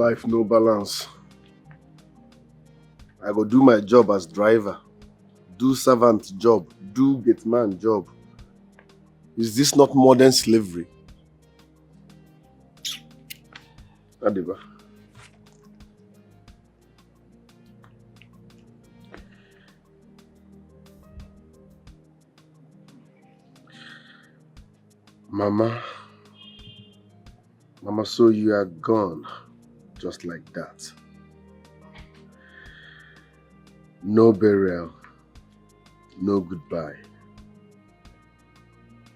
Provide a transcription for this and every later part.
life no balance. I go do my job as driver, do servant job, do gate man job. Is this not modern slavery? Adiba. Mama, so you are gone, just like that. No burial, no goodbye.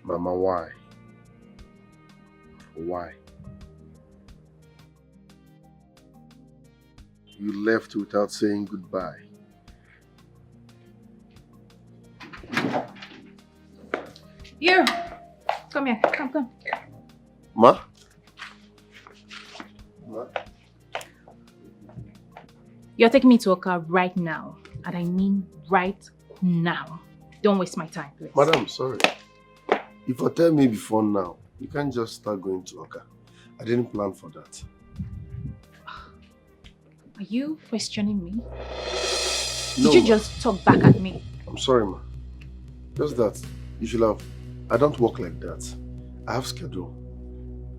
Mama, why? Why? You left without saying goodbye. Here, come here, come. Ma? You're taking me to Oka right now. And I mean right now. Don't waste my time, please. Madam, sorry. If you tell me before now, you can't just start going to Oka. I didn't plan for that. Are you questioning me? No, Did you just talk back at me? I'm sorry, ma. Just that. You should have... I don't work like that. I have schedule.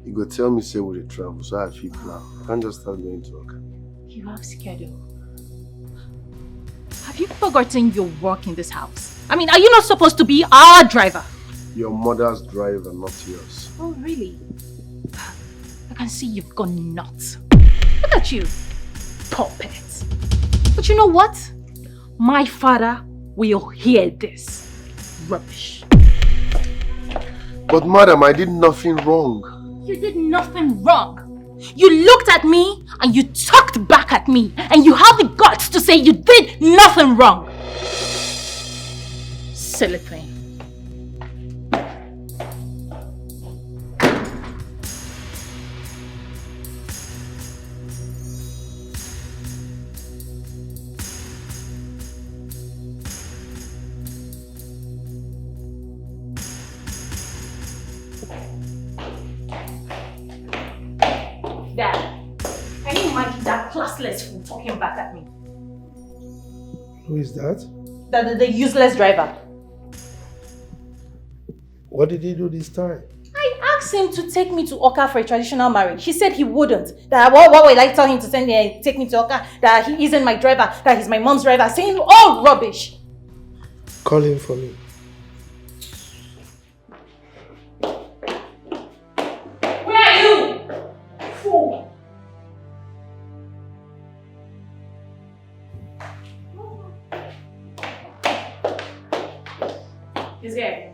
You go tell me say we dey travel, so I feel plan. I can't just start going to Oka. You have schedule. Have you forgotten your work in this house? I mean, are you not supposed to be our driver? Your mother's driver, not yours. Oh, really? I can see you've gone nuts. Look at you, puppet. But you know what? My father will hear this. Rubbish. But madam, I did nothing wrong. You did nothing wrong. You looked at me and you talked back at me, and you have the guts to say you did nothing wrong. Silly thing. Dad, can you imagine that classless fool talking back at me? Who is that? The useless driver. What did he do this time? I asked him to take me to Oka for a traditional marriage. He said he wouldn't. That what will I tell him to take me to Oka? That he isn't my driver, that he's my mom's driver. Saying all rubbish. Call him for me. Where are you? Fool. He's here.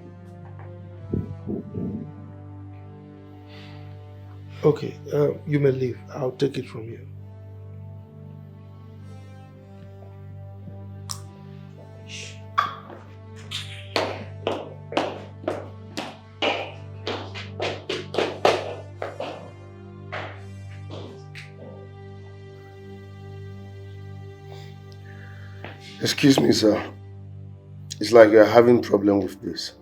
Okay, you may leave. I'll take it from you. Excuse me, sir. It's like you're having problem with this.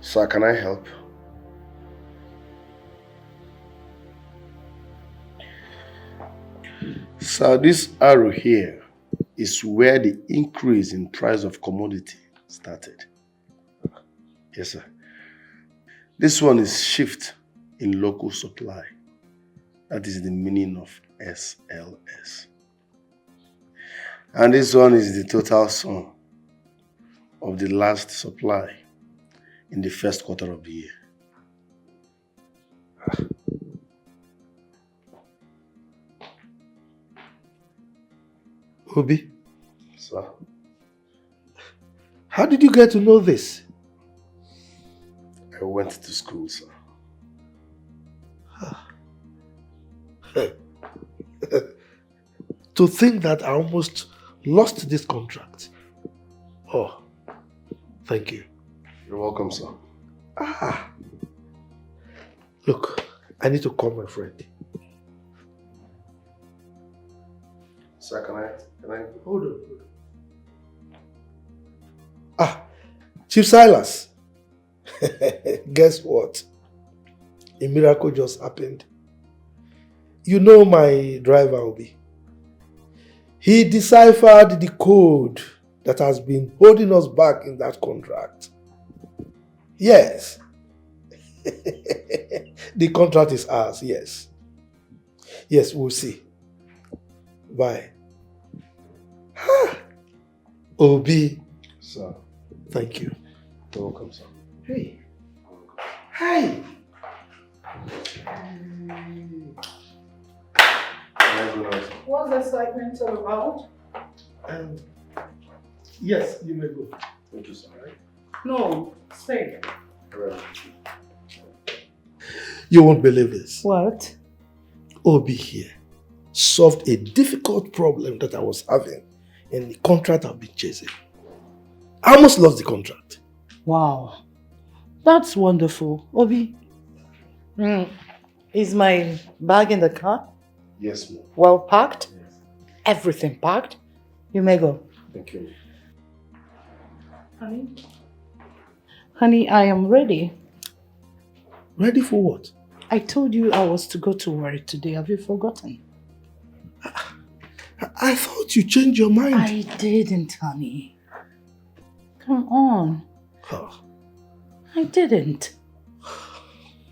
Sir, can I help? Sir, this arrow here is where the increase in price of commodity started. Yes, sir. This one is shift in local supply. That is the meaning of SLS. And this one is the total sum of the last supply in the first quarter of the year. Obi? Sir? How did you get to know this? I went to school, sir. To think that I almost lost this contract. Oh, thank you. You're welcome, sir. Look, I need to call my friend. Sir, can I? Hold on. Chief Silas. Guess what? a miracle just happened. You know my driver, Obi. He deciphered the code that has been holding us back in that contract. Yes. The contract is ours, yes. Yes, we'll see. Bye. Obi. Sir. Thank you. You're welcome, sir. Hey. Hi. What's the excitement all about? Yes, you may go. Thank you, sir. No, stay. Alright. You won't believe this. What? Obi here solved a difficult problem that I was having in the contract I've been chasing. I almost lost the contract. Wow, that's wonderful. Obi, is my bag in the car? Yes, ma'am. Well packed? Yes. Everything packed? You may go. Thank you. Honey? Honey, I am ready. Ready for what? I told you I was to go to work today. Have you forgotten? I thought you changed your mind. I didn't, honey. Come on. Oh. I didn't.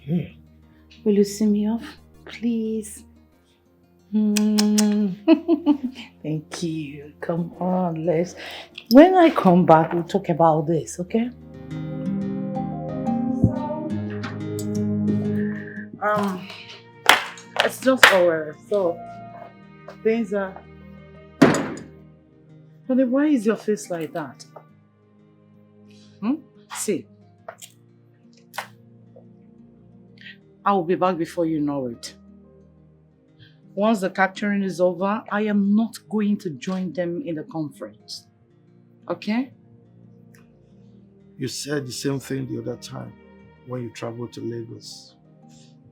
Will you see me off, please? Thank you. Come on, let's... When I come back, we'll talk about this, okay? It's just over. So, things are... Honey, why is your face like that? See. I will be back before you know it. Once the capturing is over, I am not going to join them in the conference. Okay? You said the same thing the other time when you traveled to Lagos.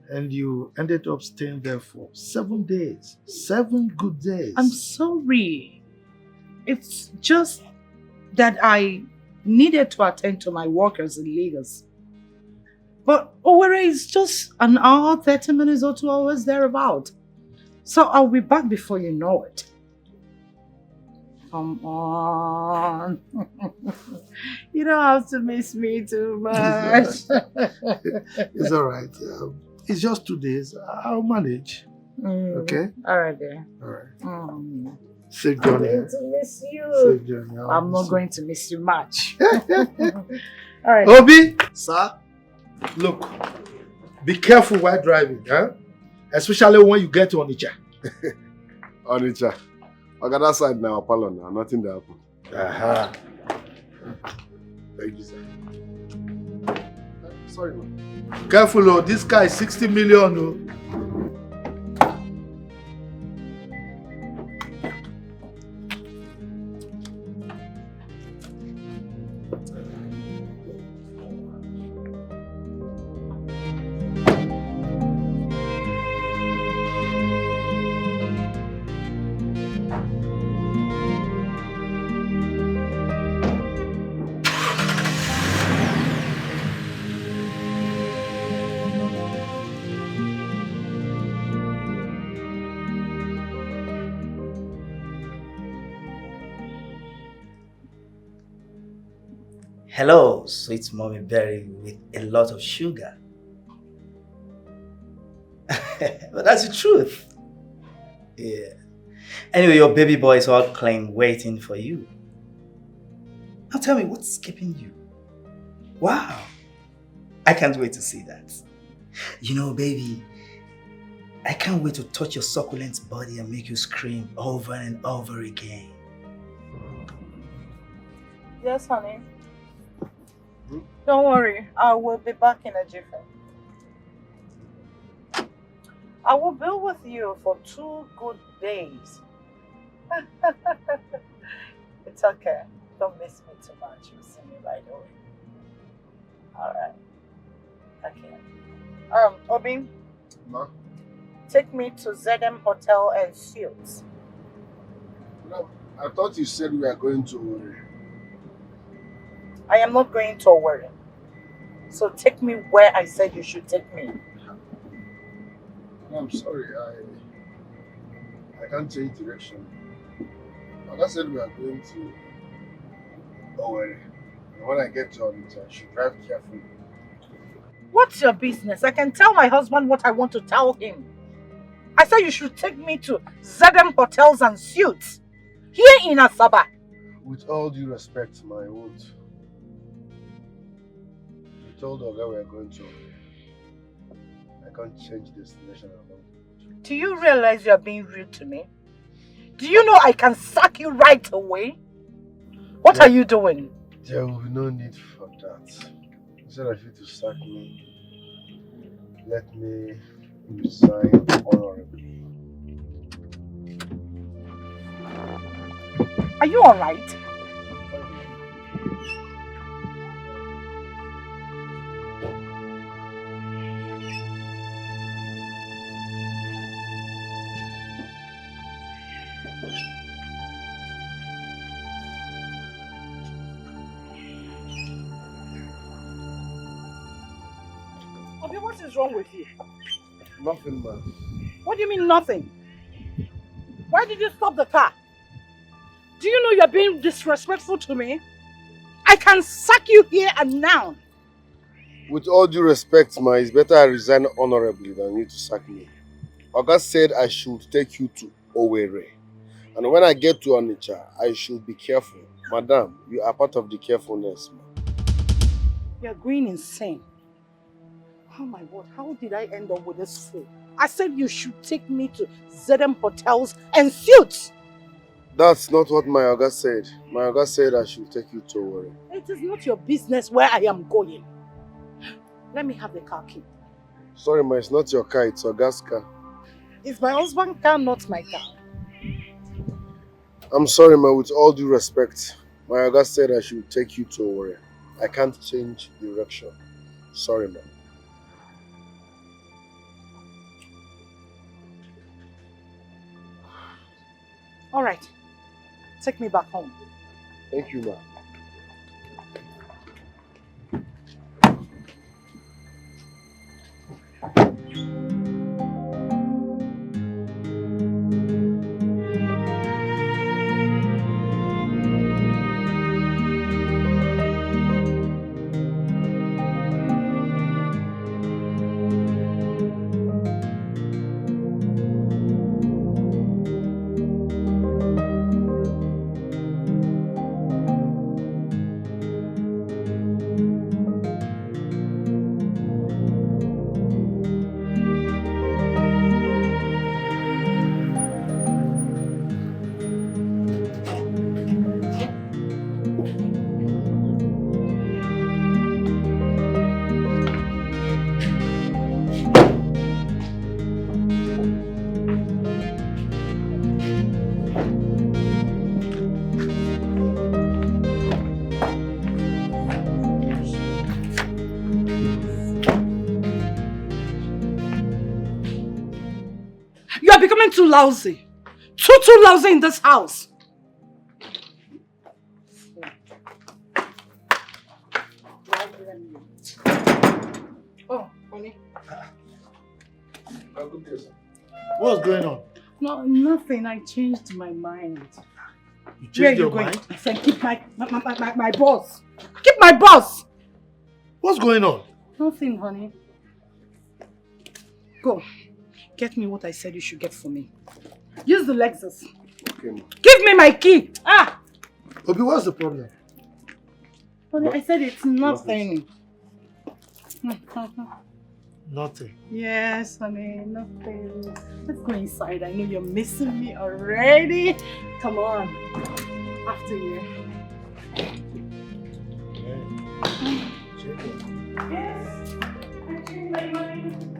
And you ended up staying there for 7 days. 7 good days. I'm sorry. It's just that I needed to attend to my workers in Lagos. But Owerri is just an hour, 30 minutes or 2 hours thereabout. So I'll be back before you know it. Come on. You don't have to miss me too much. It's all right. It's just 2 days. I'll manage. Okay? All right, then. All right. Mm. Safe I'm journey. going to miss you. Safe journey. I'm not going to miss you much. All right. Obi! Sir? Look, be careful while driving, huh? Especially when you get to Onitsha. Onitsha. Okay, that side now, Apollo now. Nothing to happen. Aha. Thank you, sir. Sorry, man. Careful, oh. This guy is 60 million, oh. Hello, sweet mommy berry with a lot of sugar. But that's the truth. Yeah. Anyway, your baby boy is all clean, waiting for you. Now tell me, what's keeping you? Wow. I can't wait to see that. You know, baby, I can't wait to touch your succulent body and make you scream over and over again. Yes, honey. Don't worry, I will be back in a jiffy. I will be with you for 2 good days. It's okay. Don't miss me too much. You'll see me right away. Alright. Okay. Obi, Ma? take me to ZM Hotel and Suites. No, I thought you said we were going to... I am not going to Owerri. So take me where I said you should take me. I'm sorry, I can't change direction. Like I said, we are going to Owerri. And when I get to Onitsha, I should drive carefully. What's your business? I can tell my husband what I want to tell him. I said you should take me to ZM Hotels and Suites here in Asaba. With all due respect, my word, you told Oga we are going to Owerri. I can't change destination alone. Do you realize you are being rude to me? Do you know I can sack you right away? What are you doing? There will be no need for that. Instead of you to sack me, let me resign honorably. Are you alright? Obi, what is wrong with you? Nothing, man. What do you mean nothing? Why did you stop the car? Do you know you're being disrespectful to me? I can sack you here and now. With all due respect, ma, it's better I resign honorably than you to sack me. Oga said I should take you to Owerri. And when I get to Onitsha, I should be careful. Madam, you are part of the carefulness, ma. You're going insane. Oh my word, how did I end up with this fool? I said you should take me to ZM Hotels and Suites. That's not what my Oga said. My Oga said I should take you to Owerri. It is not your business where I am going. Let me have the car key. Sorry, ma, it's not your car, it's Oga's car. It's my husband's car, not my car. I'm sorry, ma, with all due respect. My Oga said I should take you to Owerri. I can't change direction. Sorry, ma. Alright, take me back home. Thank you, ma. You are becoming too lousy. Too lousy in this house. Oh, honey. What's going on? No, nothing. I changed my mind. You changed Where are you your going? mind? I said keep my boss. Keep my boss. What's going on? Nothing, honey. Go. Get me what I said you should get for me. Use the Lexus. Okay, ma. Give me my key. Ah! Obi, what's the problem? Honey, I said it's nothing. Nothing. Yes, honey, nothing. Let's go inside. I know you're missing me already. Come on. After you. Yes. I changed my mind.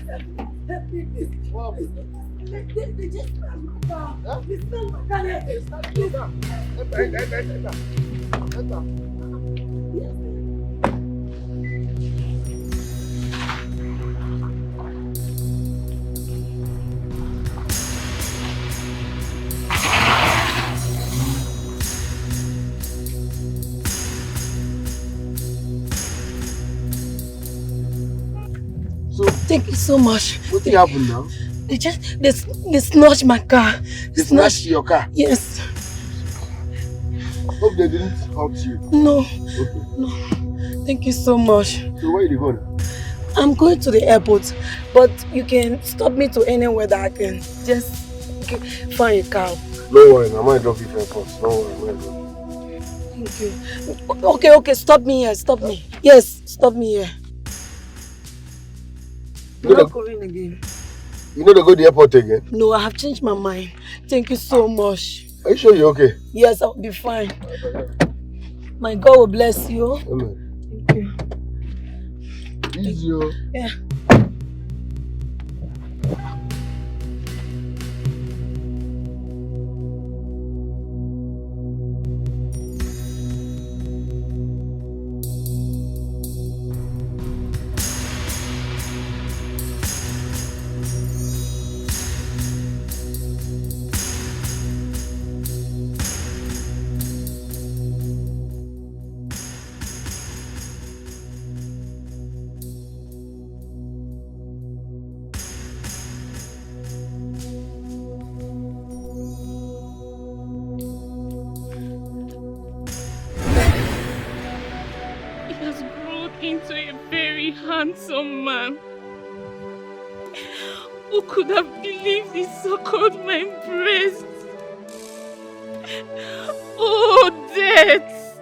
They just smell my car. They smell my car. So, thank you so much. What happened now? They snatched my car. They snatched your car? Yes. Hope they didn't hurt you. No. Okay. No. Thank you so much. So where are you going? I'm going to the airport, but you can stop me to anywhere that I can just find a car. Don't worry, I might drop you for airport. Don't worry, I might drop. Thank you. Okay, stop me here. Stop me. Yes, stop me here. I'm not going again. You know to go to the airport again? No, I have changed my mind. Thank you so much. Are you sure you're okay? Yes, I'll be fine. My God will bless you. Amen. Thank you. Easy. Yeah. Into a very handsome man. Who could have believed he suckled my breast? Oh, death!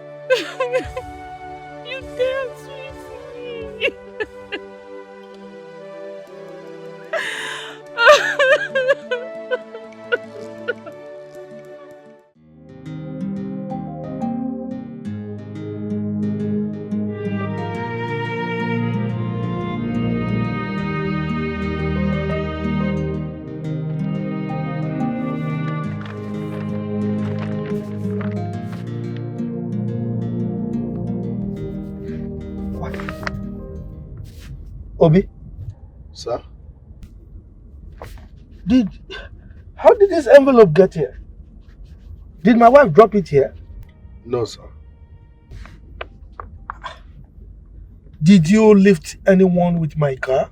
You dance with me! Obi? Sir? How did this envelope get here? Did my wife drop it here? No, sir. Did you lift anyone with my car?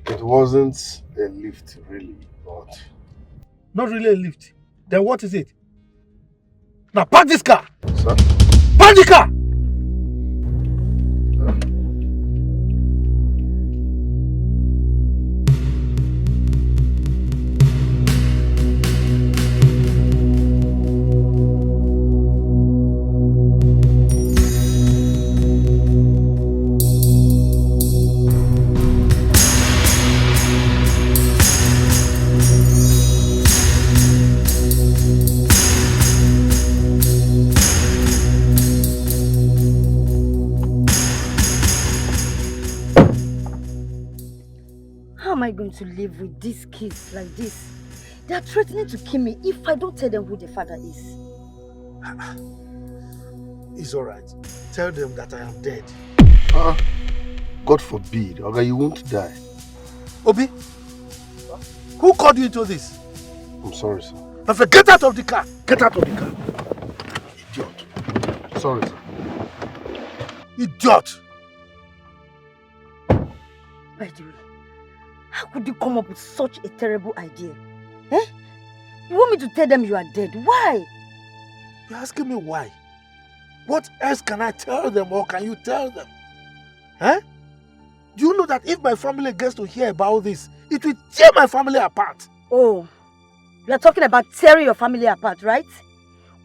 It wasn't a lift really, but... Not really a lift. Then what is it? Now park this car! Sir? Park the car! How am I going to live with these kids like this? They are threatening to kill me if I don't tell them who their father is. It's alright. Tell them that I am dead. God forbid, okay, you won't die. Obi, who called you into this? I'm sorry, sir. My friend, get out of the car! Get out of the car! Idiot. Sorry, sir. Idiot! By the way, how could you come up with such a terrible idea? Eh? You want me to tell them you are dead? Why? You're asking me why? What else can I tell them or can you tell them? Eh? Do you know that if my family gets to hear about this, it will tear my family apart? Oh, you are talking about tearing your family apart, right?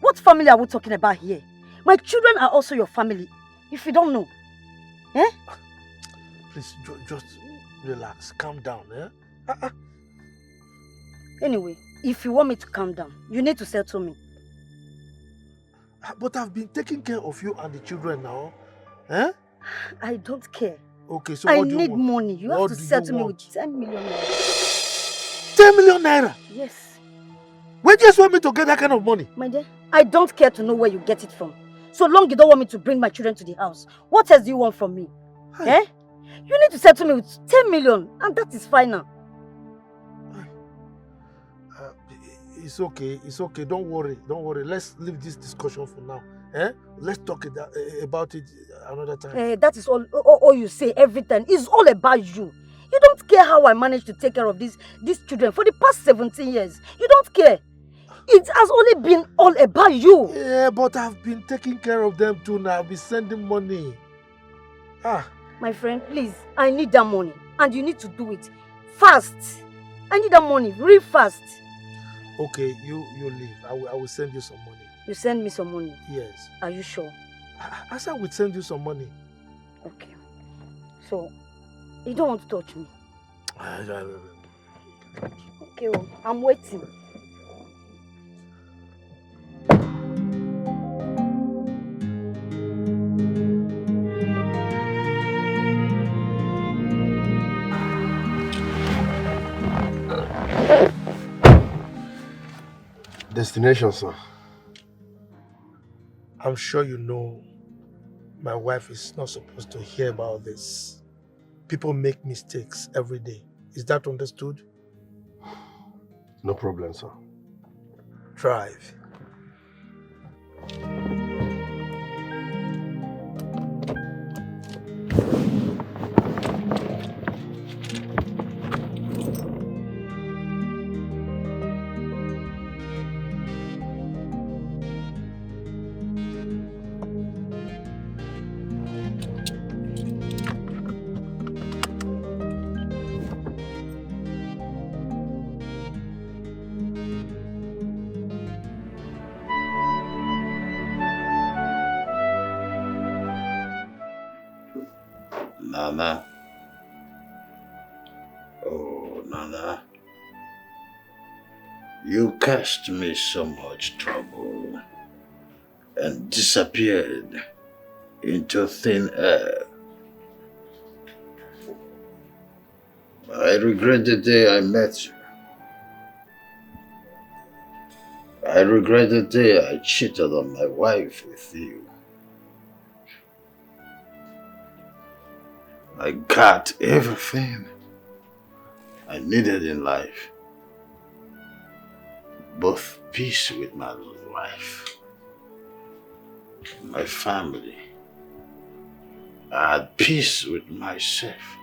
What family are we talking about here? My children are also your family, if you don't know. Eh? Please, just relax, calm down. Eh? Anyway, if you want me to calm down, you need to settle me. But I've been taking care of you and the children now. Eh? I don't care. Okay, so I what do you need want? money. You What have to do you settle me want? with 10 million naira. 10 million naira? Yes. Where do you just want me to get that kind of money? My dear, I don't care to know where you get it from. So long you don't want me to bring my children to the house. What else do you want from me? Hey. Eh? You need to settle me with 10 million and that is final. It's okay. It's okay. Don't worry. Don't worry. Let's leave this discussion for now. Eh? Let's talk about it another time. That is all you say every time. It's all about you. You don't care how I managed to take care of these children for the past 17 years. You don't care. It has only been all about you. Yeah, but I've been taking care of them too now. I've been sending money. My friend, please, I need that money. And you need to do it fast. I need that money real fast. Okay, you leave. I will send you some money. You send me some money? Yes. Are you sure? I said I would send you some money. Okay. So, you don't want to touch me? Okay, well, I'm waiting. Destination, sir. I'm sure you know my wife is not supposed to hear about this. People make mistakes every day. Is that understood? No problem, sir. Drive. Nana. Oh, Nana. You caused me so much trouble and disappeared into thin air. I regret the day I met you. I regret the day I cheated on my wife with you. I got everything I needed in life. Both peace with my wife, my family. I had peace with myself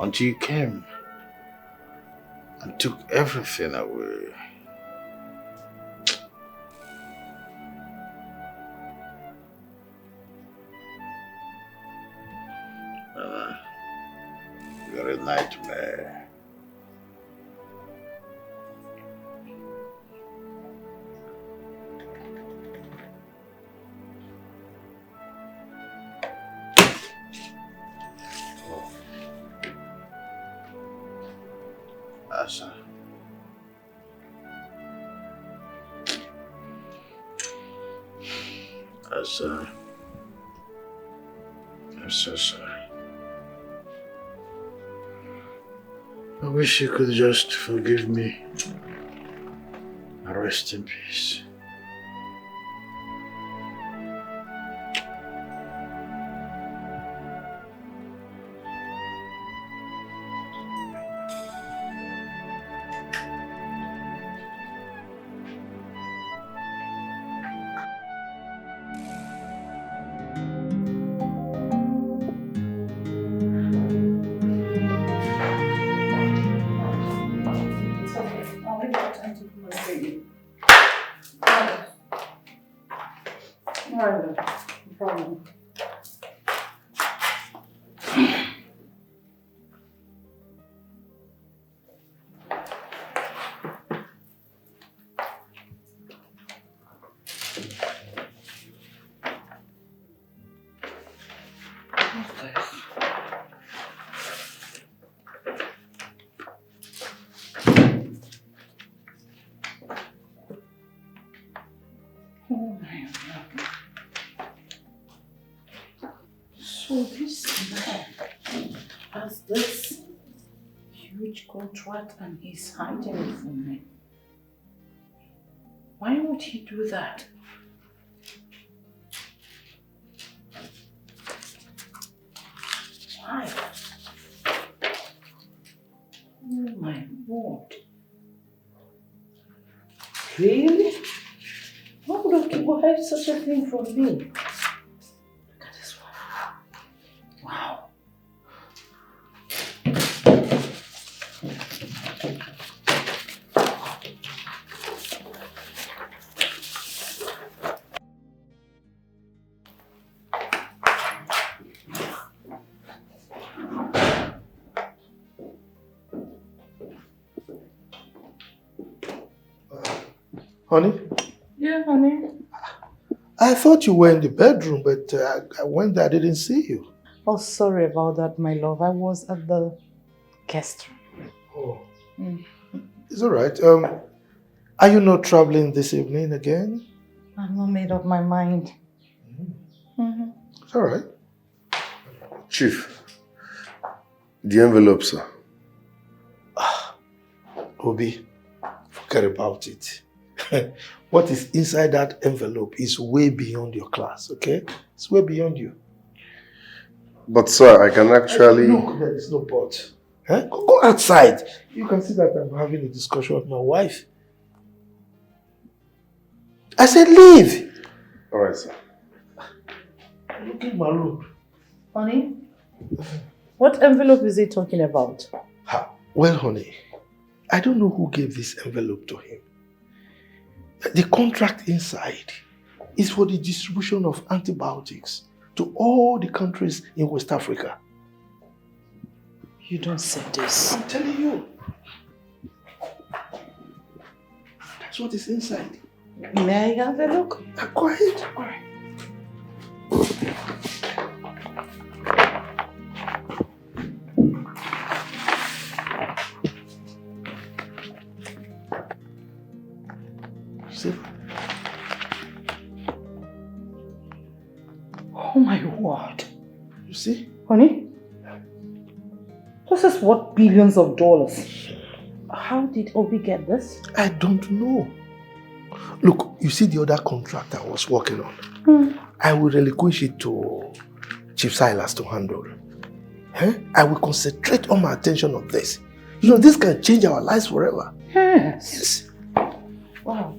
until you came and took everything away. You're a nightmare. Asa. Asa. I'm so sorry. I wish you could just forgive me and rest in peace. So this man has this huge contract and he's hiding it from me. Why would he do that? Why? Oh my word. Really? Why would he hide such a thing from me? Look at this one. Wow. Honey? Yeah, honey. I thought you were in the bedroom, but I went there, I didn't see you. Oh, sorry about that, my love. I was at the guest room. Oh. Mm. It's all right. Are you not traveling this evening again? I've not made up my mind. Mm-hmm. It's all right. Chief, the envelope, sir. Obi, forget about it. What is inside that envelope is way beyond your class, okay? It's way beyond you. But sir, I can actually... Look, there is no but. Huh? Go outside. You can see that I'm having a discussion with my wife. I said leave. All right, sir. Look at my room. Honey, what envelope is he talking about? Well, honey, I don't know who gave this envelope to him. The contract inside is for the distribution of antibiotics to all the countries in West Africa. You don't say this. I'm telling you. That's what is inside. May I have a look? Go ahead. All right. See? Oh my word. You see? Honey, this is worth billions of dollars. How did Obi get this? I don't know. Look, you see the other contract I was working on? I will relinquish it to Chief Silas to handle. I will concentrate all my attention on this. You know, this can change our lives forever. Yes. Wow.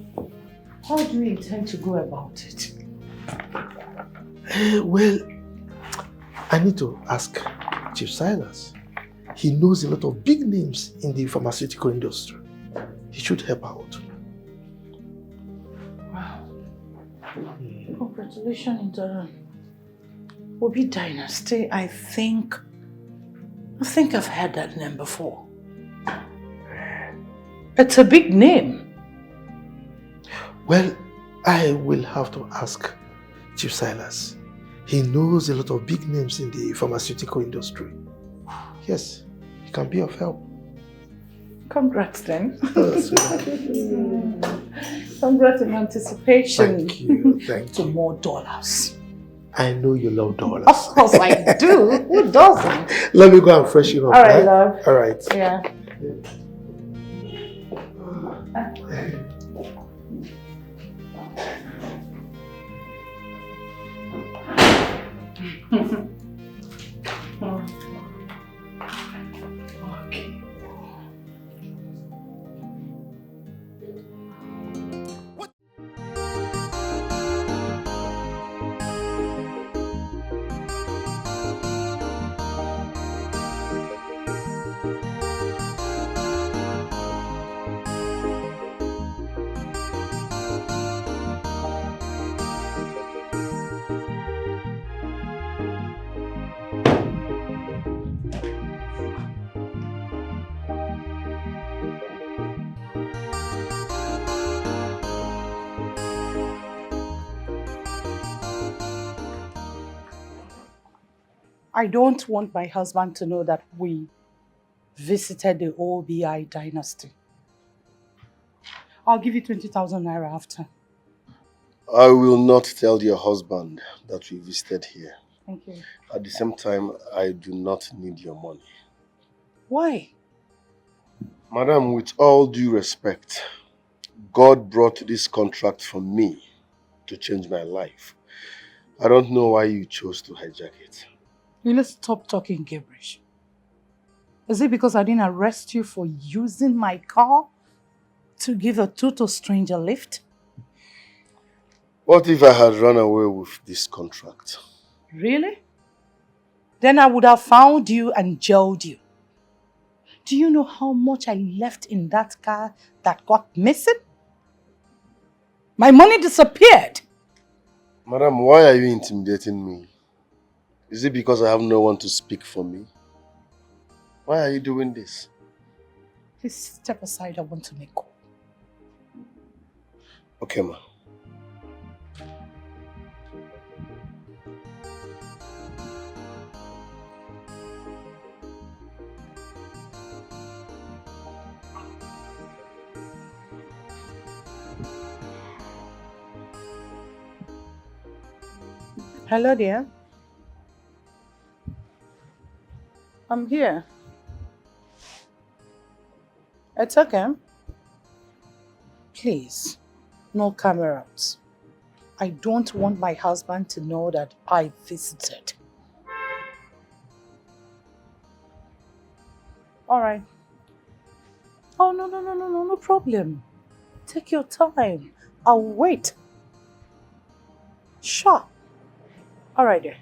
How do you intend to go about it? Well, I need to ask Chief Silas. He knows a lot of big names in the pharmaceutical industry. He should help out. Wow. Congratulations in the Obi dynasty. I think I've heard that name before. It's a big name. Well, I will have to ask Chief Silas. He knows a lot of big names in the pharmaceutical industry. Yes, he can be of help. Congrats then. Congrats in anticipation. Thank you. Thank you. To more dollars. I know you love dollars. Of course I do. Who doesn't? Let me go and freshen up. All right, love. All right. Yeah. Okay. I don't want my husband to know that we visited the OBI dynasty. I'll give you 20,000 naira after. I will not tell your husband that we visited here. Thank you. At the same time, I do not need your money. Why? Madam, with all due respect, God brought this contract for me to change my life. I don't know why you chose to hijack it. You need to stop talking gibberish. Is it because I didn't arrest you for using my car to give a total stranger lift? What if I had run away with this contract? Really? Then I would have found you and jailed you. Do you know how much I left in that car that got missing? My money disappeared. Madam, why are you intimidating me? Is it because I have no one to speak for me? Why are you doing this? Please step aside, I want to make call. Okay, ma. Hello, dear. I'm here. It's okay. Please, no cameras. I don't want my husband to know that I visited. All right. Oh, no problem. Take your time. I'll wait. Sure. All right, dear.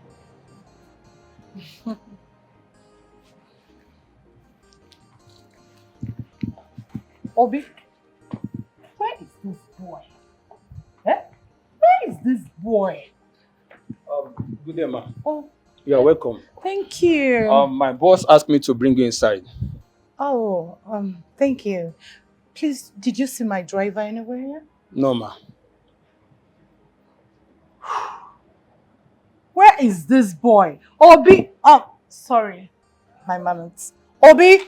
Obi, where is this boy? Eh? Where is this boy? Good day, ma. Oh, You are welcome. thank you. My boss asked me to bring you inside. Oh, thank you. Please, did you see my driver anywhere? No, ma. Where is this boy? Obi! Oh, sorry. My manners. Obi!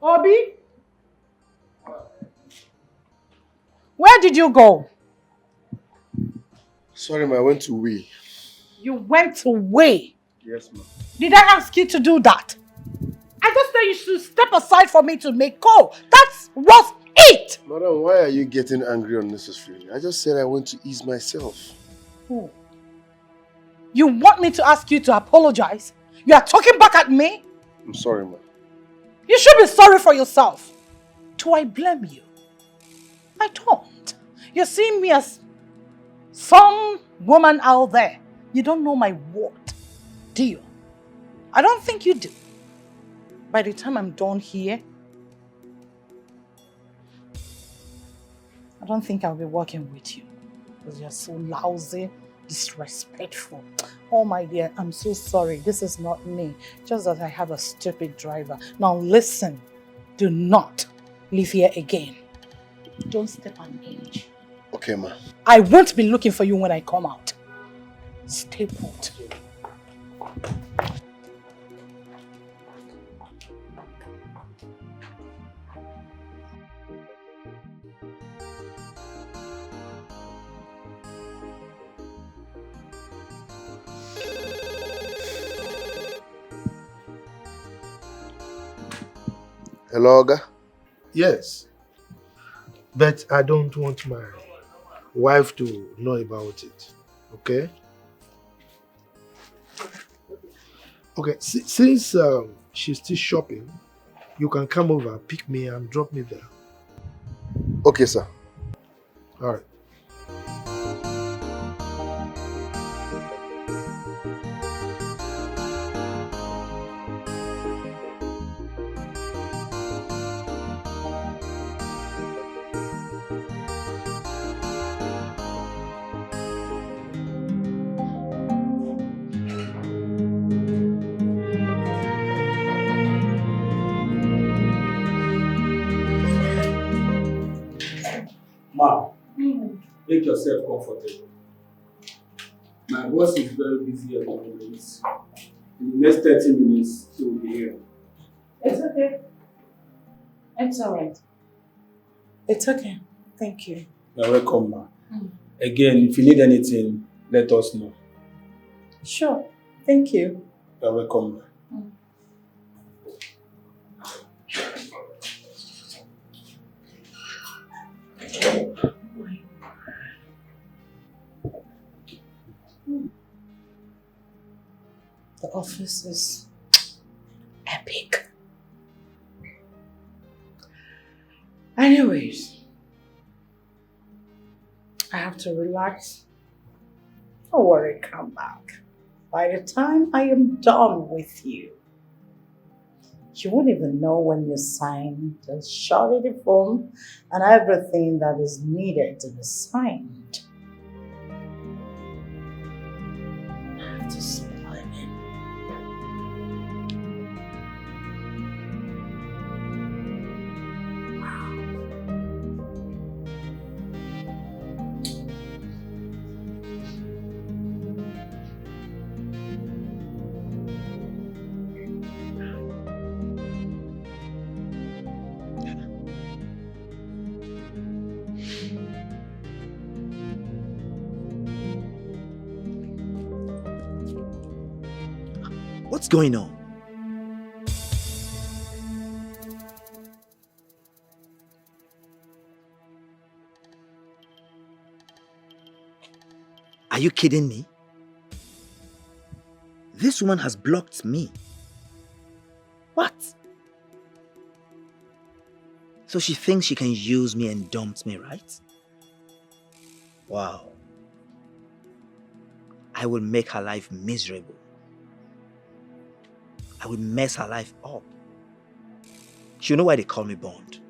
Obi! Where did you go? Sorry, ma, I went to wee. You went away. Yes, ma. Did I ask you to do that? I just said you should step aside for me to make call. That was it! Madam, why are you getting angry unnecessarily? I just said I went to ease myself. Who? You want me to ask you to apologize? You are talking back at me? I'm sorry, ma. You should be sorry for yourself. Do I blame you? I don't. You're seeing me as some woman out there. You don't know my word, do you? I don't think you do. By the time I'm done here, I don't think I'll be working with you. Because you're so lousy, disrespectful. Oh my dear, I'm so sorry. This is not me. Just that I have a stupid driver. Now listen, do not live here again. Don't step on inch. Okay, ma. I won't be looking for you when I come out. Stay put. Hello, Oga? Yes. But I don't want my wife to know about it. Okay? Okay, since she's still shopping, you can come over, pick me and drop me there. Okay, sir. All right. Ma, make yourself comfortable. My boss is very busy at the moment. In the next 30 minutes, he will be here. It's okay. It's all right. It's okay. Thank you. You're welcome, ma. Again, if you need anything, let us know. Sure. Thank you. You're welcome. The office is epic. Anyways, I have to relax. Don't worry, come back. By the time I am done with you, you won't even know when you sign the surety form and everything that is needed to be signed. I have to smile it. What's going on? Are you kidding me? This woman has blocked me. What? So she thinks she can use me and dump me, right? Wow. I will make her life miserable. I will mess her life up. She'll know why they call me Bond.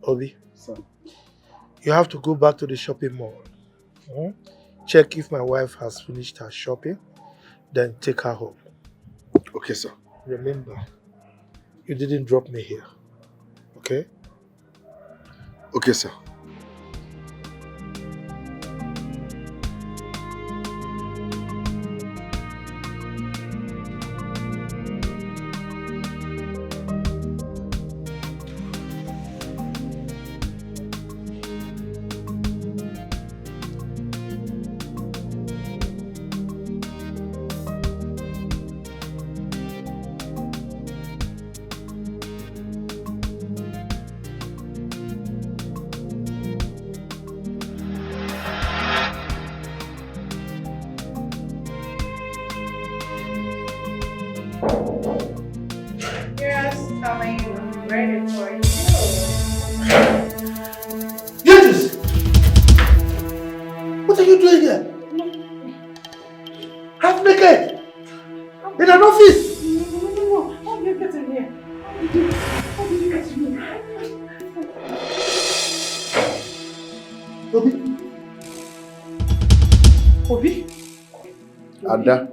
Obi, you have to go back to the shopping mall. Check if my wife has finished her shopping, then take her home. Okay, sir. Remember, you didn't drop me here, okay? Okay, sir. Ada.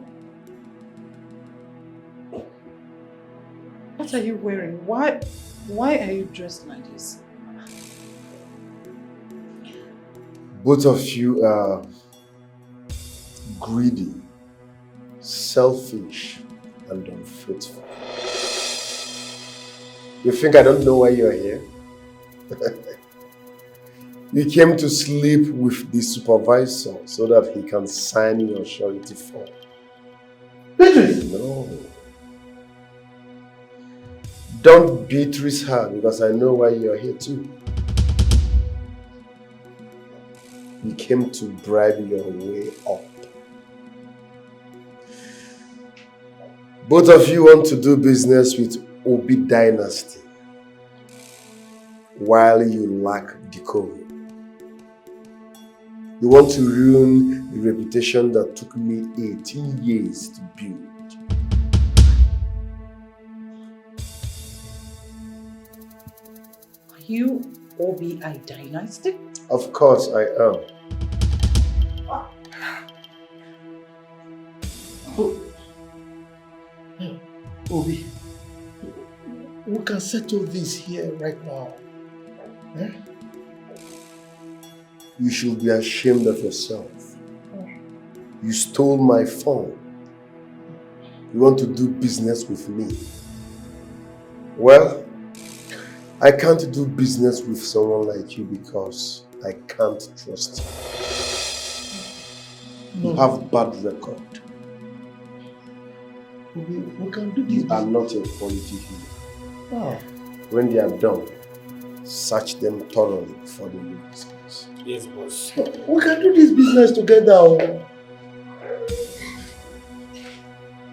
What are you wearing? Why are you dressed like this? Both of you are greedy, selfish, and unfaithful. You think I don't know why you're here? You came to sleep with the supervisor so that he can sign your surety form. No. Don't Beatrice her because I know why you're here too. You came to bribe your way up. Both of you want to do business with Obi Dynasty while you lack decorum. You want to ruin the reputation that took me 18 years to build. Are you Obi Dynasty? Of course I am. Oh, Obi, we can settle this here right now. Eh? You should be ashamed of yourself. You stole my phone. You want to do business with me? Well, I can't do business with someone like you because I can't trust you. You have bad record. We can do this. You are not a quality human. Oh. When they are done, search them thoroughly before they leave this place. Yes, boss. We can do this business together. Oh.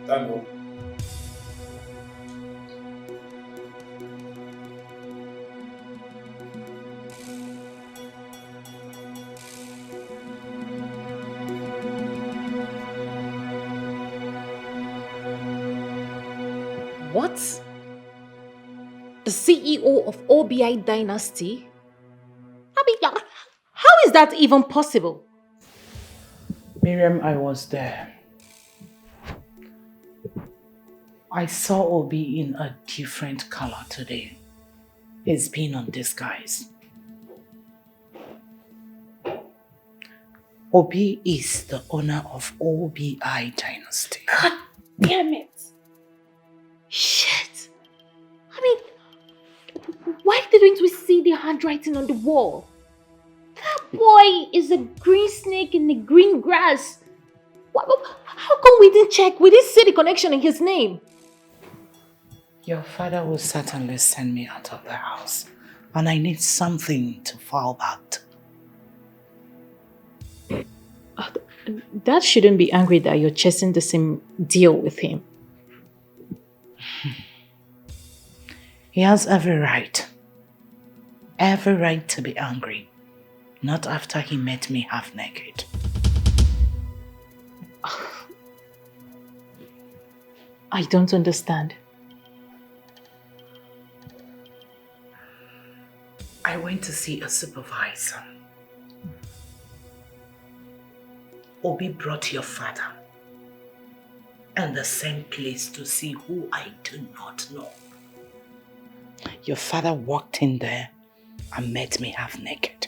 Thank What? The CEO of OBI Dynasty? I mean, how is that even possible? Miriam, I was there. I saw Obi in a different color today. He's been on disguise. Obi is the owner of OBI Dynasty. God damn it! Shit! I mean, why didn't we see the handwriting on the wall? That boy is a green snake in the green grass. How come we didn't check? We didn't see the connection in his name. Your father will certainly send me out of the house, and I need something to fall back to. Dad shouldn't be angry that you're chasing the same deal with him. He has every right to be angry. Not after he met me half naked. I don't understand. I went to see a supervisor. Obi brought your father and the same place to see who I do not know. Your father walked in there and met me half naked.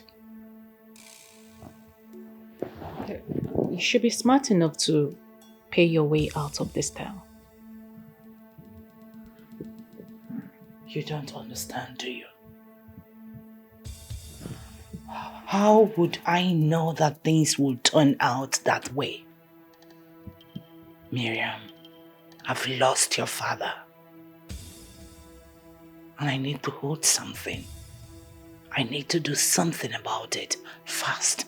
You should be smart enough to pay your way out of this town. You don't understand, do you? How would I know that things will turn out that way? Miriam, I've lost your father. And I need to hold something. I need to do something about it fast.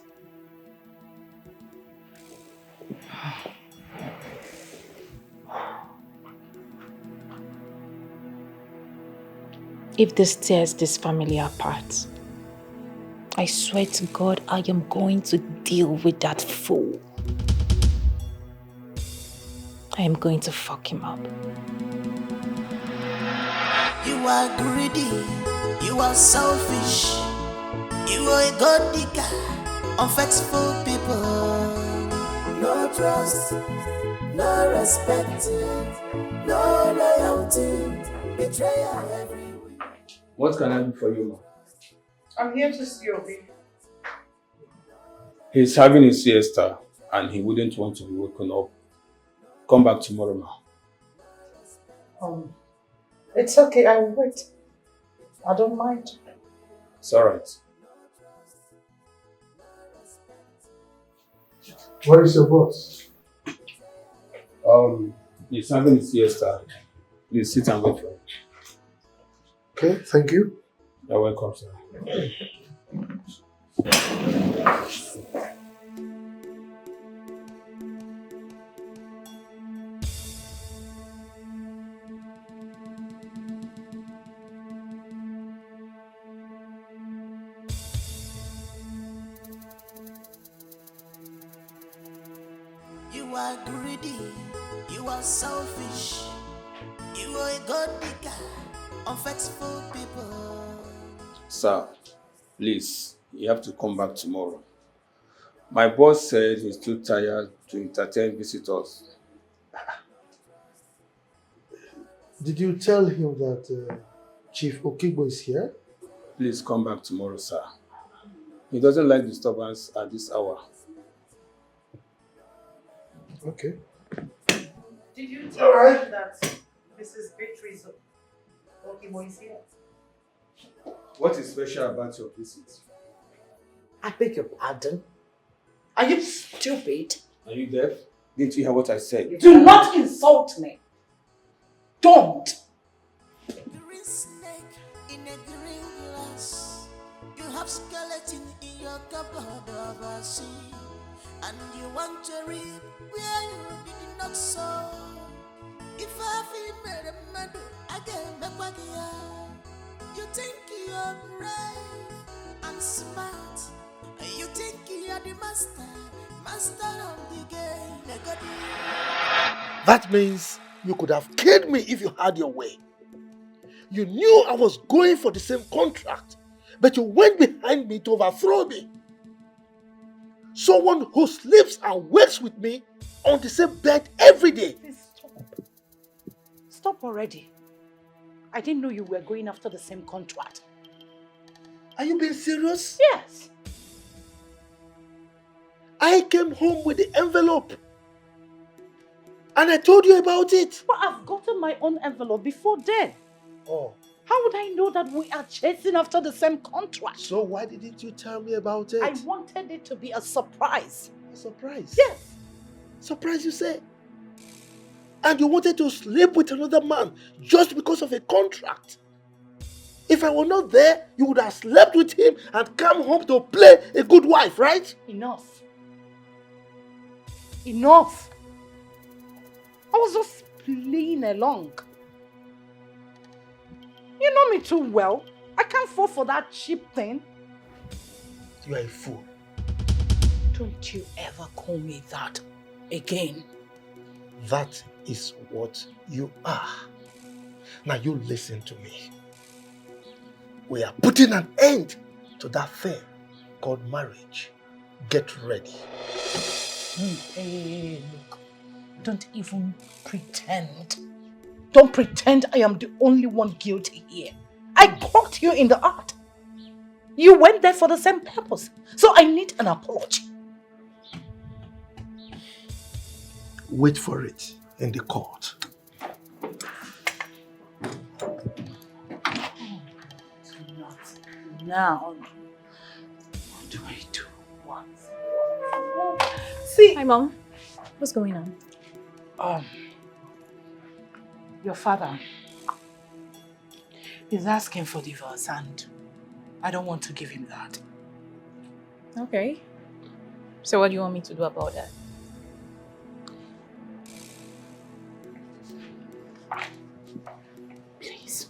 If this tears this family apart, I swear to God, I am going to deal with that fool. I am going to fuck him up. You are greedy, you are selfish, you are a god digger, unfaithful people. No trust, no respect, no loyalty, betrayal everywhere. What can I do for you, ma? I'm here to see Obi. He's having a siesta and he wouldn't want to be woken up. Come back tomorrow, ma. It's okay, I will wait. I don't mind. It's alright. Where is your boss? He's having a siesta. Please sit and wait for him. Okay, thank you. You're welcome, sir. You are greedy, you are selfish, you are a god digger, unfaithful people. Sir, please, you have to come back tomorrow. My boss said he's too tired to entertain visitors. Did you tell him that Chief Okigbo is here? Please come back tomorrow, sir. He doesn't like disturbance at this hour. Okay. Did you tell him that Mrs. Beatrice Okigbo is here? What is special about your visit? I beg your pardon? Are you stupid? Are you deaf? Didn't you hear what I said? Do not insult me. Don't. Green snake in a green glass. You have skeleton in your cupboard of a sea. And you want to reap where you did not sow. If I feel made a medal, I can make what you think you're brave and smart. You think you're the master of the game. That means you could have killed me if you had your way. You knew I was going for the same contract, but you went behind me to overthrow me. Someone who sleeps and wakes with me on the same bed every day. Please stop. Stop already. I didn't know you were going after the same contract. Are you being serious? Yes. I came home with the envelope. And I told you about it. But I've gotten my own envelope before then. Oh. How would I know that we are chasing after the same contract? So why didn't you tell me about it? I wanted it to be a surprise. A surprise? Yes. Surprise, you say? And you wanted to sleep with another man just because of a contract? If I were not there, you would have slept with him and come home to play a good wife, right? Enough. Enough. I was just playing along. You know me too well. I can't fall for that cheap thing. You are a fool. Don't you ever call me that again. That is what you are. Now you listen to me. We are putting an end to that thing called marriage. Get ready. Hey, look. Don't even pretend. Don't pretend I am the only one guilty here. I caught you in the act. You went there for the same purpose. So I need an apology. Wait for it in the court. Not now. What do I do? What? See. Hi, Mom. What's going on? Your father is asking for divorce and I don't want to give him that. Okay. So what do you want me to do about that? Please.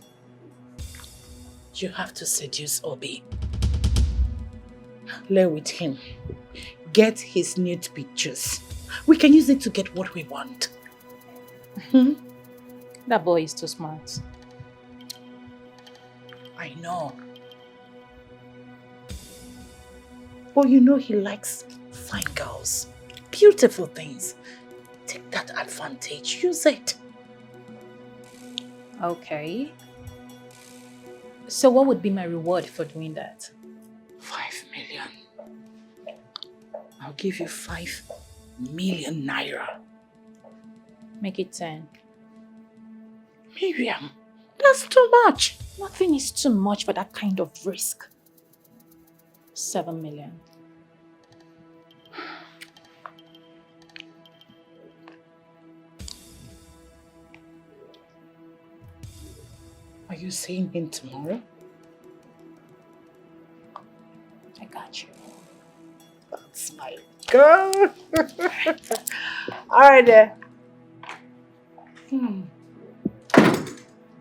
You have to seduce Obi. Lay with him. Get his nude pictures. We can use it to get what we want. That boy is too smart. I know. But you know he likes fine girls. Beautiful things. Take that advantage. Use it. Okay. So what would be my reward for doing that? 5 million. I'll give you 5 million naira. Make it 10. Miriam, that's too much. Nothing is too much for that kind of risk. 7 million. Are you seeing him tomorrow? I got you. That's my girl. All right there.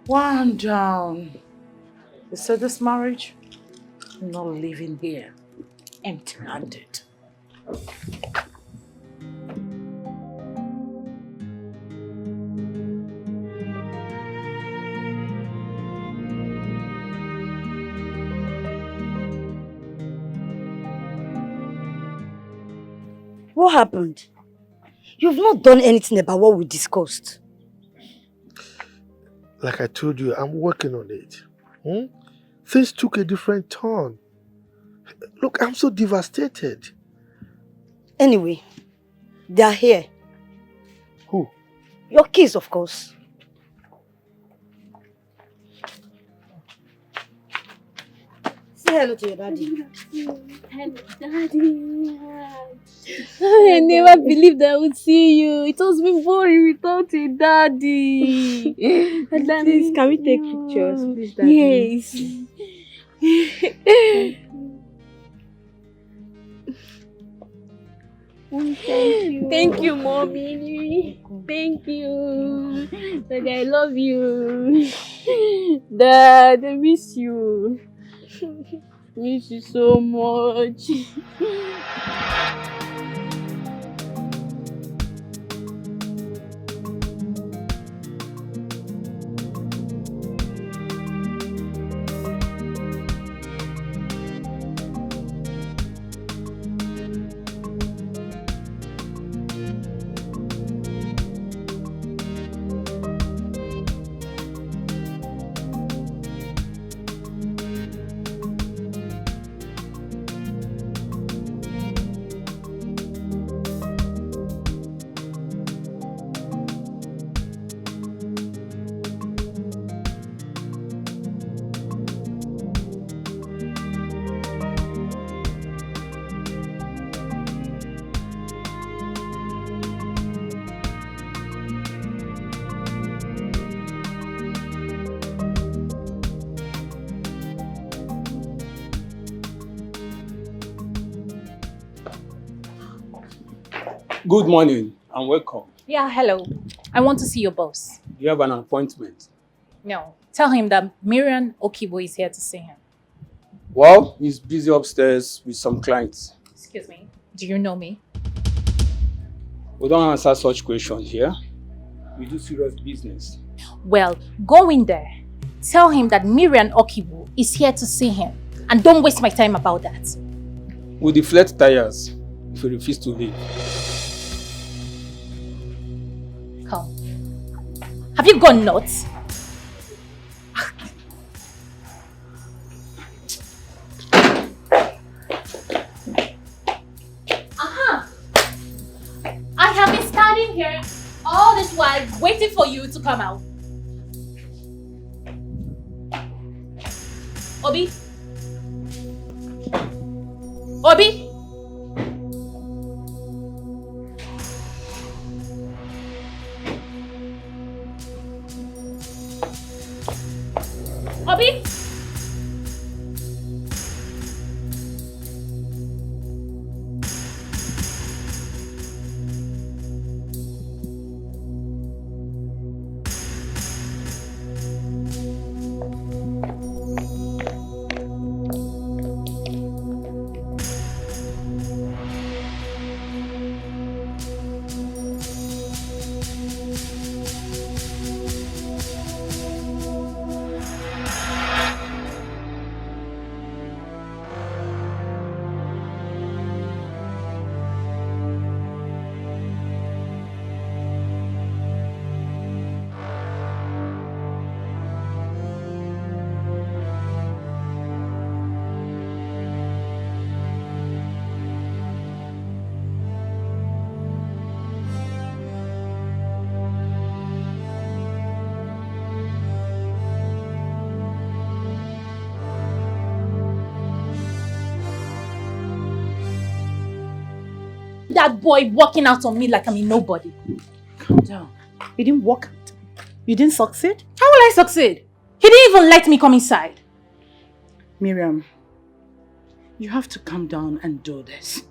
One down. You said this marriage? I'm not living here empty-handed. What happened? You've not done anything about what we discussed. Like I told you, I'm working on it. Things took a different turn. Look, I'm so devastated. Anyway, they are here. Who? Your kids, of course. Say hello to your daddy. Hello, Daddy. I never believed I would see you. It was been boring without a daddy. Please, can we take pictures, please, Daddy? Yes. Thank you, Mommy. Thank you. Daddy, I love you. Dad, I miss you. Miss you so much. Good morning and welcome. Yeah, hello. I want to see your boss. You have an appointment. No. Tell him that Miriam Okibo is here to see him. Well, he's busy upstairs with some clients. Excuse me. Do you know me? We don't answer such questions here. We do serious business. Well, go in there. Tell him that Miriam Okibo is here to see him. And don't waste my time about that. We'll deflate tires if you refuse to leave. Come. Have you gone nuts? I have been standing here all this while waiting for you to come out. Obi? Obi? Obi? That boy walking out on me like I'm a nobody. Calm down. You didn't walk out. You didn't succeed? How will I succeed? He didn't even let me come inside. Miriam, you have to calm down and do this.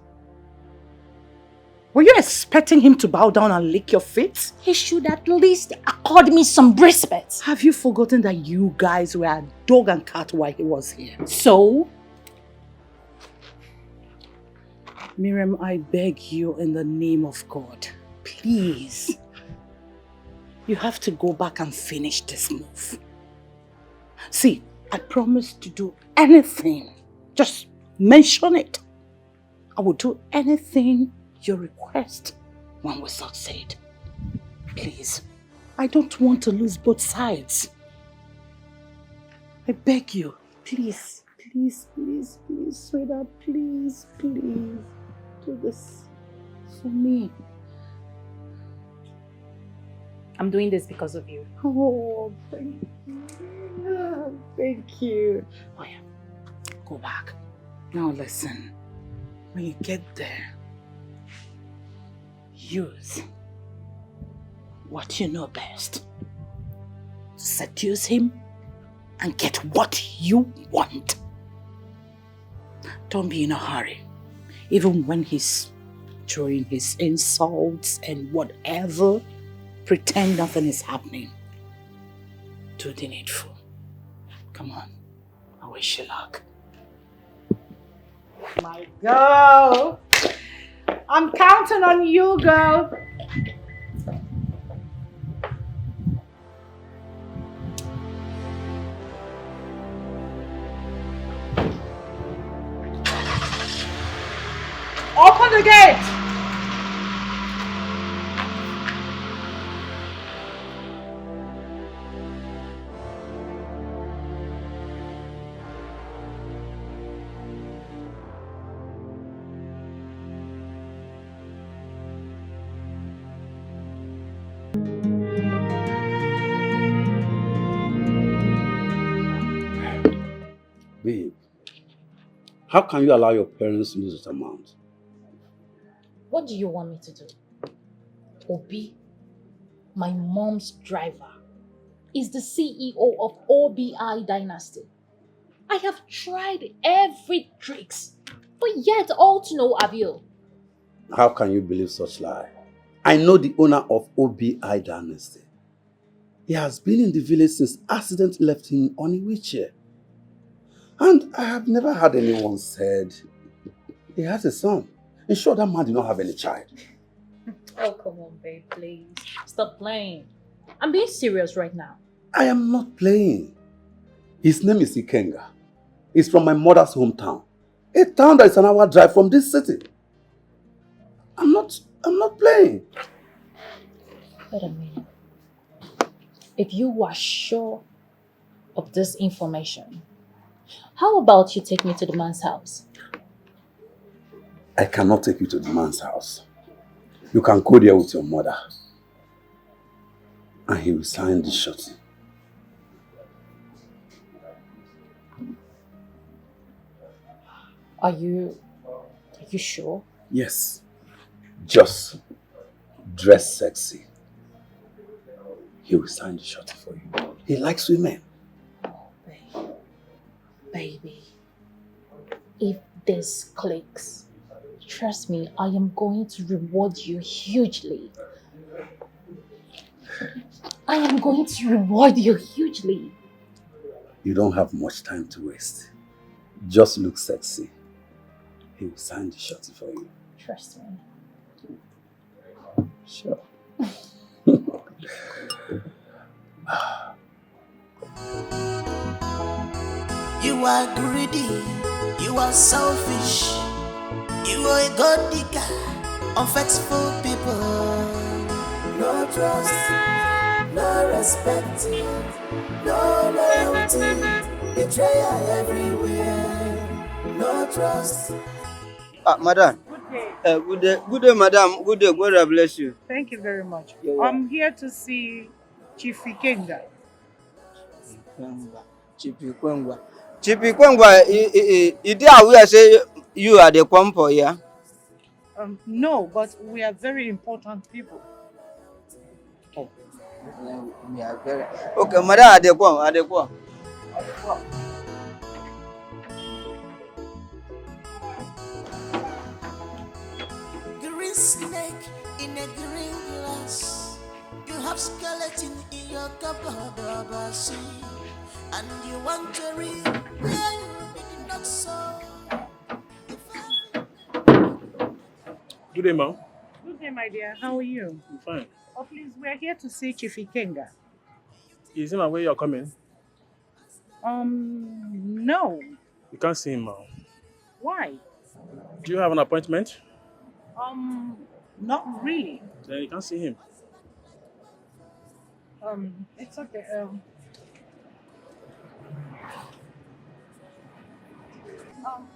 Were you expecting him to bow down and lick your feet? He should at least accord me some respect. Have you forgotten that you guys were a dog and cat while he was here? So? Miriam, I beg you in the name of God, please. You have to go back and finish this move. See, I promise to do anything. Just mention it. I will do anything you request. when we succeed. Please, I don't want to lose both sides. I beg you, please, please, please, please, sweetheart, please, please, do this for me. I'm doing this because of you. Oh, thank you. Thank you. Oh yeah, go back. Now listen, when you get there, use what you know best to seduce him and get what you want. Don't be in a hurry. Even when he's throwing his insults and whatever, pretend nothing is happening. Do the needful. Come on. I wish you luck. My girl. I'm counting on you, girl. Open the gate! Babe, how can you allow your parents to lose this amount? What do you want me to do? Obi, my mom's driver, is the CEO of OBI Dynasty. I have tried every tricks, but yet all to no avail. How can you believe such lie? I know the owner of OBI Dynasty. He has been in the village since accident left him on a wheelchair. And I have never heard anyone said he has a son. In short, that man did not have any child. Oh, come on, babe, please. Stop playing. I'm being serious right now. I am not playing. His name is Ikenga. He's from my mother's hometown. A town that is an hour drive from this city. I'm not playing. Wait a minute. If you are sure of this information, how about you take me to the man's house? I cannot take you to the man's house. You can go there with your mother. And he will sign the shorty. Are you sure? Yes. Just dress sexy. He will sign the shorty for you. He likes women. Oh, baby. If this clicks, trust me, I am going to reward you hugely. I am going to reward you hugely. You don't have much time to waste. Just look sexy. He will sign the shorty for you. Trust me. Sure. You are greedy, you are selfish, you are a god digger, unfaithful people. No trust, no respect, no loyalty, betrayal everywhere. No trust. Madam. Good day. Good day, madam. Good day. God bless you. Thank you very much. You're I'm here to see Chief Ikenga. Chipi Kwengwa, you did aware say you are the kwampo, yeah? No, but we are very important people. Oh. We are very... Okay, madam, adequate. Green snake in a green glass. You have skeleton in your cupboard, see, and you want to read where you did not sow. Good day, ma'am. Good day, my dear. How are you? I'm fine. Oh, please, we're here to see Chief Ikenga. Is him aware you're coming? No. You can't see him, ma'am. Why? Do you have an appointment? Not really. Then you can't see him. It's okay.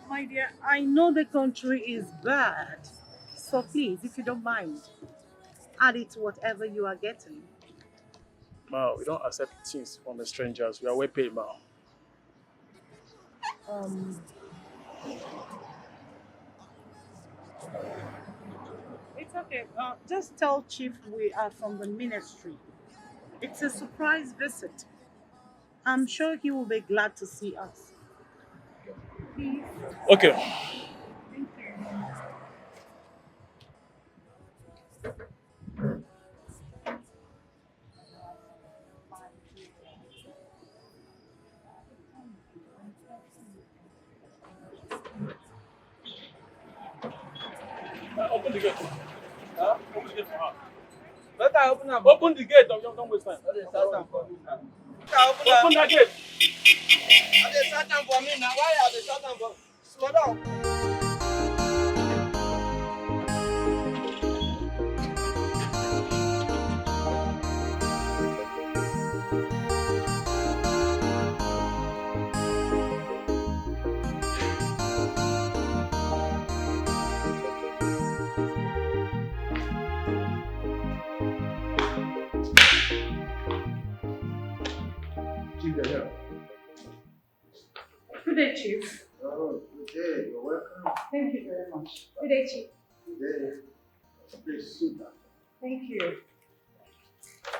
My dear, I know the country is bad. So please, if you don't mind, add it to whatever you are getting. Ma, we don't accept things from the strangers. We are well paid, ma. Um, it's okay. Just tell Chief we are from the ministry. It's a surprise visit. I'm sure he will be glad to see us. Please. Okay. Thank you. Open the gate. Huh? Open the gate for her. Let her open them. Open the gate. Don't waste time. Open that gate. They shut down for me now. Why are they shut down for? Slow down. Good day, Chief. Oh, good day. You're welcome. Thank you very much. Good day, Chief. Good day. Please sit down. Thank you.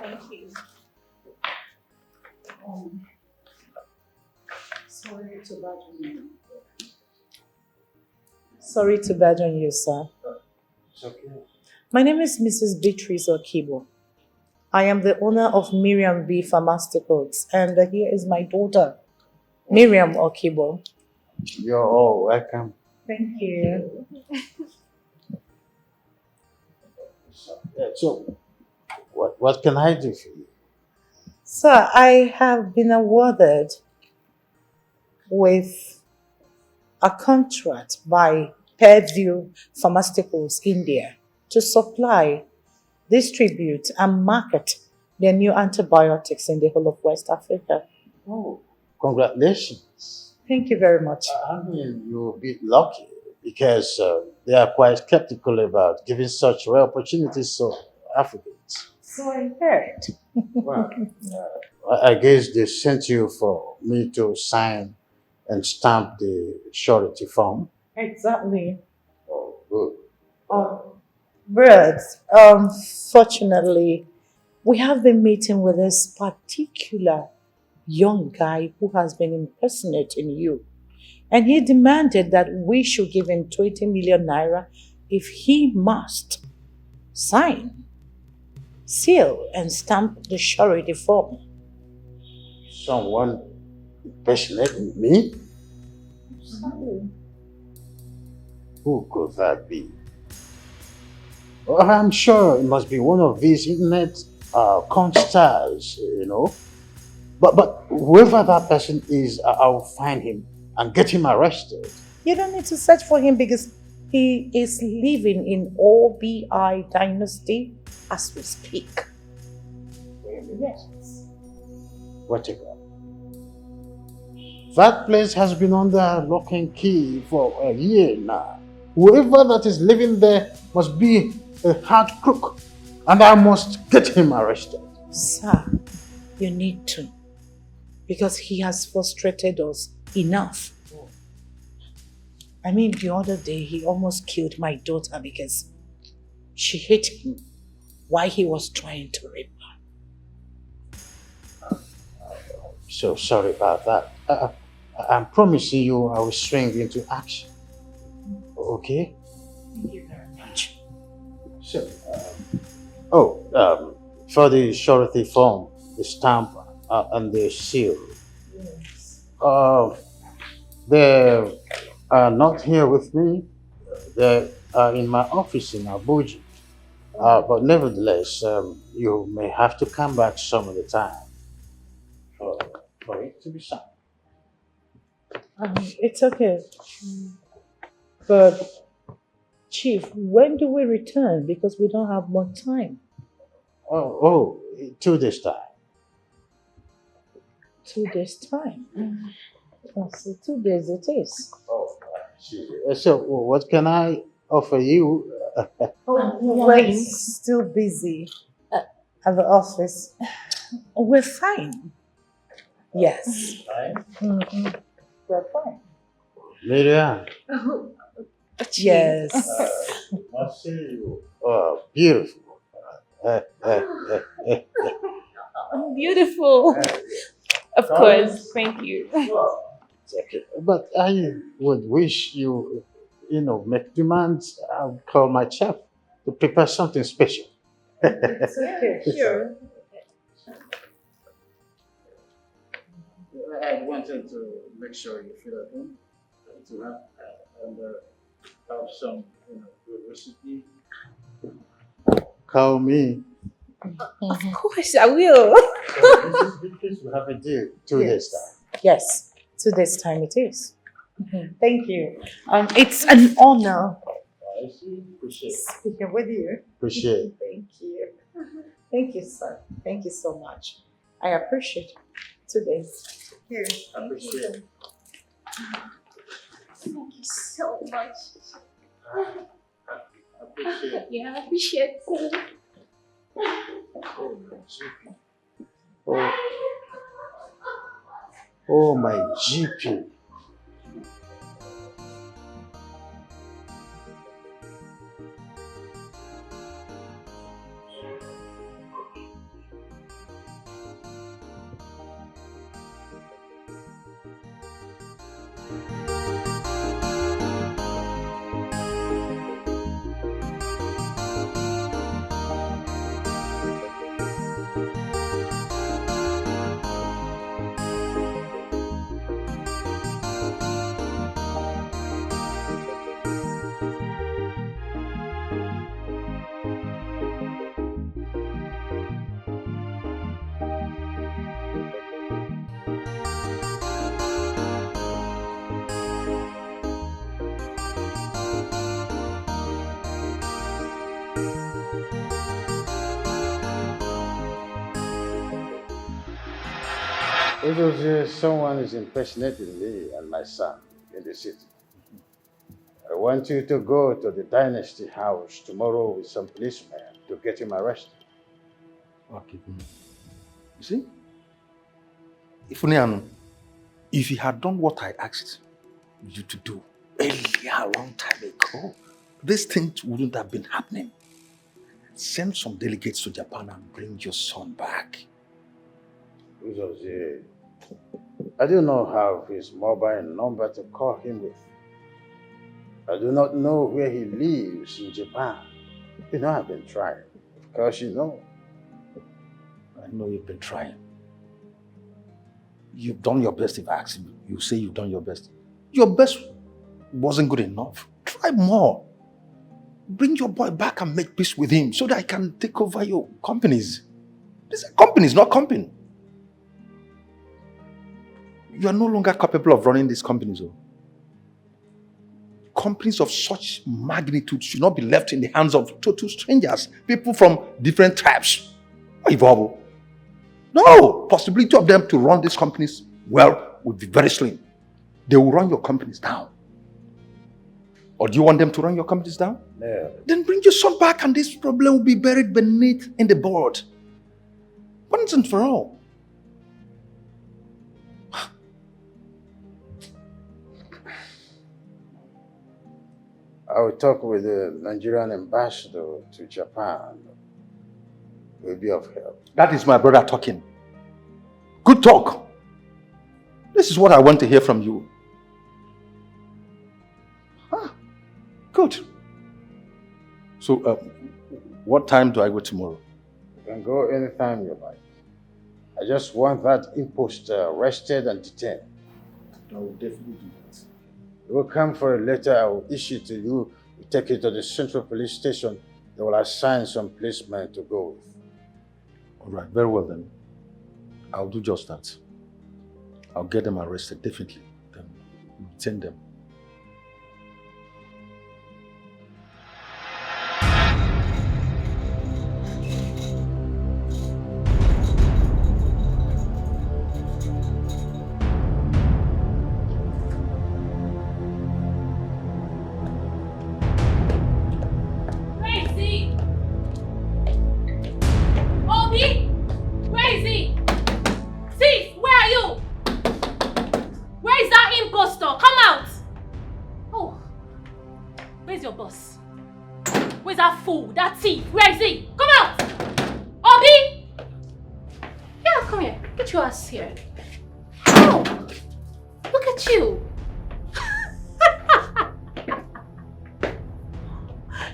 Thank you. Sorry to burden you. Sorry to burden you, sir. It's okay. My name is Mrs. Beatrice Okibo. I am the owner of Miriam B. Pharmaceuticals, and here is my daughter, Miriam Okibo. You're all welcome. Thank you. So, what can I do for you? Sir, I have been awarded with a contract by Purview Pharmaceuticals India to supply, distribute, and market their new antibiotics in the whole of West Africa. Oh, congratulations. Thank you very much. I mean, you're a bit lucky because they are quite skeptical about giving such rare opportunities to Africans. So I heard. Well, I guess they sent you for me to sign and stamp the surety form. Exactly. Oh, good. But fortunately, we have been meeting with this particular young guy who has been impersonating you. And he demanded that we should give him 20 million naira if he must sign, seal, and stamp the surety form. Someone impersonating me? Who could that be? Well, I'm sure it must be one of these internet con stars, you know. But whoever that person is, I'll find him and get him arrested. You don't need to search for him because he is living in OBI dynasty as we speak. Yes. What you got? That place has been under lock and key for a year now. Whoever that is living there must be a hard crook, and I must get him arrested. Sir, you need to, because he has frustrated us enough. I mean, the other day he almost killed my daughter because she hit him while he was trying to rape her. So sorry about that. I'm promising you I will swing into action. Okay? Thank you very much. So, for the surety form, the stamp, and the seal. Yes. They are not here with me. They are in my office in Abuja. But nevertheless, you may have to come back some of the time for it to be signed. It's okay. But Chief, when do we return? Because we don't have more time. Oh, 2 days time. 2 days time. Oh, so 2 days it is. Oh, so what can I offer you? We're still busy at the office. We're fine. Yes. Mhm. We're fine. Miriam. Yes. I see you. Oh, beautiful. Beautiful. Of course. Thank you. Okay. But I would wish you, make demands. I'll call my chef to prepare something special. It's okay. Sure. I wanted to make sure you feel at home to have some good recipe. Call me. Of course, I will. Because we have a deal 2 days time. Yes. 2 days time it is. Thank you. It's an honor I see. Appreciate it. speaking with you. Appreciate it. Thank you. Thank you, sir. Thank you so much. I appreciate 2 days. Here. Appreciate it. Thank you so much. Appreciate it. Yeah, I appreciate it. Oh, my GP. It was someone is impersonating me and my son in the city. I want you to go to the Dynasty house tomorrow with some policemen to get him arrested. Okay. You see? Ifunianu, if you had done what I asked you to do earlier, a long time ago, these things wouldn't have been happening. Send some delegates to Japan and bring your son back. Uzozie, I do not have his mobile number to call him with. I do not know where he lives in Japan. I've been trying. Because I know you've been trying. You've done your best. If I ask you say you've done your best. Your best wasn't good enough. Try more. Bring your boy back and make peace with him so that I can take over your companies. These are companies, not company. You are no longer capable of running these companies. Companies of such magnitude should not be left in the hands of total strangers, people from different tribes. No, possibility of them to run these companies well would be very slim. They will run your companies down. Or do you want them to run your companies down? No. Then bring your son back and this problem will be buried beneath in the board. Once and for all. I will talk with the Nigerian ambassador to Japan. It will be of help. That is my brother talking. Good talk. This is what I want to hear from you. Good. So, what time do I go tomorrow? You can go anytime you like. I just want that imposter arrested and detained. I will definitely do that. You will come for a letter I will issue to you. You take it to the central police station. They will assign some policemen to go with. All right, very well then. I'll do just that. I'll get them arrested, definitely. Then detain them. Obi! Where is he? Thief, where are you? Where is that impostor? Come out! Oh, where's your boss? Where's that fool, that thief? Where is he? Come out! Obi! Yeah, come here. Get your ass here. Oh, look at you.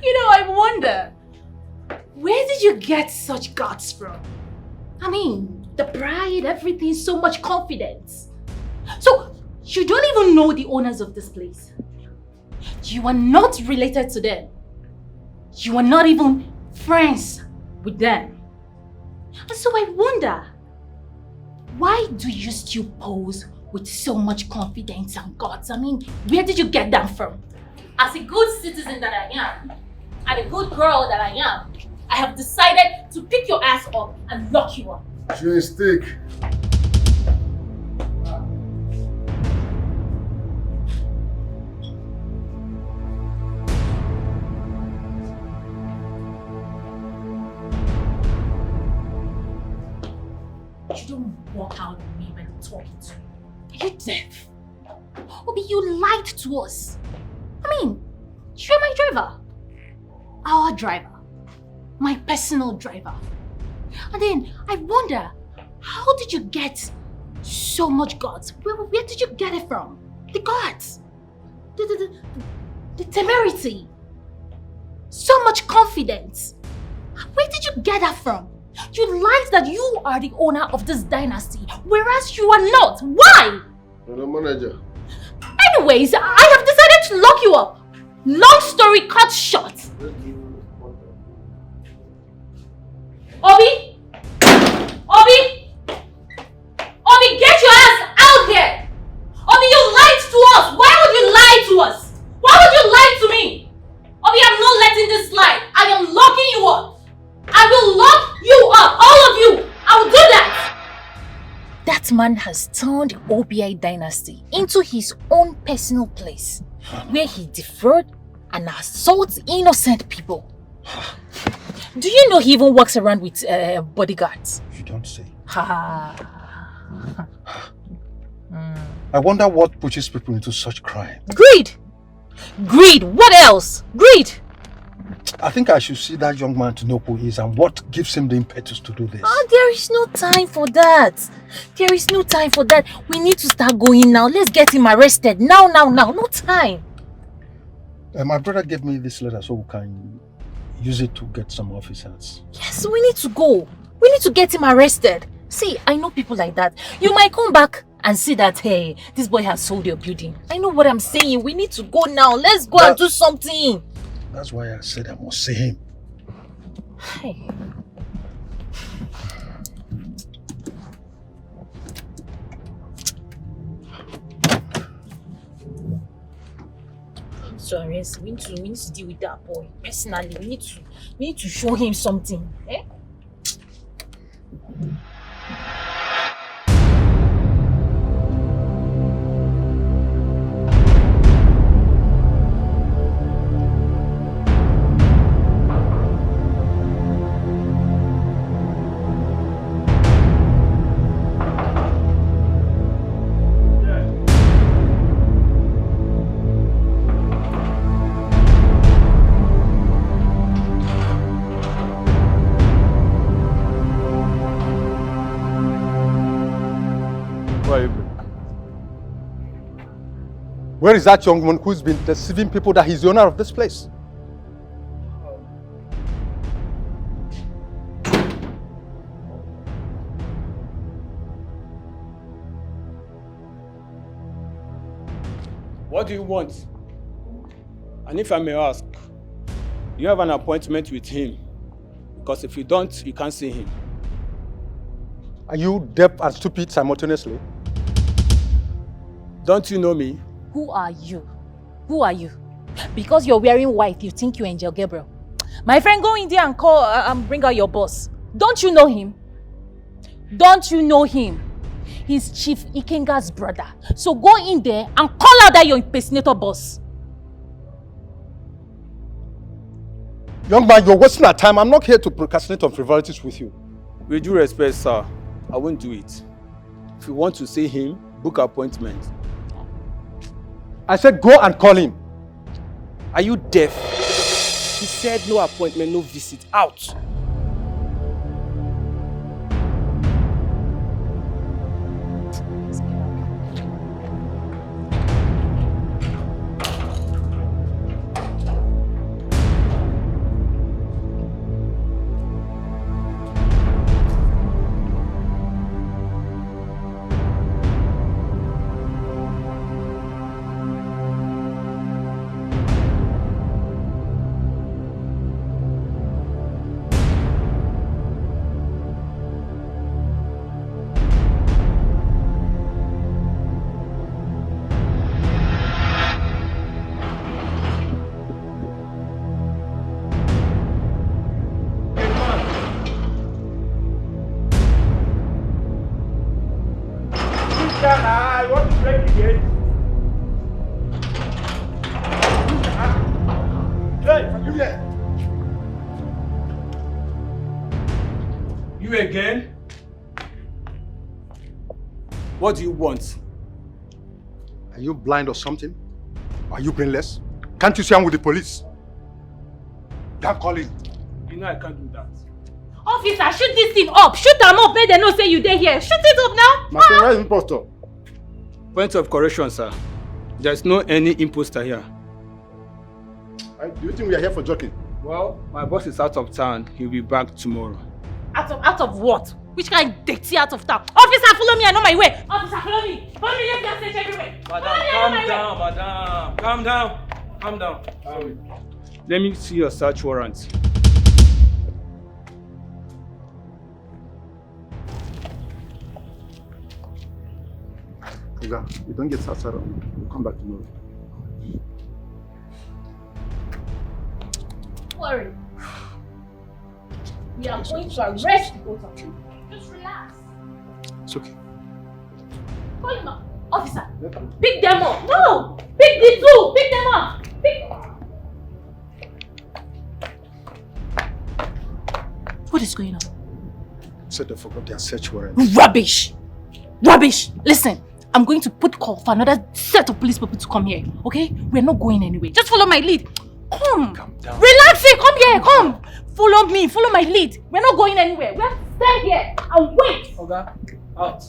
You know, I wonder, where did you get such guts from? I mean, the pride, everything, so much confidence. So, you don't even know the owners of this place. You are not related to them. You are not even friends with them. And so I wonder, why do you still pose with so much confidence and guts? I mean, where did you get that from? As a good citizen that I am, and a good girl that I am, I have decided to pick your ass up and lock you up. Chewing stick. You don't walk out on me when I'm talking to you. Are you deaf? Obi, you lied to us. I mean, you're my driver. Our driver. My personal driver. And then I wonder, how did you get so much guts? Where did you get it from? The guts. The temerity. So much confidence. Where did you get that from? You lied that you are the owner of this dynasty, whereas you are not. Why? I'm the manager. Anyways, I have decided to lock you up. Long story cut short. Obi! Obi! Obi, get your ass out here! Obi, you lied to us! Why would you lie to us? Why would you lie to me? Obi, I'm not letting this slide. I am locking you up. I will lock you up, all of you. I will do that. That man has turned the OBI dynasty into his own personal place, where he defraud and assaults innocent people. Do you know he even walks around with bodyguards? You don't say. Ha. I wonder what pushes people into such crime. Greed! Greed! What else? Greed! I think I should see that young man to know who he is and what gives him the impetus to do this. There is no time for that. There is no time for that. We need to start going now. Let's get him arrested. Now. No time. My brother gave me this letter so we can use it to get some officers. Yes, we need to go. We need to get him arrested. See, I know people like that. You might come back and see that, hey, this boy has sold your building. I know what I'm saying. We need to go now. Let's go and do something. That's why I said I must see him. Hey. So we need to deal with that boy. Personally, we need to show him something. Eh? Where is that young man who's been deceiving people that he's the owner of this place? What do you want? And if I may ask, you have an appointment with him? Because if you don't, you can't see him. Are you deaf and stupid simultaneously? Don't you know me? Who are you? Who are you? Because you're wearing white, you think you're Angel Gabriel. My friend, go in there and call and bring out your boss. Don't you know him? Don't you know him? He's Chief Ikenga's brother. So go in there and call out that your impersonator boss. Young man, you're wasting our time. I'm not here to procrastinate on frivolities with you. With due respect, sir, I won't do it. If you want to see him, book appointment. I said go and call him. Are you deaf? He said no appointment, no visit. Out! I want to break the gate. Hey, you there? You again? What do you want? Are you blind or something? Are you brainless? Can't you see I'm with the police? Can't call him. You know I can't do that. Officer, shoot this thing up. Shoot them up. Make them know say you there here. Shoot it up now. My friend, where is impostor? Point of correction, sir. There's no any imposter here. Do you think we are here for joking? Well, my boss is out of town. He'll be back tomorrow. Out of what? Which kind of dirty out of town? Officer, follow me. I know my way. Officer, follow me. Follow me. Let's just search everywhere. Madam, calm down. Calm down. Let me see your search warrant. You don't get outside of me. We'll come back tomorrow. Don't worry. We are going to arrest the both of you. Just relax. It's okay. Call him up. Officer, pick them up. No! Pick the two. Pick them up. What is going on? Said they forgot their search warrant. Rubbish! Listen, I'm going to put call for another set of police people to come here, okay? We're not going anywhere. Just follow my lead. Come. Calm down. Relax it. Come here. Come. Follow me. Follow my lead. We're not going anywhere. We have to stay here and wait. Oga, out.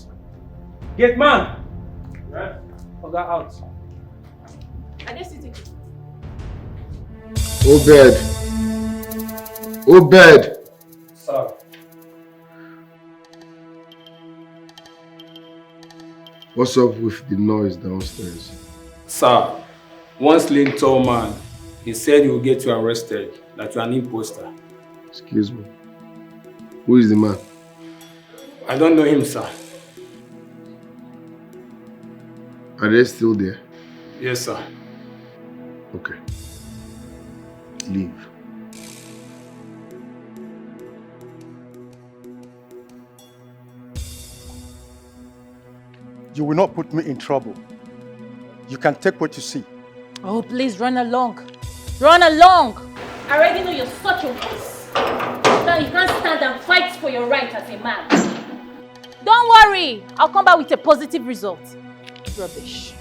Gate man. Yes. Oga, out. I just need to. Obed. Sir. What's up with the noise downstairs? Sir, one slim tall man, he said he will get you arrested, that you're an imposter. Excuse me. Who is the man? I don't know him, sir. Are they still there? Yes, sir. Okay. Leave. You will not put me in trouble. You can take what you see. Oh, please run along. Run along. I already know you're such a wuss. Now you can't stand and fight for your right as a man. Don't worry. I'll come back with a positive result. Rubbish.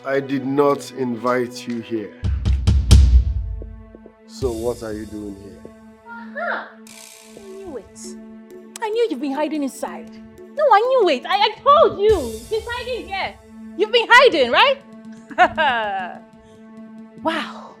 I did not invite you here. So what are you doing here? Aha! I knew it. I knew you've been hiding inside. No, I knew it. I told you. He's hiding here. You've been hiding, right? Wow.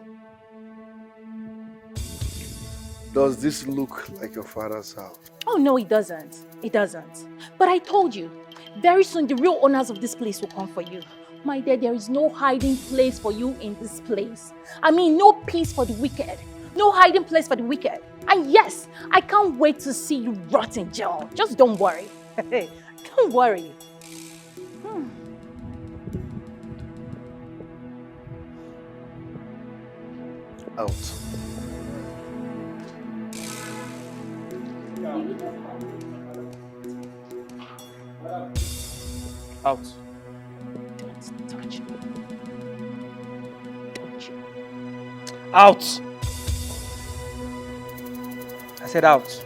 Does this look like your father's house? Oh, no, it doesn't. It doesn't. But I told you, very soon the real owners of this place will come for you. My dear, there is no hiding place for you in this place. I mean, no peace for the wicked. No hiding place for the wicked. And yes, I can't wait to see you rot in jail. Just don't worry. Don't worry. Out. Out. Don't touch me. Out. I said out.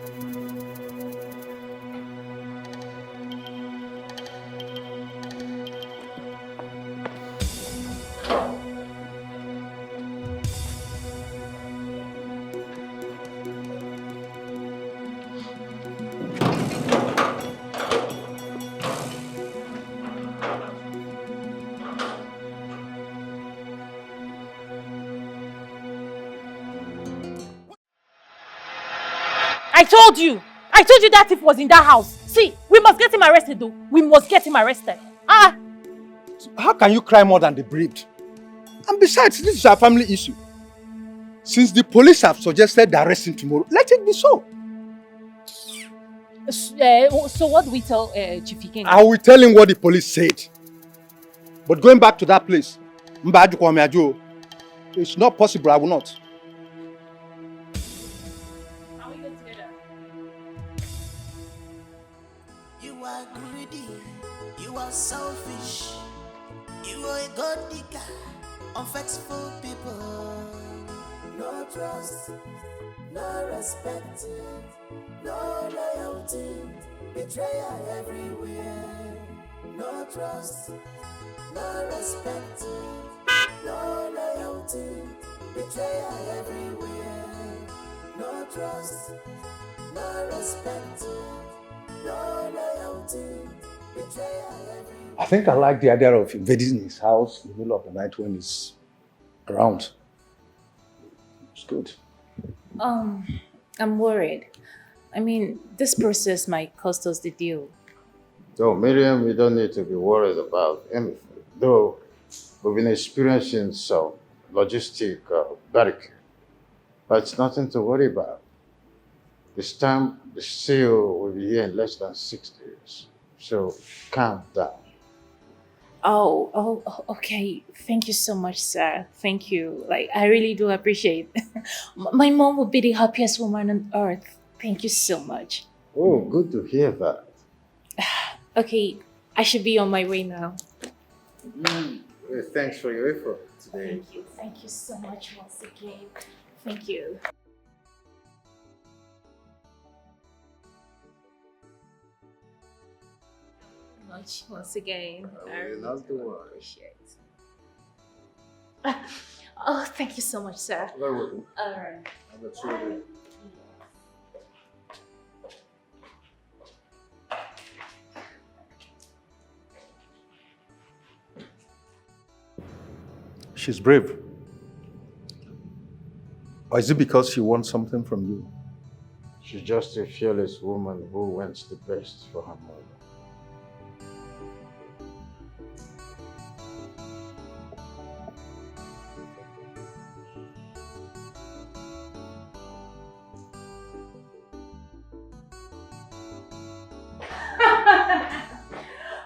I told you that thief was in that house. See, we must get him arrested though. We must get him arrested. How can you cry more than the bereaved? And besides, this is a family issue. Since the police have suggested the arresting tomorrow, let it be so. So what do we tell Chief Ikenga? I will tell him what the police said. But going back to that place, it's not possible, I will not. You are greedy, you are selfish, you are a god digger, unfaithful people. No trust, no respect, no loyalty, betrayal everywhere. No trust, no respect, no loyalty, betrayal everywhere. No trust, no respect, no loyalty, betrayal everywhere. I think I like the idea of invading his house in the middle of the night when he's around. It's good. I'm worried. I mean, this process might cost us the deal. So, Miriam, we don't need to be worried about anything. Though we've been experiencing some logistic barricade. But it's nothing to worry about. This time, the seal will be here in less than 6 days. So, calm down. Oh, okay. Thank you so much, sir. Thank you. Like, I really do appreciate it. My mom would be the happiest woman on earth. Thank you so much. Oh, good to hear that. Okay, I should be on my way now. Thanks for your effort today. Thank you. Thank you so much once again. Thank you. Much once again. I really do appreciate. Oh, thank you so much, sir. Very welcome. All right. She's brave. Or is it because she wants something from you? She's just a fearless woman who wants the best for her mother.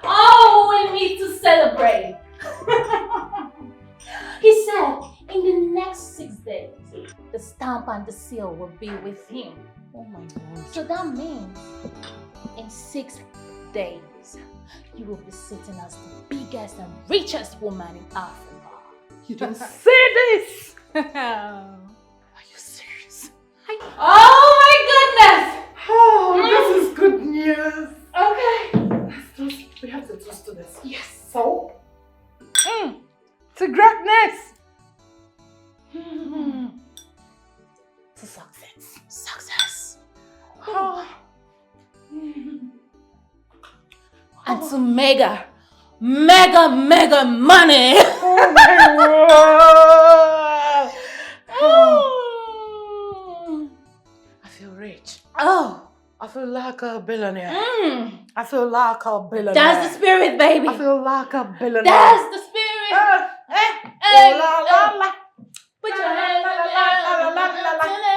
Oh, we need to celebrate. He said in the next 6 days, the stamp and the seal will be with him. Oh my God. So that means in 6 days, you will be sitting as the biggest and richest woman in Africa. You don't say this! Are you serious? Oh my goodness! Oh, this is good news. Okay. We have to toast to this. Yes. So, to greatness. To success. Success. And to mega money. Oh my word. I feel rich. Oh. I feel like a billionaire. I feel like a billionaire. That's the spirit, baby. I feel like a billionaire. That's the spirit. Oh, la, la, la. Put your hands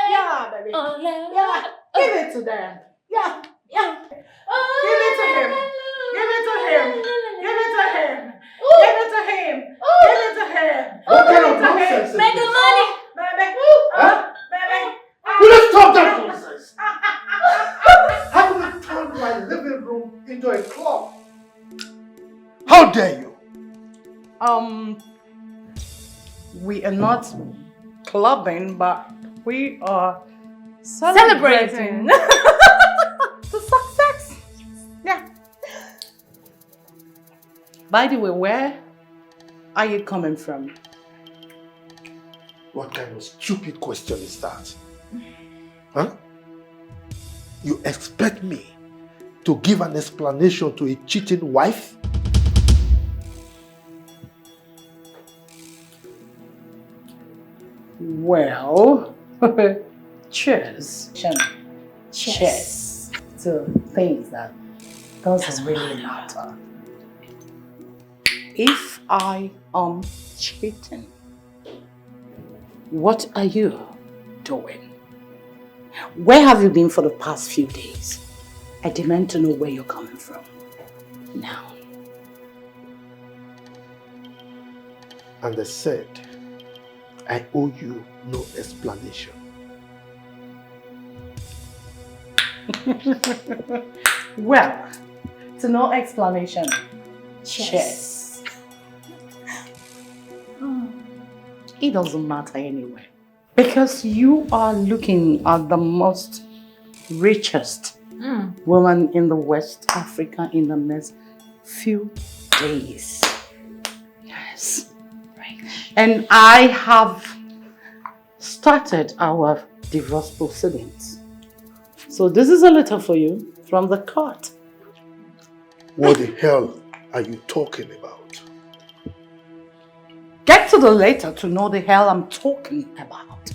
Yeah, baby. Yeah. Give it to them. Yeah. Yeah. Give it to him. Give it to him. Give it to him. Give it to him. Give it to him. What kind of nonsense is Make the this? money. Baby. we are not clubbing, but we are Celebrating. the success. Yeah. By the way, where are you coming from? What kind of stupid question is that? Huh? You expect me to give an explanation to a cheating wife? Well, cheers. Cheers to things that doesn't really matter. If I am cheating, what are you doing? Where have you been for the past few days? I demand to know where you're coming from. Now. And I said, I owe you no explanation. Well, to no explanation. Cheers. It doesn't matter anyway. Because you are looking at the most richest woman in the West Africa in the next few days. Yes. Right. And I have started our divorce proceedings. So this is a letter for you from the court. What the hell are you talking about? Get to the letter to know the hell I'm talking about.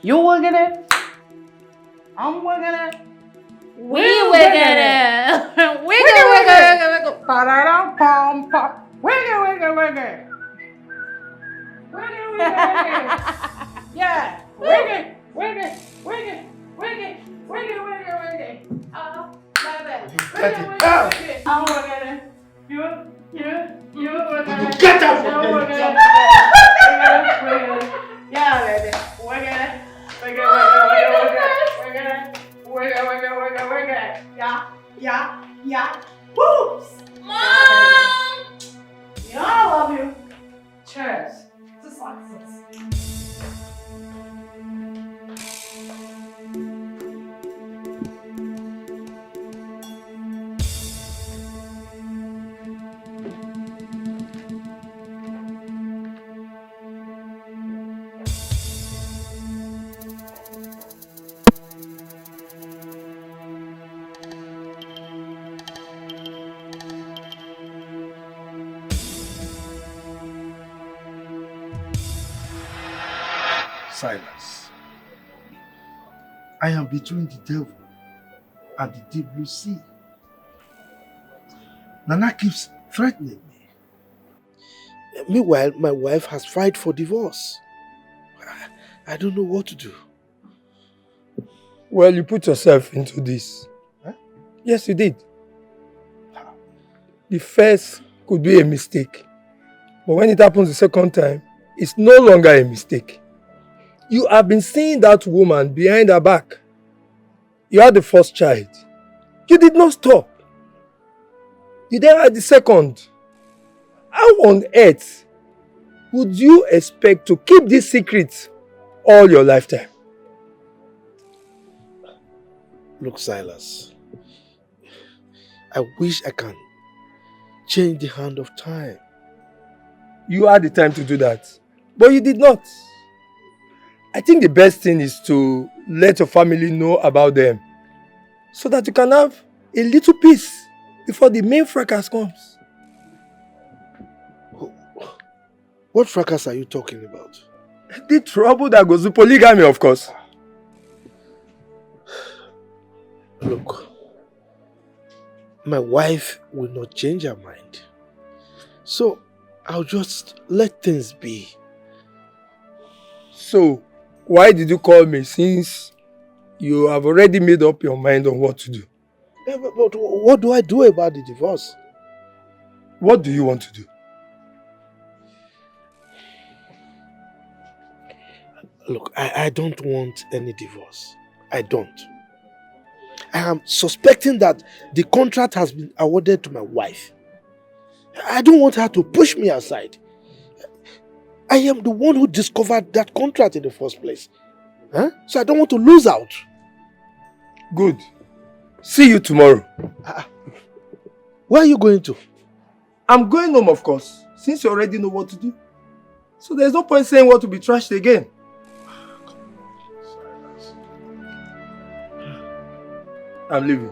You working it? I'm working it. We working it. Wiggle. Pa-da-dum-pum-pum. Wiggle. Yeah. Wiggle. Oh, my bad. I'm working it. You working it. Get out! Yeah, baby. Working it. Working it. Yeah. Whoops! Mom! Yeah, I love you. Cheers. To success. Silas, I am between the devil and the deep blue sea. Nana keeps threatening me. Meanwhile, my wife has filed for divorce. I don't know what to do. Well, you put yourself into this. Huh? Yes, you did. The first could be a mistake. But when it happens the second time, it's no longer a mistake. You have been seeing that woman behind her back. You had the first child. You did not stop. You then had the second. How on earth would you expect to keep this secret all your lifetime? Look, Silas, I wish I can change the hand of time. You had the time to do that, but you did not. I think the best thing is to let your family know about them so that you can have a little peace before the main fracas comes. What fracas are you talking about? The trouble that goes with polygamy, of course. Look, my wife will not change her mind. So, I'll just let things be. So, why did you call me since you have already made up your mind on what to do? Yeah, but what do I do about the divorce? What do you want to do? Look, I don't want any divorce. I don't. I am suspecting that the contract has been awarded to my wife. I don't want her to push me aside. I am the one who discovered that contract in the first place. Huh? So I don't want to lose out. Good. See you tomorrow. Where are you going to? I'm going home, of course, since you already know what to do. So there's no point saying what to be trashed again. I'm leaving.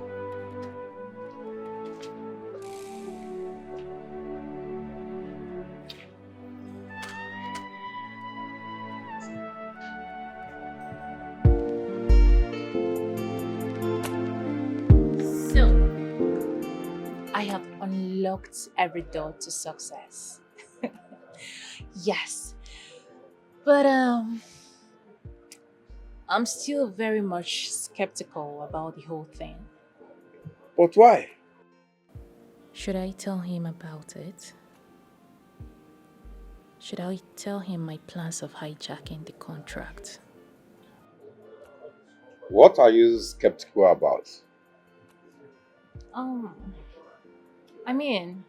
So, I have unlocked every door to success. Yes. But I'm still very much skeptical about the whole thing. But why? Should I tell him about it? Should I tell him my plans of hijacking the contract? What are you skeptical about? I mean,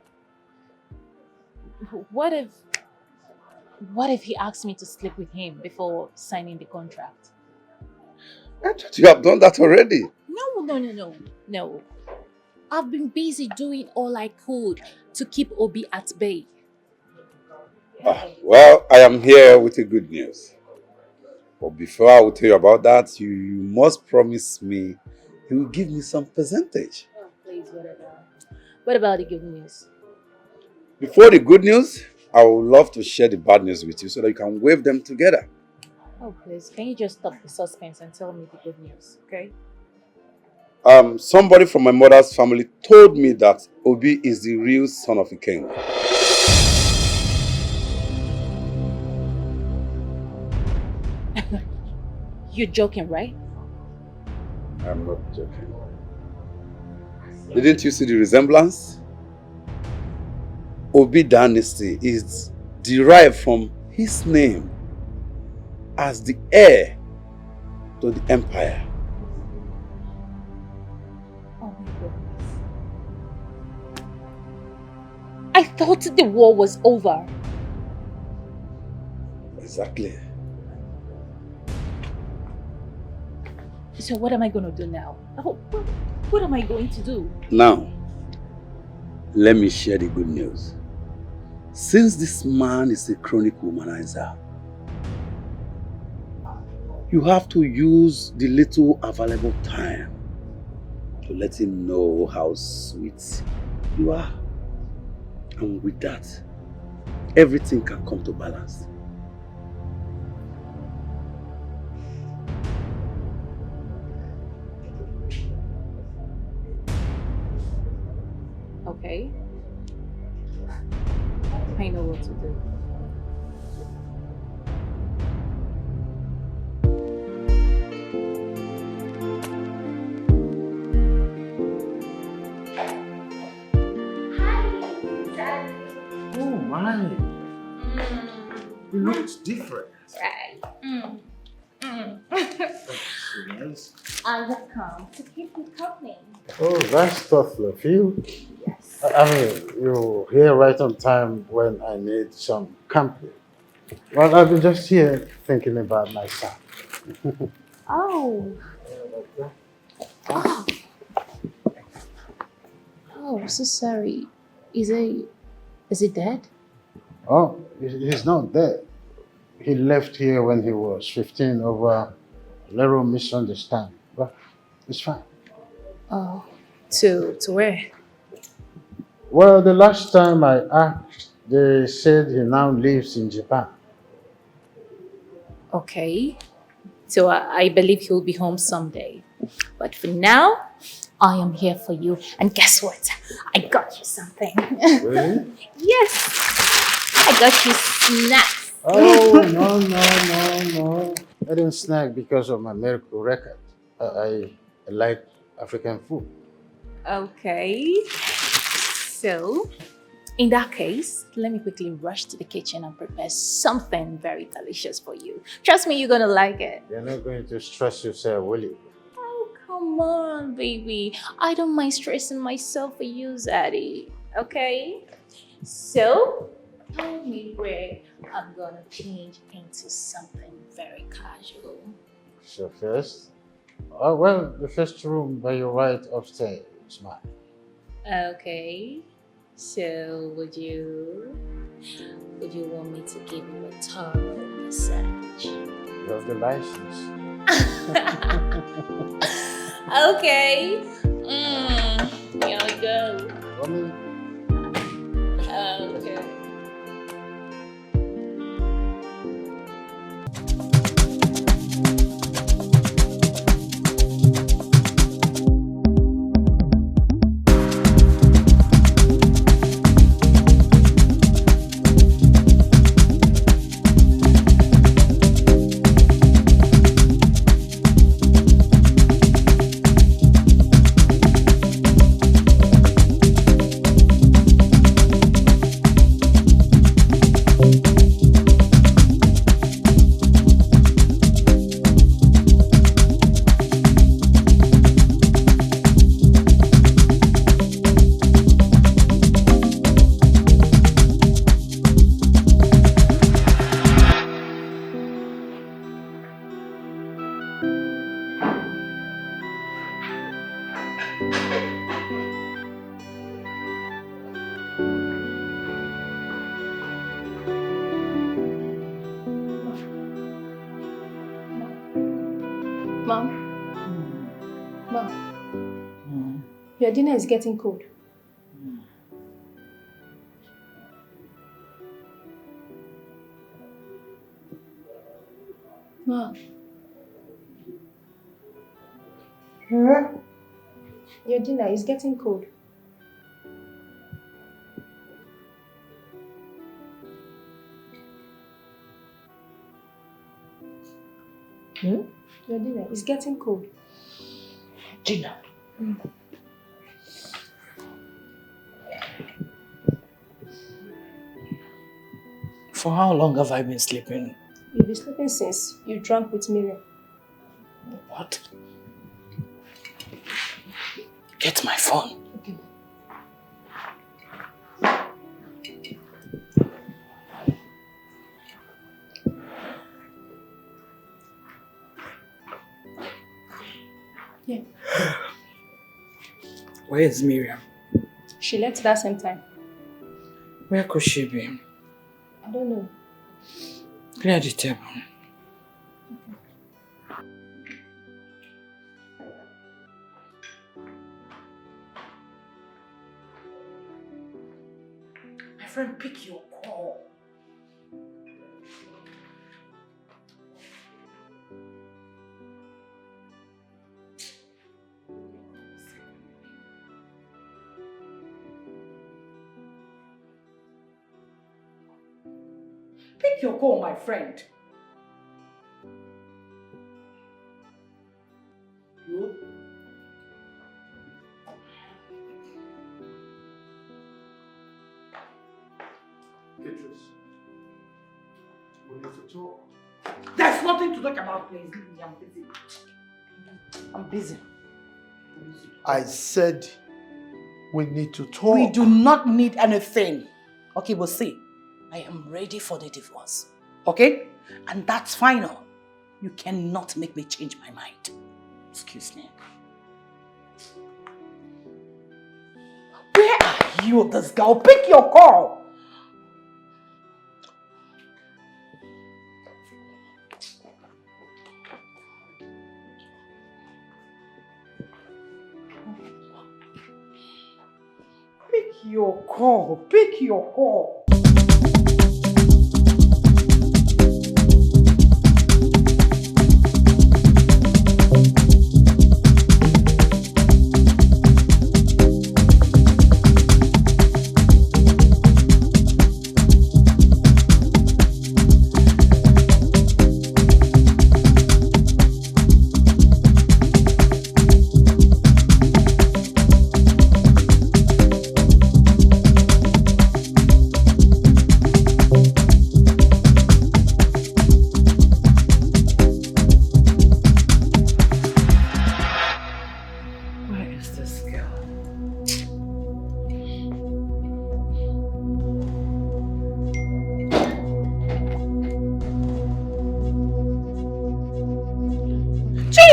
what if he asked me to sleep with him before signing the contract? I thought you have done that already. No. I've been busy doing all I could to keep Obi at bay. Well, I am here with the good news. But before I will tell you about that, you must promise me you will give me some percentage. Oh, please, whatever. What about the good news? Before the good news, I would love to share the bad news with you so that you can wave them together. Oh, please, can you just stop the suspense and tell me the good news, okay? Somebody from my mother's family told me that Obi is the real son of a king. You're joking, right? I'm not joking. Didn't you see the resemblance? Obi dynasty is derived from his name as the heir to the empire. Oh my goodness. I thought the war was over. Exactly. So what am I going to do now? What am I going to do? Now, let me share the good news. Since this man is a chronic womanizer, you have to use the little available time to let him know how sweet you are. And with that, everything can come to balance. Okay. I know what to do. Oh my. You look different. Right. Yes. I have come to keep you company. Oh, that's thoughtful of you. Yes. I mean, you're here right on time when I need some company. Well, I've been just here thinking about my son. Oh. Oh, so sorry. Is he dead? Oh, he's not dead. He left here when he was 15 over a little misunderstanding. But it's fine. Oh. To where? Well, the last time I asked, they said he now lives in Japan. Okay. So I believe he'll be home someday. But for now, I am here for you. And guess what? I got you something. Really? Yes. I got you snacks. Oh, no. I didn't snack because of my medical record. I like African food. Okay. So, in that case, let me quickly rush to the kitchen and prepare something very delicious for you. Trust me, you're gonna like it. You're not going to stress yourself, will you? Oh, come on, baby. I don't mind stressing myself for you, Zaddy. Okay? So, tell me where I'm gonna change into something very casual. So first, well, the first room by your right upstairs, ma'am. Okay. So, would you want me to give you a thorough massage? You have the license. Okay. Here we go. Okay. Mom? Mom? Your dinner is getting cold. Mom? Your dinner is getting cold. Your dinner is getting cold. Dinner? For how long have I been sleeping? You've been sleeping since you drank with Miriam. What? Get my phone. Okay. Yeah. Where is Miriam? She left that same time. Where could she be? I don't know. Clear the table. My friend, pick your call. Pick your call, my friend. You? Beatrice, we need to talk. There's nothing to talk about, please. I'm busy. I'm busy. I said we need to talk. We do not need anything. Okay, we'll see. I am ready for the divorce. Okay? And that's final. You cannot make me change my mind. Excuse me. Where are you, this girl? Pick your call. Pick your call. Pick your call.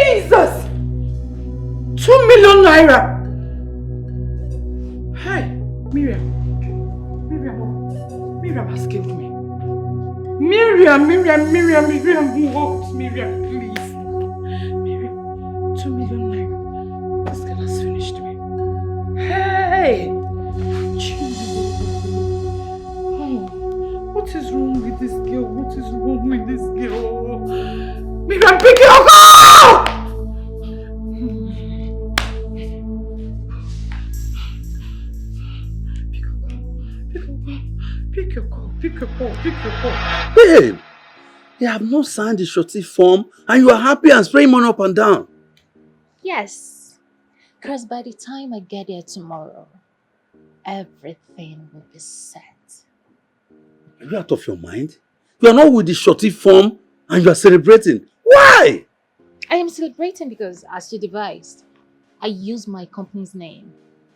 Jesus! 2 million naira! Hey, Miriam has killed me. Miriam, what? Miriam, please. Miriam, 2 million naira. This girl has finished me. Hey! Oh, what is wrong with this girl? Miriam, pick your call! Pick your call. Babe, you have not signed the surety form and you are happy and spraying money up and down. Yes, because by the time I get there tomorrow, everything will be set. Are you out of your mind? You are not with the surety form and you are celebrating. Why? I am celebrating because, as you devised, I used my company's name.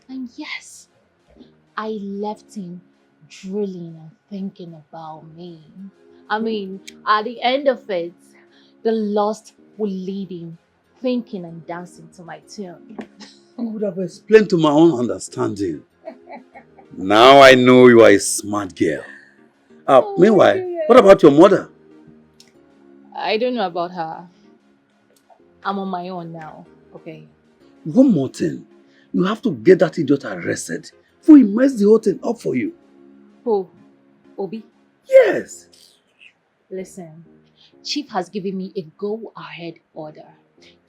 And yes, I left him drooling and thinking about me. I mean, at the end of it, the lost will lead him thinking and dancing to my tune. I would have explained to my own understanding. Now I know you are a smart girl. Meanwhile, what about your mother? I don't know about her. I'm on my own now, okay? One more thing. You have to get that idiot arrested before he mess the whole thing up for you. Who? Obi? Yes. Listen, Chief has given me a go-ahead order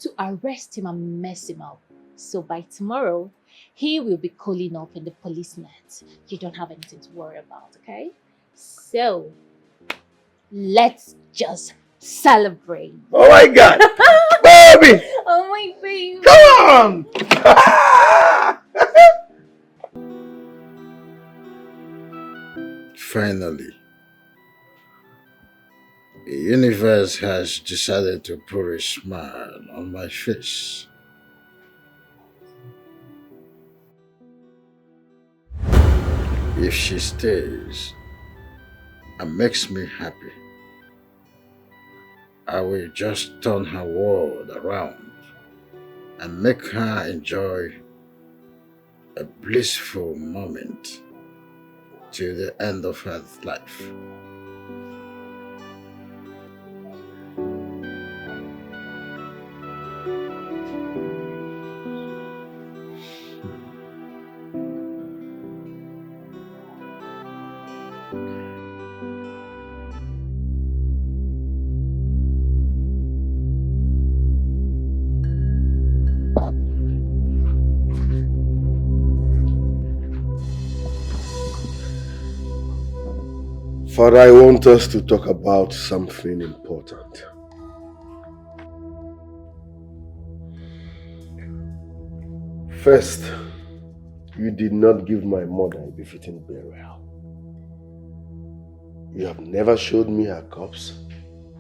to arrest him and mess him up. So by tomorrow, he will be calling up in the police net. You don't have anything to worry about, okay? So, let's just celebrate. Oh my God! Baby! Oh my baby! Come on! Finally, the universe has decided to put a smile on my face. If she stays and makes me happy, I will just turn her world around and make her enjoy a blissful moment till the end of her life. Father, I want us to talk about something important. First, you did not give my mother a befitting burial. You have never showed me her corpse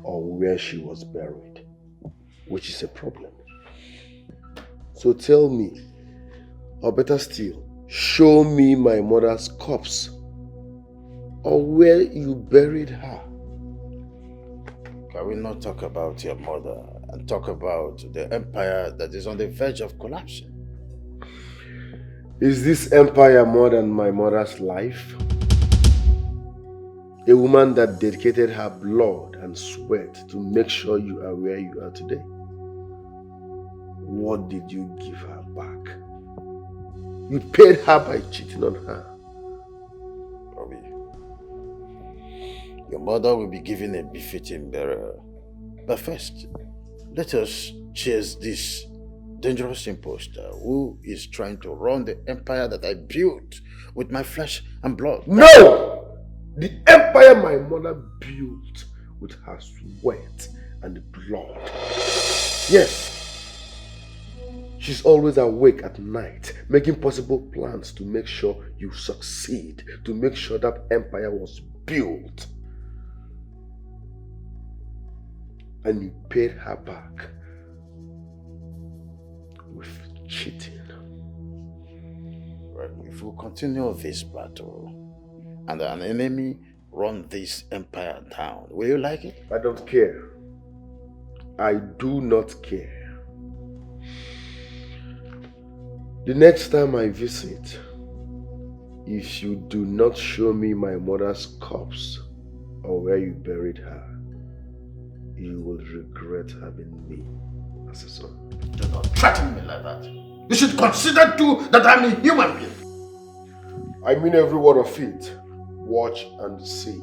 or where she was buried, which is a problem. So tell me, or better still, show me my mother's corpse or where you buried her. Can we not talk about your mother and talk about the empire that is on the verge of collapsing? Is this empire more than my mother's life? A woman that dedicated her blood and sweat to make sure you are where you are today. What did you give her back? You paid her by cheating on her. Your mother will be given a befitting burial. But first, let us chase this dangerous imposter who is trying to run the empire that I built with my flesh and blood. No! The empire my mother built with her sweat and blood. Yes. She's always awake at night, making possible plans to make sure you succeed, to make sure that empire was built. And you paid her back with cheating. Right. If we continue this battle and an enemy run this empire down, will you like it? I don't care. I do not care. The next time I visit, if you do not show me my mother's corpse or where you buried her, you will regret having me as a son. Do not threaten me like that. You should consider too that I'm a human being. I mean every word of it. Watch and see.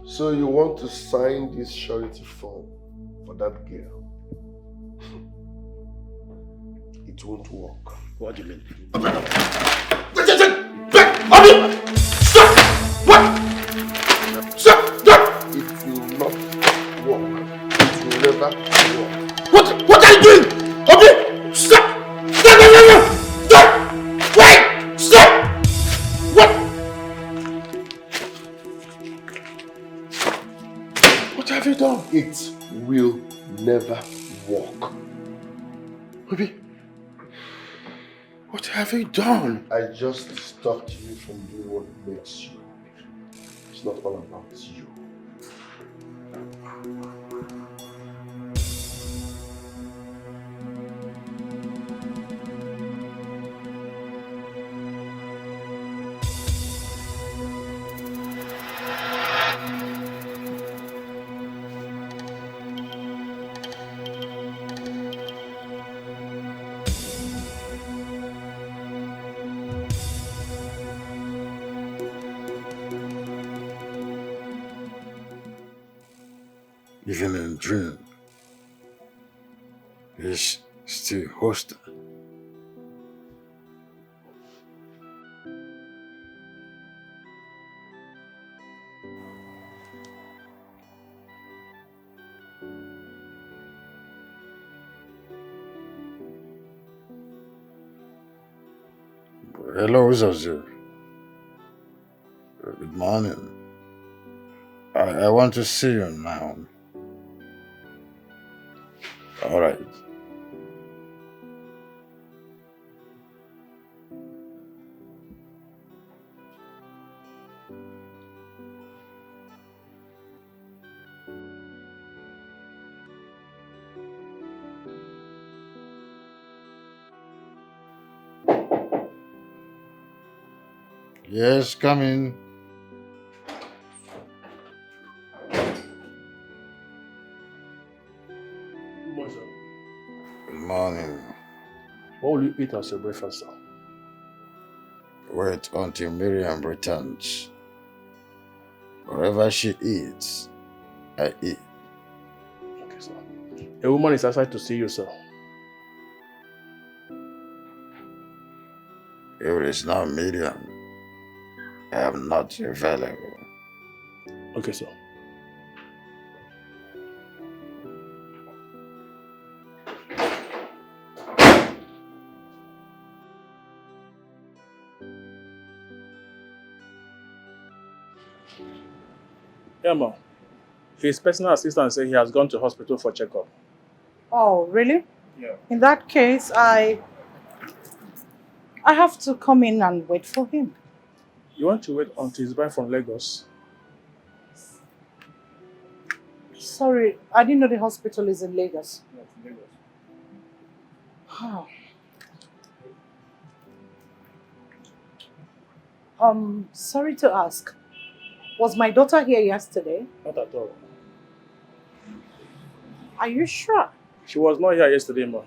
So you want to sign this surety form for that girl? It won't work. What do you mean? Stop! What? Stop! Stop! It will not work. It will never work. What are you doing? Okay! Stop! Stop! Stop! Wait! Stop! What? What have you done? It will never work. Baby, what have you done? I just stopped you from doing what makes you. It's not all about you. Even in dream, he's still hostile. Hello, Zazu. Good morning. I want to see you now. All right. Yes, come in. Good morning. What will you eat as your breakfast, sir? Wait until Miriam returns. Wherever she eats, I eat. Okay, sir. A woman is outside to see you, sir. If it is not Miriam, I am not available. Okay, sir. Yeah, ma'am. His personal assistant said he has gone to hospital for checkup. Oh, really? Yeah. In that case, I have to come in and wait for him. You want to wait until he's back from Lagos? Sorry, I didn't know the hospital is in Lagos. No, it's Lagos. Sorry to ask. Was my daughter here yesterday? Not at all. Are you sure? She was not here yesterday, ma'am.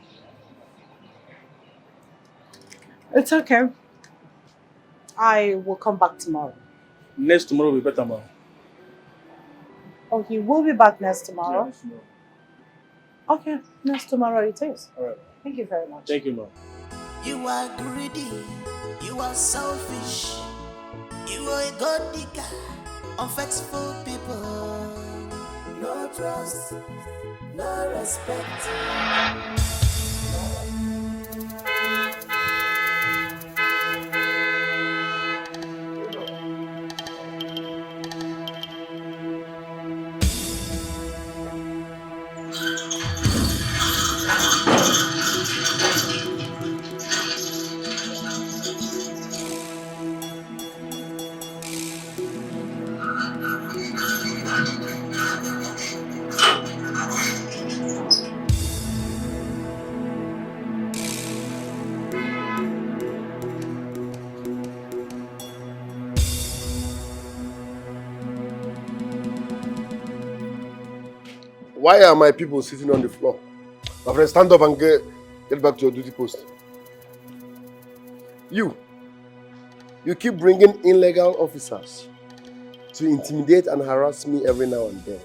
It's okay. I will come back tomorrow. Next tomorrow will be better, ma'am. Oh, he will be back next tomorrow? Yes, ma'am. Okay, next tomorrow it is. All right. Thank you very much. Thank you, ma'am. You are greedy, you are selfish, you are a god digger, unfaithful people. No trust, no respect. Why are my people sitting on the floor? My friend, stand up and get back to your duty post. You keep bringing illegal officers to intimidate and harass me every now and then.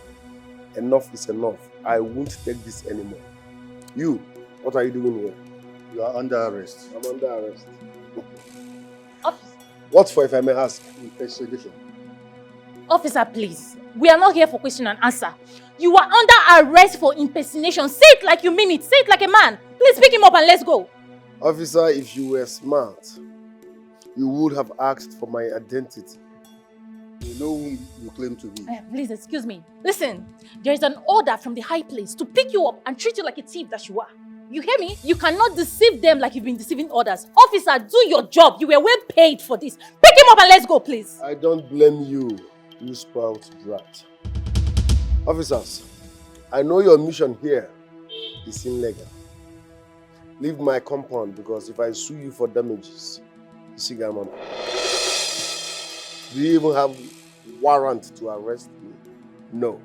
Enough is enough. I won't take this anymore. You, what are you doing here? You are under arrest. I'm under arrest. Officer. What for, if I may ask? Investigation. Officer, please. We are not here for question and answer. You are under arrest for impersonation. Say it like you mean it. Say it like a man. Please pick him up and let's go. Officer, if you were smart, you would have asked for my identity. You know who you claim to be. Please, excuse me. Listen, there is an order from the high place to pick you up and treat you like a thief that you are. You hear me? You cannot deceive them like you've been deceiving others. Officer, do your job. You were well paid for this. Pick him up and let's go, please. I don't blame you, you spout brat. Officers, I know your mission here is illegal. Leave my compound because if I sue you for damages, you see, Gaman. Do you even have warrant to arrest me? No.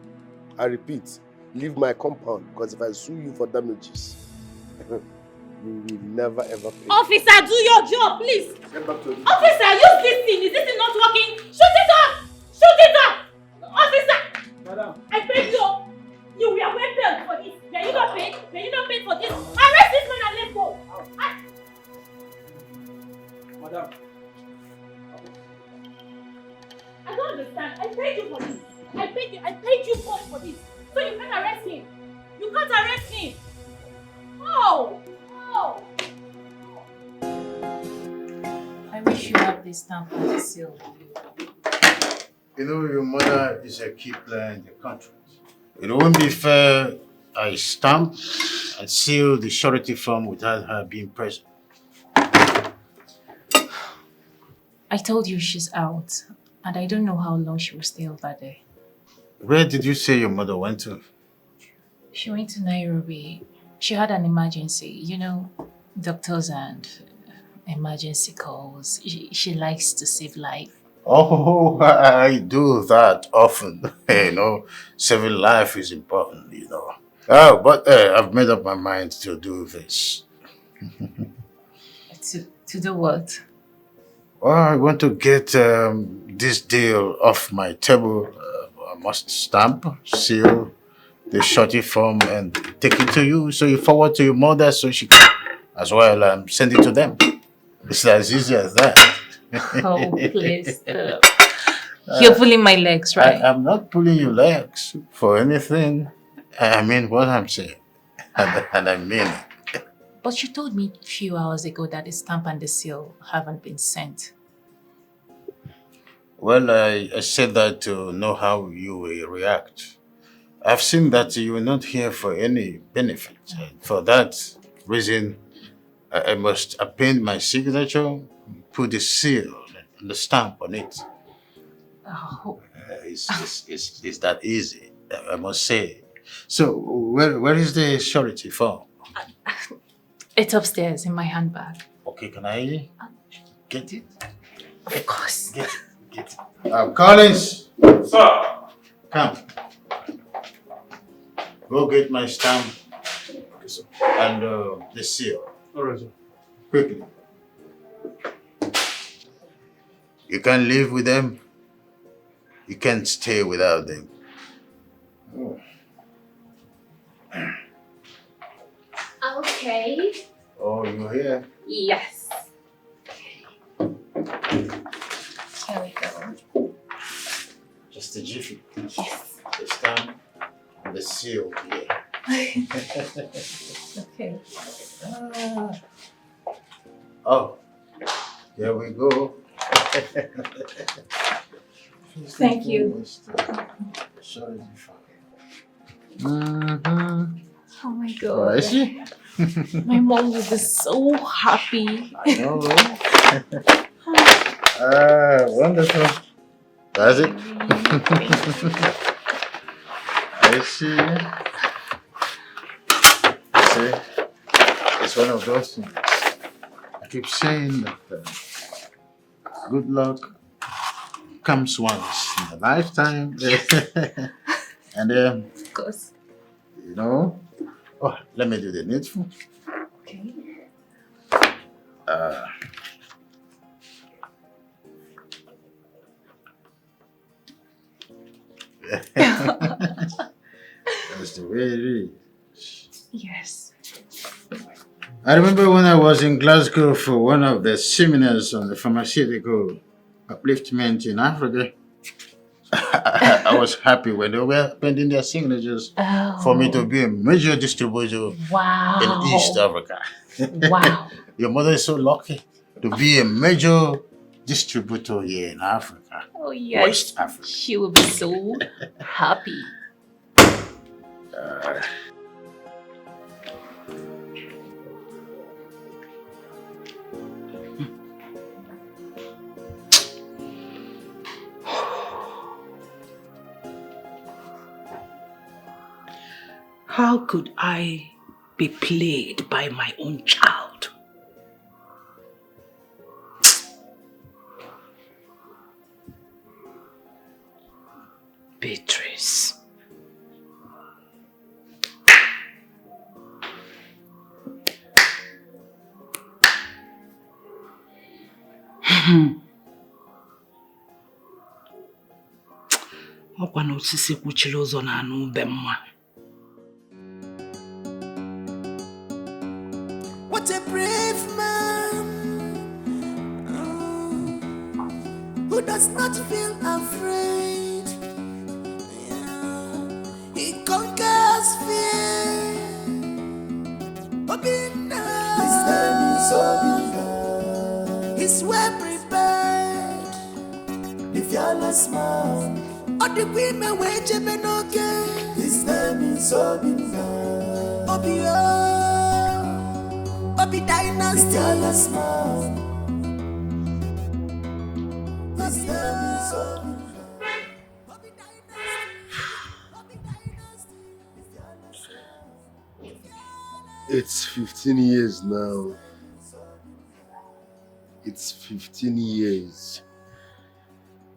I repeat, leave my compound because if I sue you for damages, you will never ever pay. Officer, do your job, please. Get back to it. Officer, use this thing. Is this thing not working? Shoot it up! Shoot it up! Officer! Madam. I paid you. You were well paid for this. Were you not paid? Were you not paid for this? Arrest this man and let's go. Madam. I don't understand. I paid you for this. I paid you for this. So you can't arrest him. You can't arrest him. Oh! Oh! I wish you had this stamp on the seal. You know, your mother is a key player in the contract. It won't be fair I stamp and seal the surety form without her being present. I told you she's out, and I don't know how long she will stay over there. Where did you say your mother went to? She went to Nairobi. She had an emergency. You know, doctors and emergency calls. She likes to save life. Oh, I do that often. You know, saving life is important, you know. Oh, but I've made up my mind to do this. To do what? Well, I want to get this deal off my table. I must stamp, seal the shorty form and take it to you. So you forward to your mother so she can as well send it to them. It's as easy as that. Oh, please stop. You're pulling my legs, right? I'm not pulling your legs for anything. I mean what I'm saying. And I mean it. But you told me a few hours ago that the stamp and the seal haven't been sent. Well, I said that to know how you will react. I've seen that you are not here for any benefit. For that reason, I must append my signature, put the seal and the stamp on it. Oh. It's that easy, I must say. So, where is the surety form? It's upstairs in my handbag. Okay, can I get it? Of course. Get it. Collins! Sir! Come. Go get my stamp and the seal. All right, sir. Quickly. You can't live with them. You can't stay without them. Oh. Okay. Oh, you're here? Yes. Here we go. Just a jiffy. Yes. The stamp and the seal here. Okay. Oh, here we go. Thank you. Oh my God. Is she? My mom will be so happy. I know. Wonderful. That's it. I see. See, it's one of those things. I keep saying that good luck comes once in a lifetime. And of course. you know. Oh, let me do the needful. Okay. That's the way it is. Yes. I remember when I was in Glasgow for one of the seminars on the pharmaceutical upliftment in Africa. I was happy when they were pending their signatures for me to be a major distributor in East Africa. Wow. Your mother is so lucky to be a major distributor here in Africa. Oh yes. West Africa. She will be so happy. How could I be played by my own child? Beatrice. Ọkwa na osisi kwuchiri ụzọ na anụ ube mma. What a brave man who does not feel afraid. Yeah. He conquers fear. Obina. His name is Obina. He's well prepared. The fearless man. All the women wage again. His name is Obina. Obio. Obi Dynasty. The fearless man. His name is Obina. It's 15 years now. It's 15 years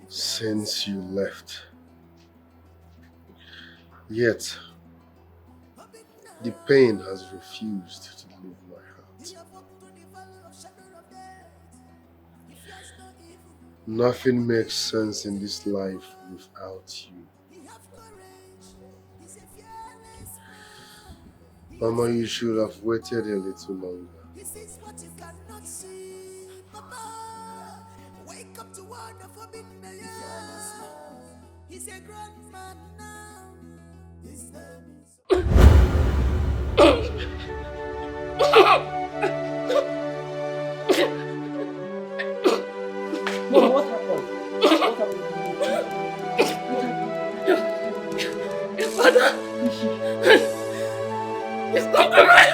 since you left. Yet, the pain has refused to leave my heart. Nothing makes sense in this life without you. Mama, you should have waited a little longer. This is what you cannot see, Papa. Wake up to one of billionaires. He's a grown man now. His name is. Mom, what happened? Your father! It's not the right!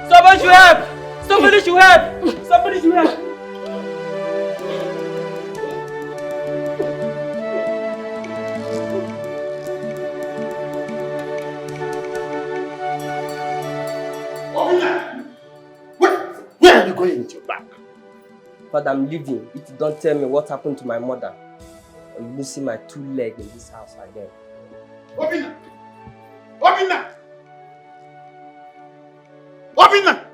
Somebody should help! Somebody should help! Somebody should help! Where are you going with your bag? Father, I'm leaving. If you don't tell me what happened to my mother, I'm losing my two legs in this house again. Obina! Obina! Obina!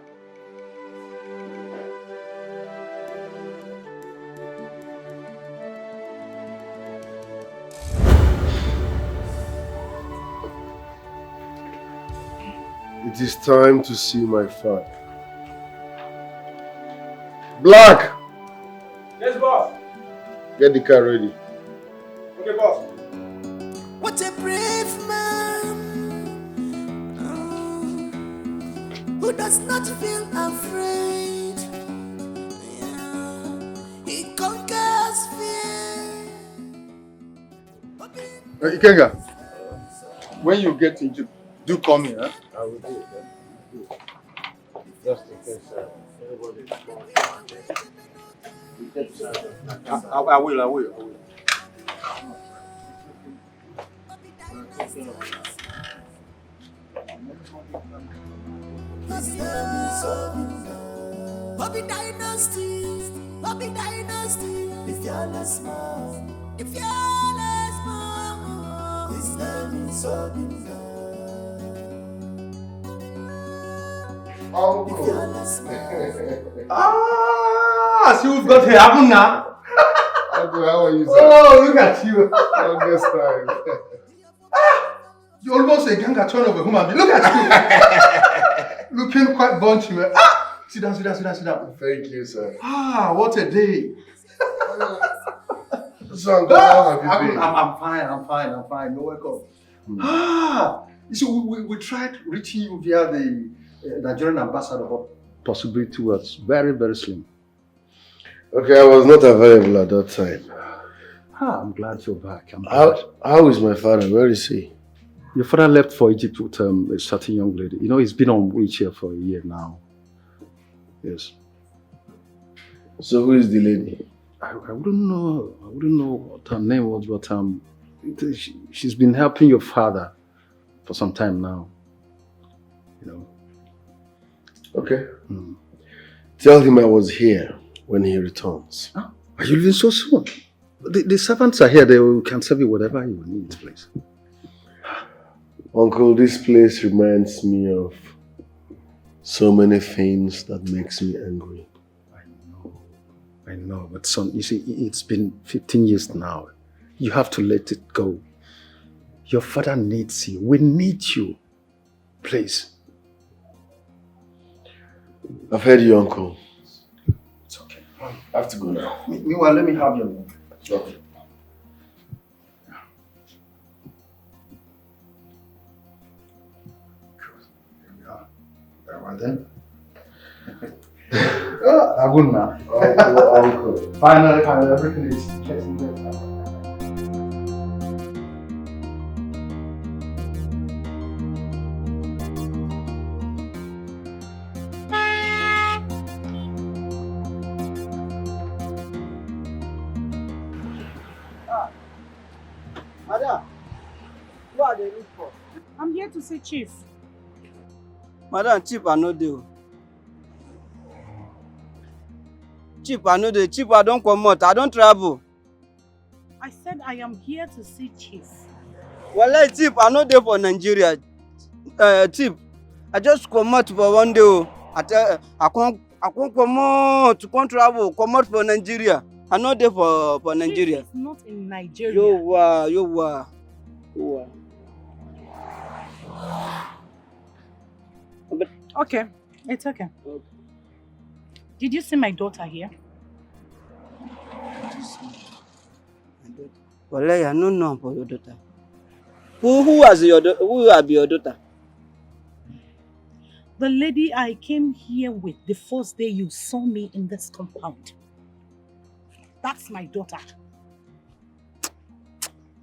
It is time to see my father. Black! Yes, boss. Get the car ready. Okay, boss. What a brave man who does not feel afraid. Yeah. He conquers fear. Ikenga, when you get into, do call me, huh? I will do it. Just in case everybody is I will. His name is Bobby Dynasty. Bobby Dynasty. The fearless man. The fearless man. His name is Obina. See who's got here. Happen now. Uncle, how are you, sir? Oh, look at you. Longest time. You're almost a ganga turn of a human being. Look at you. Looking quite bunchy, man. Sit down. Thank you, sir. What a day. So, Uncle, how have you been? I'm fine. You're welcome. You see, we tried reaching you via the Nigerian ambassador, but possibility was very, very slim. Okay, I was not available at that time. I'm glad you're back. How is my father? Where is he? Your father left for Egypt with a certain young lady. You know, he's been on wheelchair for a year now. Yes. So who is the lady? I wouldn't know what her name was, but she's been helping your father for some time now. You know. Okay. Tell him I was here when he returns. Are you leaving so soon? The servants are here. They can serve you whatever you need, please. Uncle, this place reminds me of so many things that makes me angry. I know, but son, you see, it's been 15 years now. You have to let it go. Your father needs you. We need you. Please. I've heard you, Uncle. It's okay. I have to go now. Meanwhile, let me have your number. Okay. Then. I wouldn't now. Uncle. Finally, everything is getting better. Madam, who are they looking for? I'm here to see Chief. Madam, Chief, I know you. Chief, I know the Chief, I don't come out. I don't travel. I said I am here to see Chief. Well, Chief, I know they for Nigeria. Chief, I just come out for one day. I can't come out to travel. Come out for Nigeria. I know they for Nigeria. Chief is not in Nigeria. You are. Okay, it's okay. Did you see my daughter here? Well, I don't know for your daughter. Who was your daughter? Who will be your daughter? The lady I came here with the first day you saw me in this compound. That's my daughter.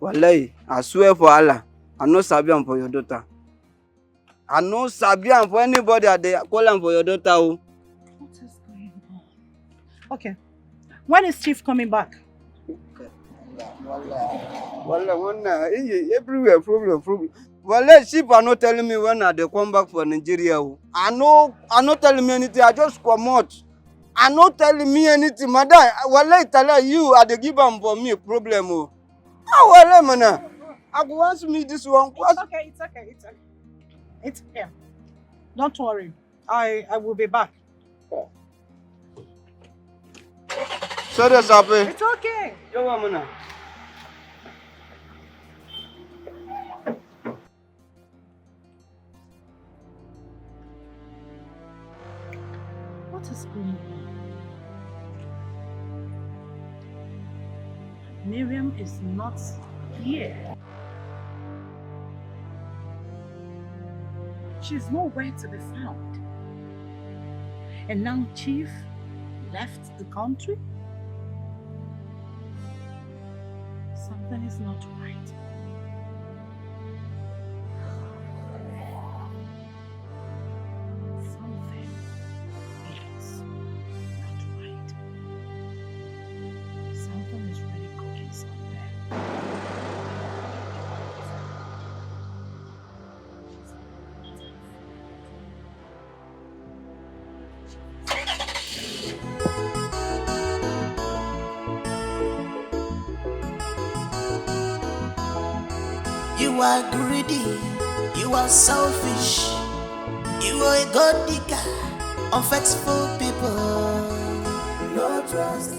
Wallahi, I swear for Allah, I know Sabian for your daughter. I know Sabian for anybody that they call him for your daughter. What is going on? Okay. When is Chief coming back? Wallah, everywhere problem. Well, Chief are not telling me when they come back for Nigeria. I not telling me anything. I just come out. I not telling me anything, madam. Wallah, tell you are the give them for me a problem. Wallah, man. I go ask me this one. It's okay. It's okay. Don't worry. I will be back. Sorry, Sabi. It's okay. Yo, man. What is going on? Miriam is not here. She's nowhere to be found. And now Chief left the country? Something is not right. Something is not right. Something is really cooking somewhere. You are greedy, you are selfish, you are a god digger. unfaithful people, no trust.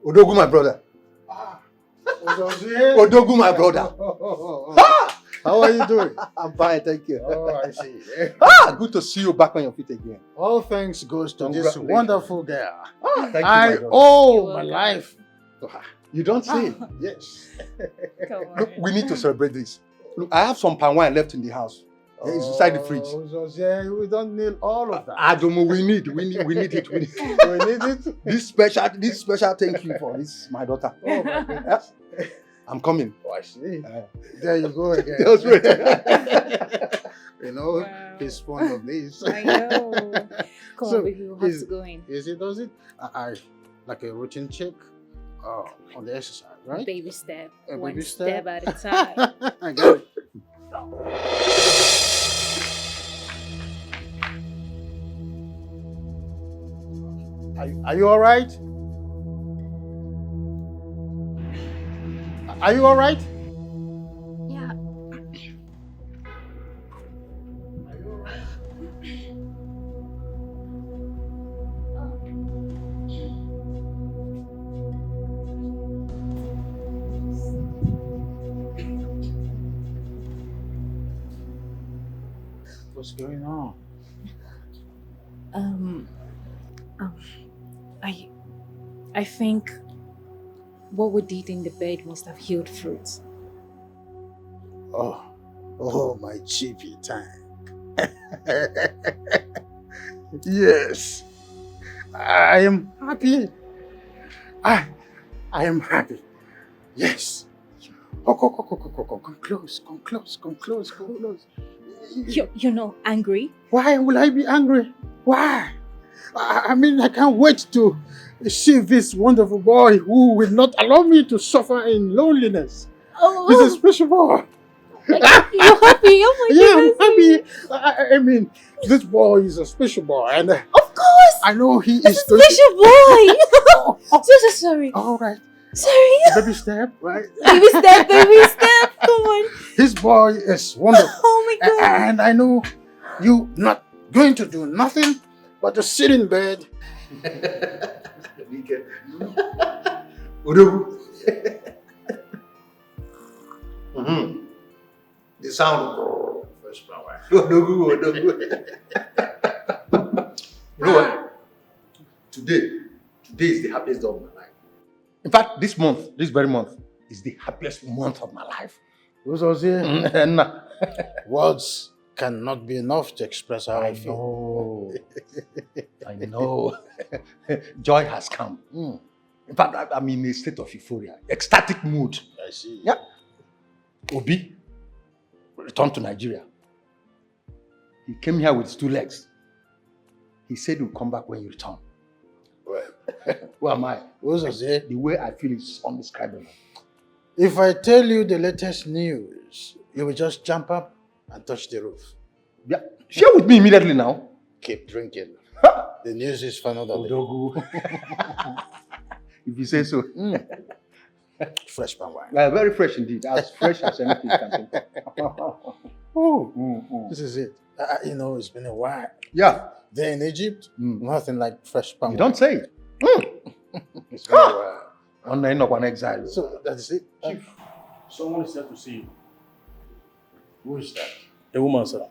Odogu, my brother. Odogu, my brother. How are you doing? I'm fine, thank you. Oh, I see. Good to see you back on your feet again. All thanks goes to this Congratulations. wonderful girl. Thank you, my I brother. owe my life to her. You don't say. Yes. Look, we need to celebrate this. Look, I have some palm wine left in the house. It's inside the fridge. Jose, we don't need all of that. Adomo, we need it. We need it. We need it. This special thank you for this, my daughter. Oh my goodness. I'm coming. Oh, I see. There you go again. That's right. You know, he's fond of this. I know. Come on, baby, we'll have to go in. Does it? I like a routine check on the exercise, right? Baby step. A One baby step at a time. I got it. Are you all right? Are you all right? Yeah. What's going on? I think what we did in the bed must have healed fruit. Oh, my chippy tank. Yes, I am happy. I am happy. Yes. Come close. You're not angry? Why will I be angry? Why? I mean, I can't wait to see this wonderful boy who will not allow me to suffer in loneliness. Oh. He's a special boy. You're happy? Oh my goodness. I'm happy. I mean, this boy is a special boy. And of course. I know he He's is a special boy. So sorry. All right. Sorry. Baby step, right? Baby step. Come on. This boy is wonderful. Oh my God. And I know you not going to do nothing but to sit in bed. The sound of fresh flower. You know what? Today is the happiest day of my life. In fact, this very month, is the happiest month of my life. Words cannot be enough to express how I feel. I know. Joy has come. In fact, I'm in a state of euphoria, ecstatic mood. I see. Yeah. Obi, return to Nigeria. He came here with his 2 legs. He said he'll come back when you return. Well, who am I? The way I feel is undescribable. If I tell you the latest news, you will just jump up and touch the roof. Yeah, share with me immediately now. Keep drinking. The news is for another day. If you say so. Fresh palm wine. Yeah, very fresh indeed. As fresh as anything you can think of. This is it. It's been a while. Yeah. There in Egypt, nothing like fresh palm You wine. don't say it. It's been a while. On the end of an exile. So that is it. Chief, someone is here to see you. Who is that? A woman, sir.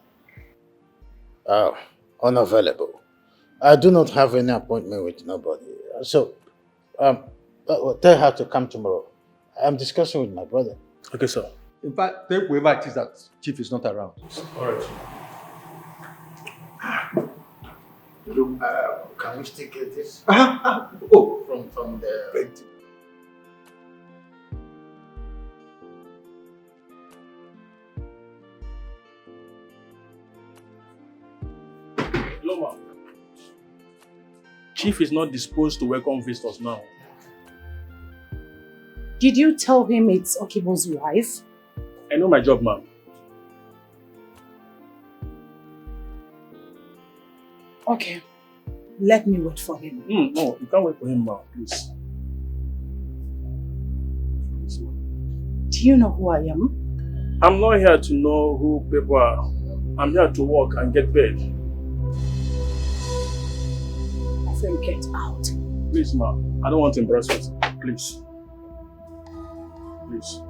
Oh, unavailable. I do not have any appointment with nobody. So, tell her to come tomorrow. I'm discussing with my brother. Okay, sir. In fact, tell whoever it is that Chief is not around. All right. Look, can we still get this? From the... Hello, ma'am. Chief is not disposed to welcome visitors now. Did you tell him it's Okibo's wife? I know my job, ma'am. Okay. Let me wait for him. No, you can't wait for him, ma'am, please. Do you know who I am? I'm not here to know who people are. I'm here to work and get paid. Then get out. Please, ma'am. I don't want embarrassment. Please. Please.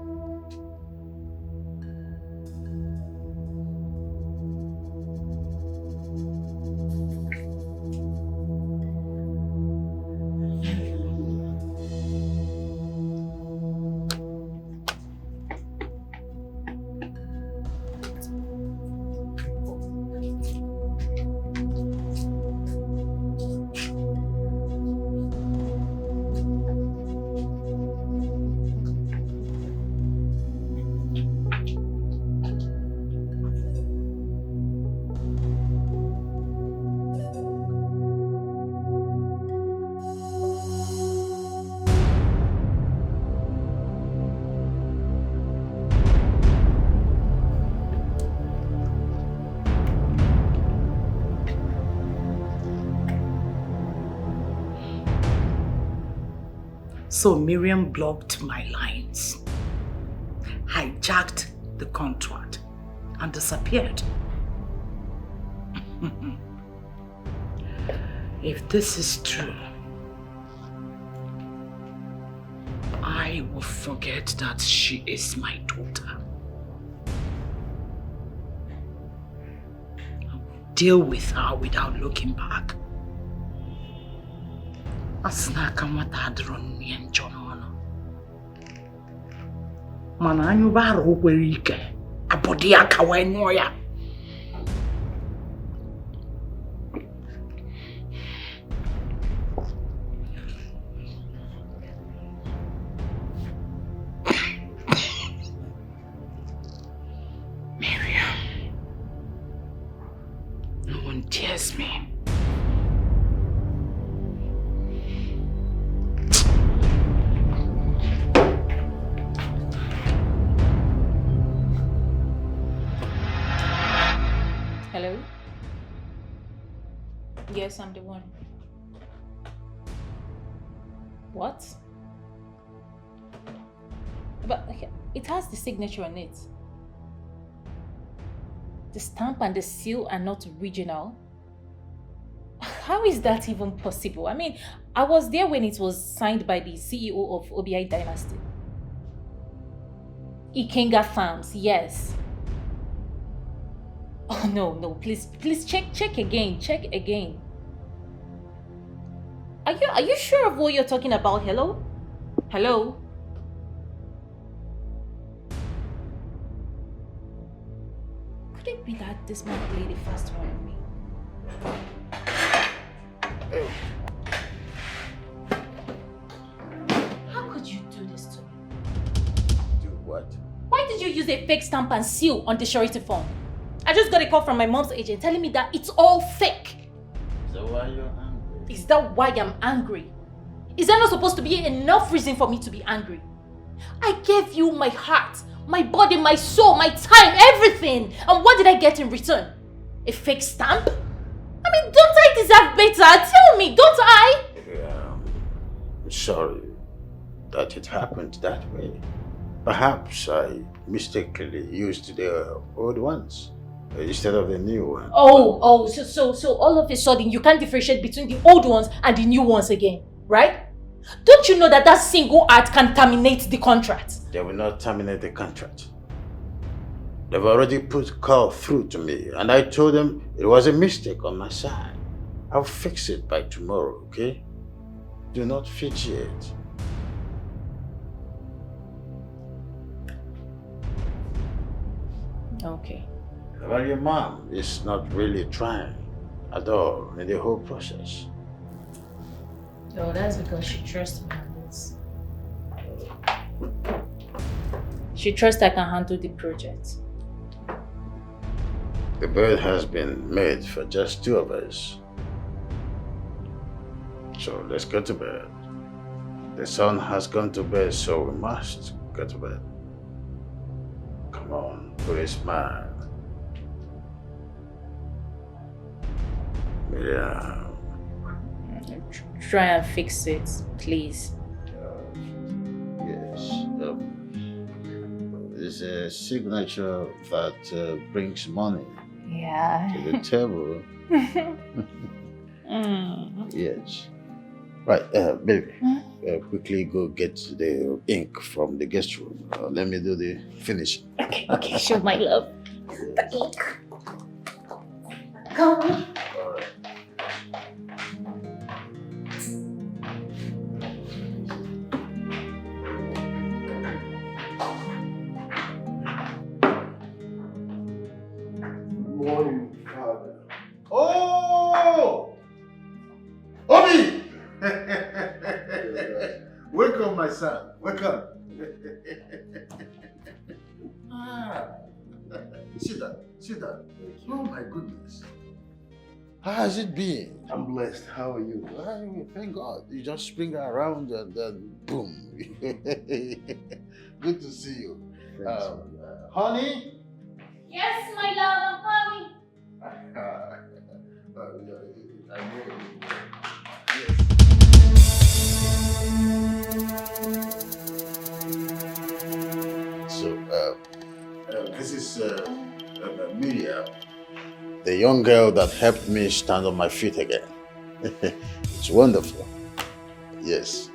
So Miriam blocked my lines, hijacked the contract, and disappeared. If this is true, I will forget that she is my daughter. I will deal with her without looking back. Asnaka matadro ni njono. Mana anyubaro kwere ike. Abodi aka wenwo ya. Miriam. No one dares me. Hello? Yes, I'm the one. What? But it has the signature on it. The stamp and the seal are not original. How is that even possible? I mean, I was there when it was signed by the CEO of OBI Dynasty. Ikenga Farms, yes. Oh no, please check again. Are you sure of what you're talking about? Hello? Hello? Could it be that this might play the first one on me? How could you do this to me? Do what? Why did you use use a fake stamp and seal on the surety form. I just got a call from my mom's agent telling me that it's all fake. Is that why you're angry? Is that why I'm angry? Is that not supposed to be enough reason for me to be angry? I gave you my heart, my body, my soul, my time, everything. And what did I get in return? A fake stamp? I mean, don't I deserve better? Tell me, don't I? I'm sorry that it happened that way. Perhaps I mistakenly used the old ones instead of the new one. So all of a sudden you can't differentiate between the old ones and the new ones again, right? Don't you know that that single act can terminate the contract? They will not terminate the contract. They've already put call through to me, and I told them it was a mistake on my side. I'll fix it by tomorrow, okay? Do not fidget. Okay. Well, your mom is not really trying at all in the whole process. Oh, that's because she trusts me on this. She trusts I can handle the project. The bed has been made for just two of us. So let's go to bed. The sun has gone to bed, so we must go to bed. Come on, put a smile. Yeah. Try and fix it, please. Yes. It's a signature that brings money to the table. Yes. Right, baby. Quickly go get the ink from the guest room. Let me do the finishing. Okay, sure, my love. The ink. Come on. Morning, Father. Oh! Obi! Welcome, my son. Welcome. Sit down. Sit down. Oh, my goodness. How has it been? I'm blessed. How are you? Thank God. You just spring around and then boom. Good to see you. Honey? Yes, my love, I'm coming. I know. So, this is Miriam, the young girl that helped me stand on my feet again. It's wonderful. Yes.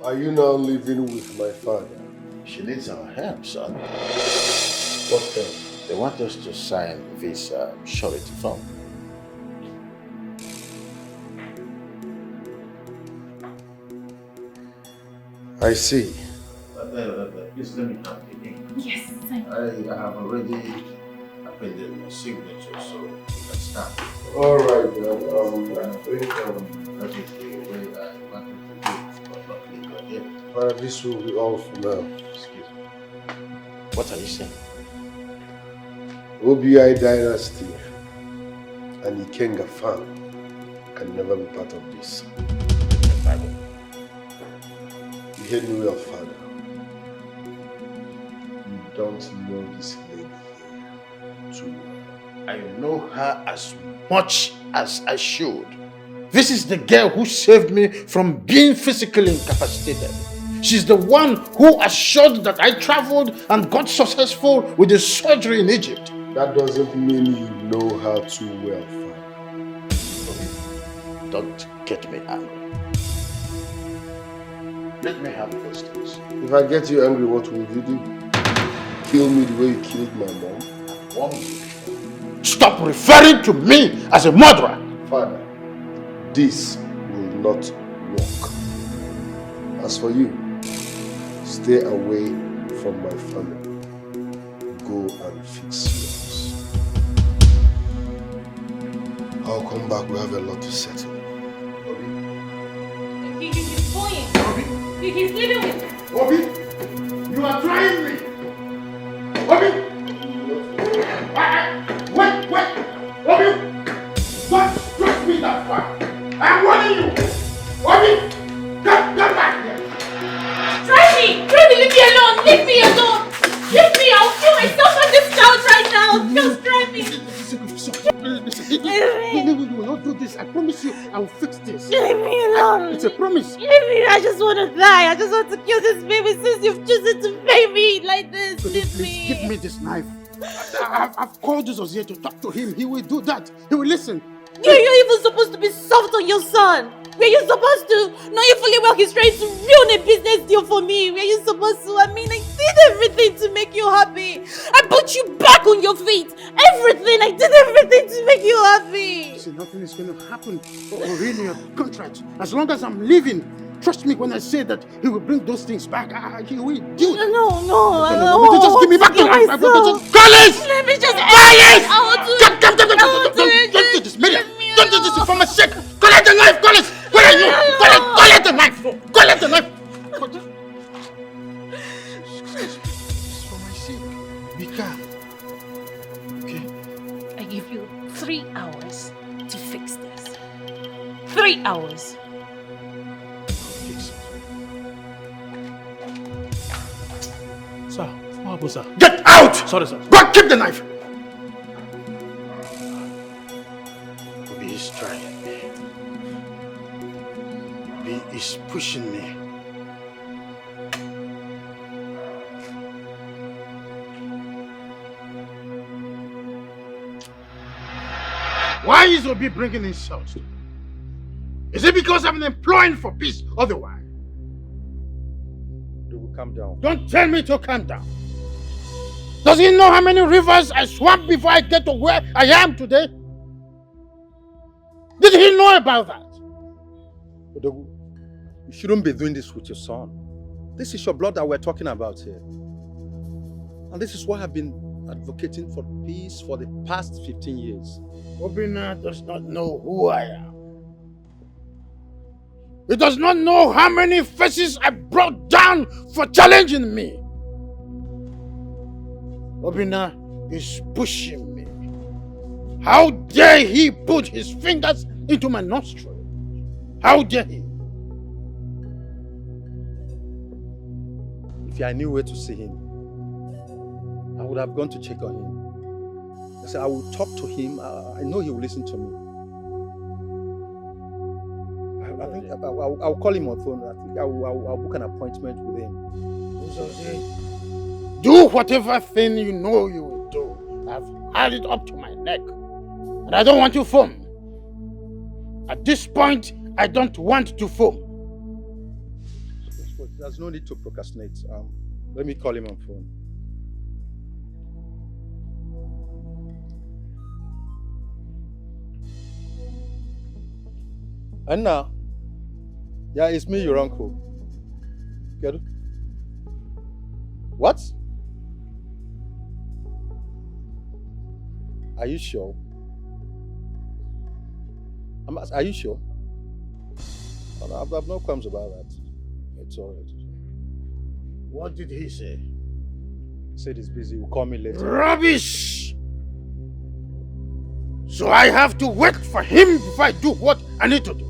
Are you now living with my father? She needs our help, son. What help? They want us to sign this surety form. I see. Please let me have the ink. Yes, I have already appended my signature, so you can start. All right, then. I think that is the way I wanted to do it, but not legal yet. This will be all for now. Excuse me. What are you saying? OBI dynasty and Ikenga fan can never be part of this. You heard me well, Father. You don't know this lady here too well. I know her as much as I should. This is the girl who saved me from being physically incapacitated. She's the one who assured that I traveled and got successful with the surgery in Egypt. That doesn't mean you know her too well, Father. Don't get me angry. Let me have those things. If I get you angry, what will you do? Kill me the way you killed my mom? Stop referring to me as a murderer! Father, this will not work. As for you, stay away from my family. Go and fix yours. I'll come back. We have a lot to settle. He's going. He's living with me. Obi, you are trying me. Obi! Wait! Obi! Don't stretch me that far. I'm warning you. Obi! Come back here. Try me! Leave me alone! Leave me alone! Leave me! I'll kill myself on this couch right now! Just try me! Listen, we will not do this. I promise you, I will fix this. Leave me alone! It's a promise. Leave me! I just want to die! I just want to kill this baby since you've chosen to pay me like this! Leave me! Give me this knife. I've called Jesus here to talk to him. He will do that. He will listen. You're even supposed to be soft on your son! Were you supposed to? Knowing fully well he's trying to ruin a business deal for me. Were you supposed to? I mean, I did everything to make you happy. I put you back on your feet. Everything. I did everything to make you happy. See, nothing is going to happen or really a contract. As long as I'm living, trust me when I say that he will bring those things back. He will do it. No. Just give me back the knife. Collins! Let me just... Collins! I will do it. Come. Don't do this, Miriam. Don't do this for my sake. Collect the knife, Collins! Where are you? Collect the knife! Collect the knife! It's for my sake. Be calm. Okay? I give you 3 hours to fix this. 3 hours. Fix it. Sir, what happened, sir? Get out! Sorry, sir. Go keep the knife! Obi is trying me. Obi is pushing me. Why is Obi bringing insults? Is it because I'm employing for peace otherwise? Calm down. Don't tell me to calm down. Does he know how many rivers I swam before I get to where I am today? Did he know about that? Odogu, you shouldn't be doing this with your son. This is your blood that we're talking about here. And this is why I've been advocating for peace for the past 15 years. Obina does not know who I am. He does not know how many faces I brought down for challenging me. Obina is pushing me. How dare he put his fingers into my nostril? How dare he? If I knew where to see him, I would have gone to check on him. I said, I will talk to him. I know he will listen to me. I think I'll call him on phone. I think I'll book an appointment with him. Do whatever thing you know you will do. I've had it up to my neck. And I don't want to foam. At this point, I don't want to foam. There's no need to procrastinate. Let me call him on phone. And now, yeah, it's me, your uncle. Get it? What? Are you sure? Are you sure? I have no qualms about that. It's alright. What did he say? He said he's busy. He'll call me later. Rubbish! So I have to wait for him before I do what I need to do.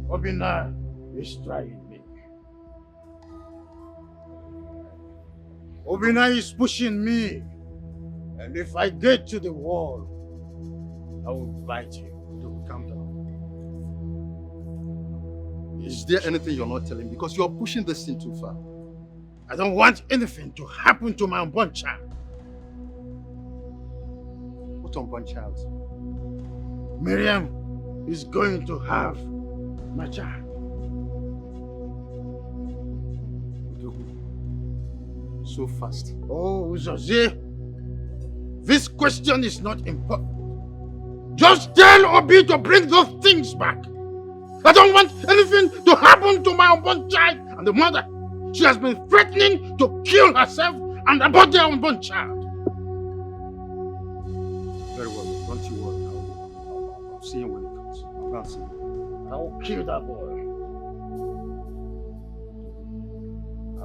Obina is trying me. Obina is pushing me. And if I get to the wall, I will bite you. Calm down. Is there anything you're not telling? Because you're pushing this thing too far. I don't want anything to happen to my unborn child. What unborn child? Miriam is going to have my child. So fast. Oh, Jose, this question is not important. Just tell Obi to bring those things back. I don't want anything to happen to my unborn child and the mother. She has been threatening to kill herself and abort their unborn child. Very well, don't you worry. I'll see him when he comes. I'll go and see him. I will kill that boy.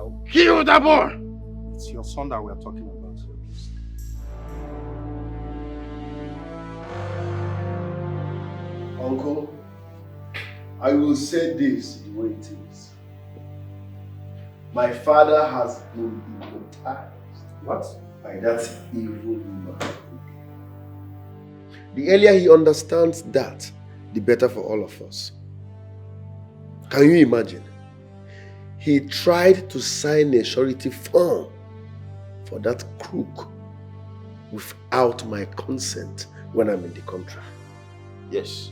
I'll kill that boy! It's your son that we're talking about, so please. Uncle, I will say this the way it is. My father has been hypnotized. What? By that evil man. The earlier he understands that, the better for all of us. Can you imagine? He tried to sign a surety form for that crook without my consent when I'm in the contract. Yes.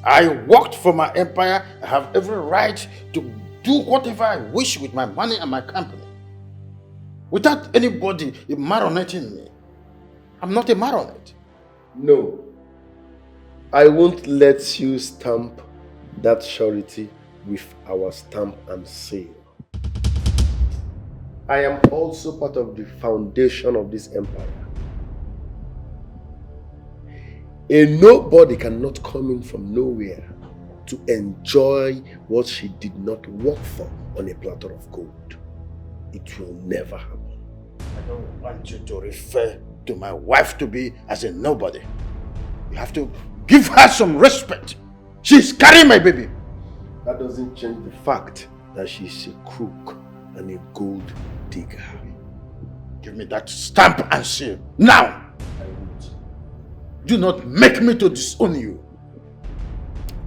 I worked for my empire. I have every right to do whatever I wish with my money and my company. Without anybody marionetting me. I'm not a marionette. No. I won't let you stamp that surety with our stamp and seal. I am also part of the foundation of this empire. A nobody cannot come in from nowhere to enjoy what she did not work for on a platter of gold. It will never happen. I don't want you to refer to my wife to be as a nobody. You have to give her some respect. She's carrying my baby. That doesn't change the fact that she's a crook and a gold digger. Give me that stamp and seal now. I won't. Do not make me to disown you.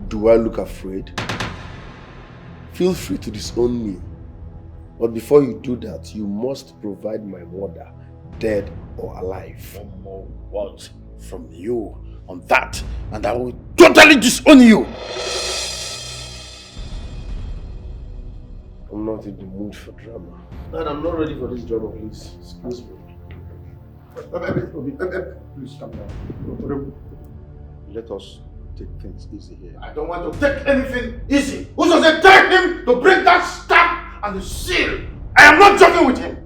Do I look afraid? Feel free to disown me. But before you do that, you must provide my mother, dead or alive. One more word from you on that, and I will totally disown you. I'm not in the mood for drama. And I'm not ready for this drama, please. Excuse me. Please come down. Let us take things easy here. I don't want to take anything easy. Who does it take him to bring that stamp and the seal? I am not joking with him.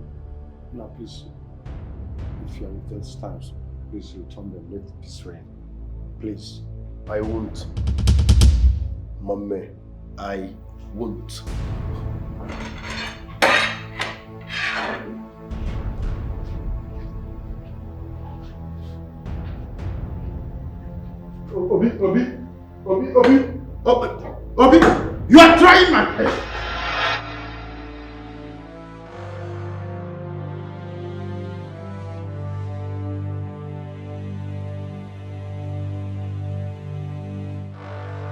Now please, if you are with those stamps, please return them. Let peace reign. Please. I won't. Mommy, I won't. Obi, you are trying my head.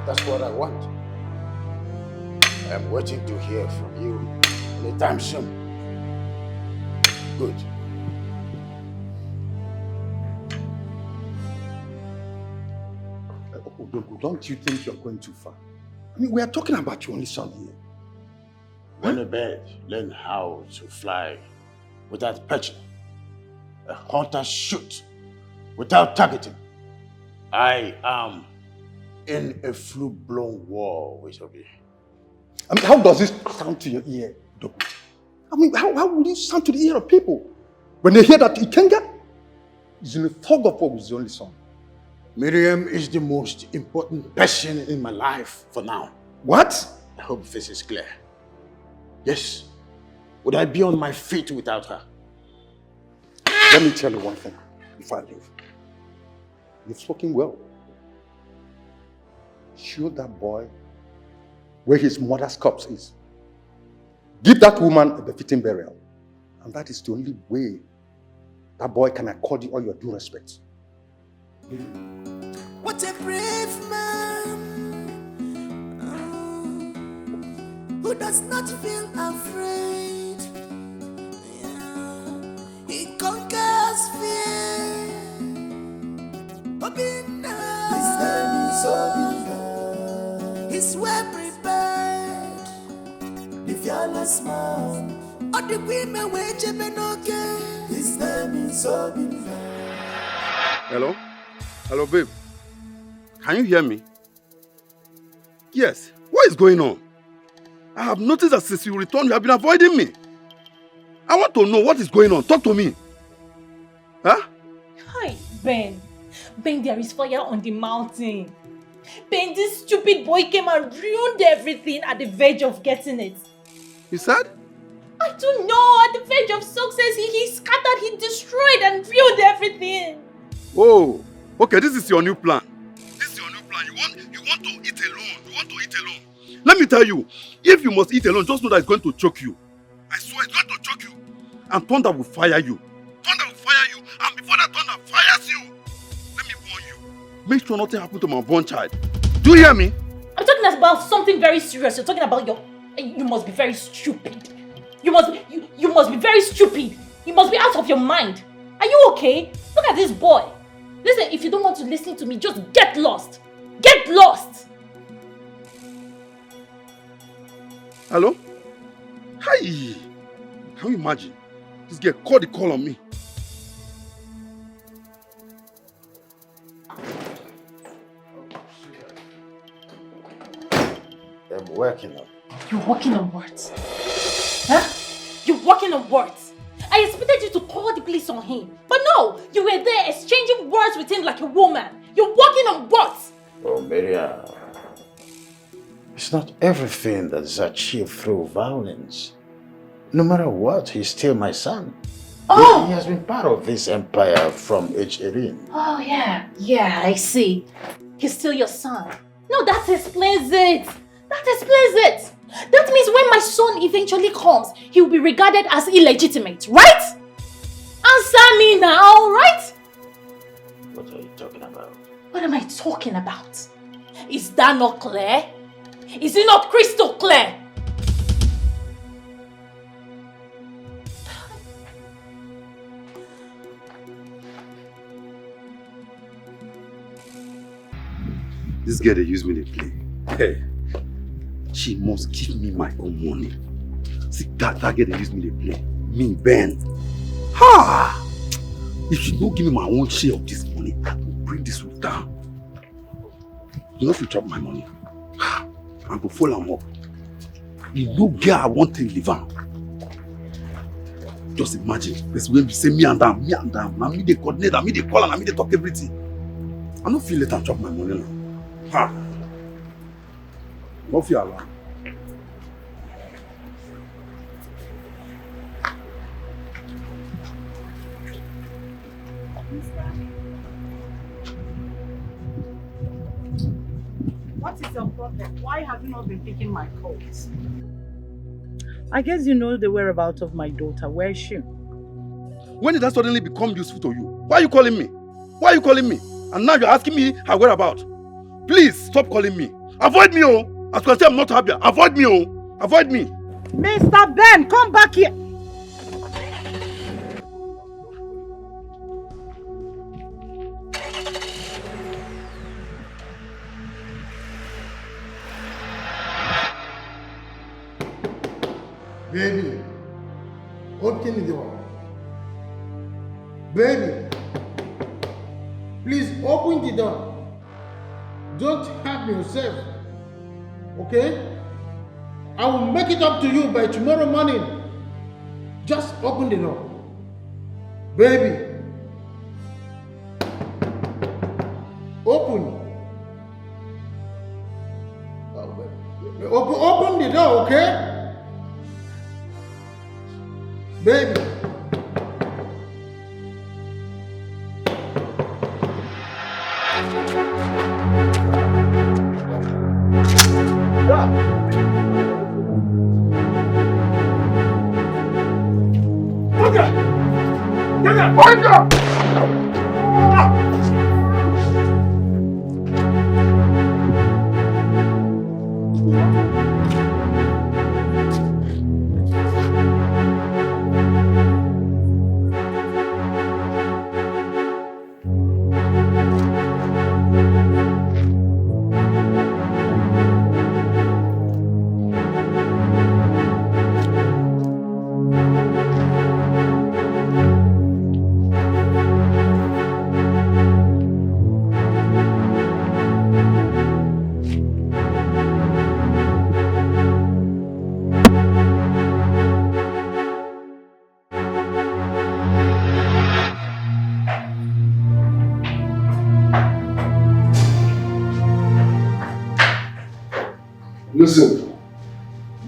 That's what I want. I am waiting to hear from you anytime soon. Good. Don't you think you're going too far? I mean, we are talking about your only son here. When a bird learns how to fly without perching, a hunter shoots without targeting. I am in a full-blown war with Obi. I mean, how does this sound to your ear, Doku? I mean, how would it sound to the ear of people when they hear that Ikenga is in a thug of war with his only son? Miriam is the most important person in my life for now. What? I hope this is clear. Yes. Would I be on my feet without her? Let me tell you one thing before I leave. You've spoken well. Show that boy where his mother's corpse is. Give that woman a befitting burial. And that is the only way that boy can accord you all your due respect. What a brave man who does not feel afraid. Yeah. He conquers fear. His name is Obina. He's well prepared. The fearless man. All the women wait to be okay. His name is Obina. Hello? Hello, babe. Can you hear me? Yes. What is going on? I have noticed that since you returned, you have been avoiding me. I want to know what is going on. Talk to me. Huh? Hi, Ben. Ben, there is fire on the mountain. Ben, this stupid boy came and ruined everything at the verge of getting it. You said? I don't know. At the verge of success, he scattered, he destroyed and ruined everything. Oh, okay, this is your new plan. This is your new plan. You want to eat alone. You want to eat alone. Let me tell you, if you must eat alone, just know that it's going to choke you. I swear it's going to choke you. And thunder will fire you. Thunder will fire you. And before that thunder fires you, let me warn you. Make sure nothing happens to my born child. Do you hear me? I'm talking about something very serious. You're talking about you must be very stupid. You must be very stupid. You must be out of your mind. Are you okay? Look at this boy. Listen, if you don't want to listen to me, just get lost. Get lost. Hello? Hi. Can you imagine? This girl called the call on me. I'm working on it. You're working on what? Huh? You're working on what? I expected you to call the police on him. But no, you were there exchanging words with him like a woman. You're working on what? Oh, Miriam. It's not everything that is achieved through violence. No matter what, he's still my son. Oh! He has been part of this empire from age 18. Oh, yeah. Yeah, I see. He's still your son. No, that explains it. That explains it. That means when my son eventually comes, he will be regarded as illegitimate, right? Answer me now, right? What are you talking about? What am I talking about? Is that not clear? Is it not crystal clear? This girl, they use me to play. Hey, she must give me my own money. See, that girl, they use me to play. Me, Ben. Ha! If she don't give me my own share of this money, I will bring this one down. You know if you chop my money, I'm going to follow them up. You no girl I want to live on. Just imagine, this when we say me and them. Now me they coordinate, now me they call, and now me they talk everything. I don't feel let them chop my money now. Ha! Don't feel alone. What is your problem? Why have you not been picking my calls? I guess you know the whereabouts of my daughter. Where is she? When did that suddenly become useful to you? Why are you calling me? Why are you calling me? And now you're asking me her whereabouts. Please stop calling me. Avoid me, oh. As you can see, I'm not happy. Avoid me, oh. Avoid me. Mr. Ben, come back here. Baby, open the door. Baby, please open the door. Don't hurt yourself, okay? I will make it up to you by tomorrow morning. Just open the door. Baby, open. Open the door, okay? Baby.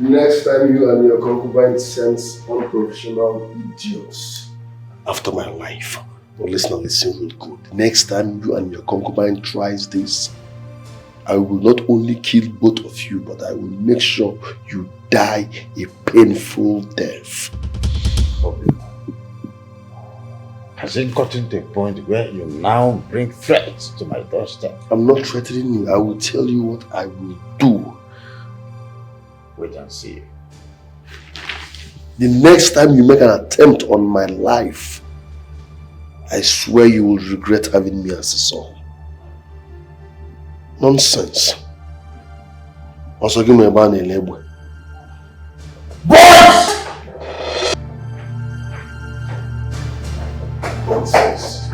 Next time you and your concubine sends unprofessional idiots after my life. Now listen real good. Next time you and your concubine tries this, I will not only kill both of you, but I will make sure you die a painful death. Okay. Has it gotten to a point where you now bring threats to my doorstep? I'm not threatening you. I will tell you what I will do. Wait and see. The next time you make an attempt on my life, I swear you will regret having me as a son. Nonsense. Also give me a ban in labor. Boys! Nonsense.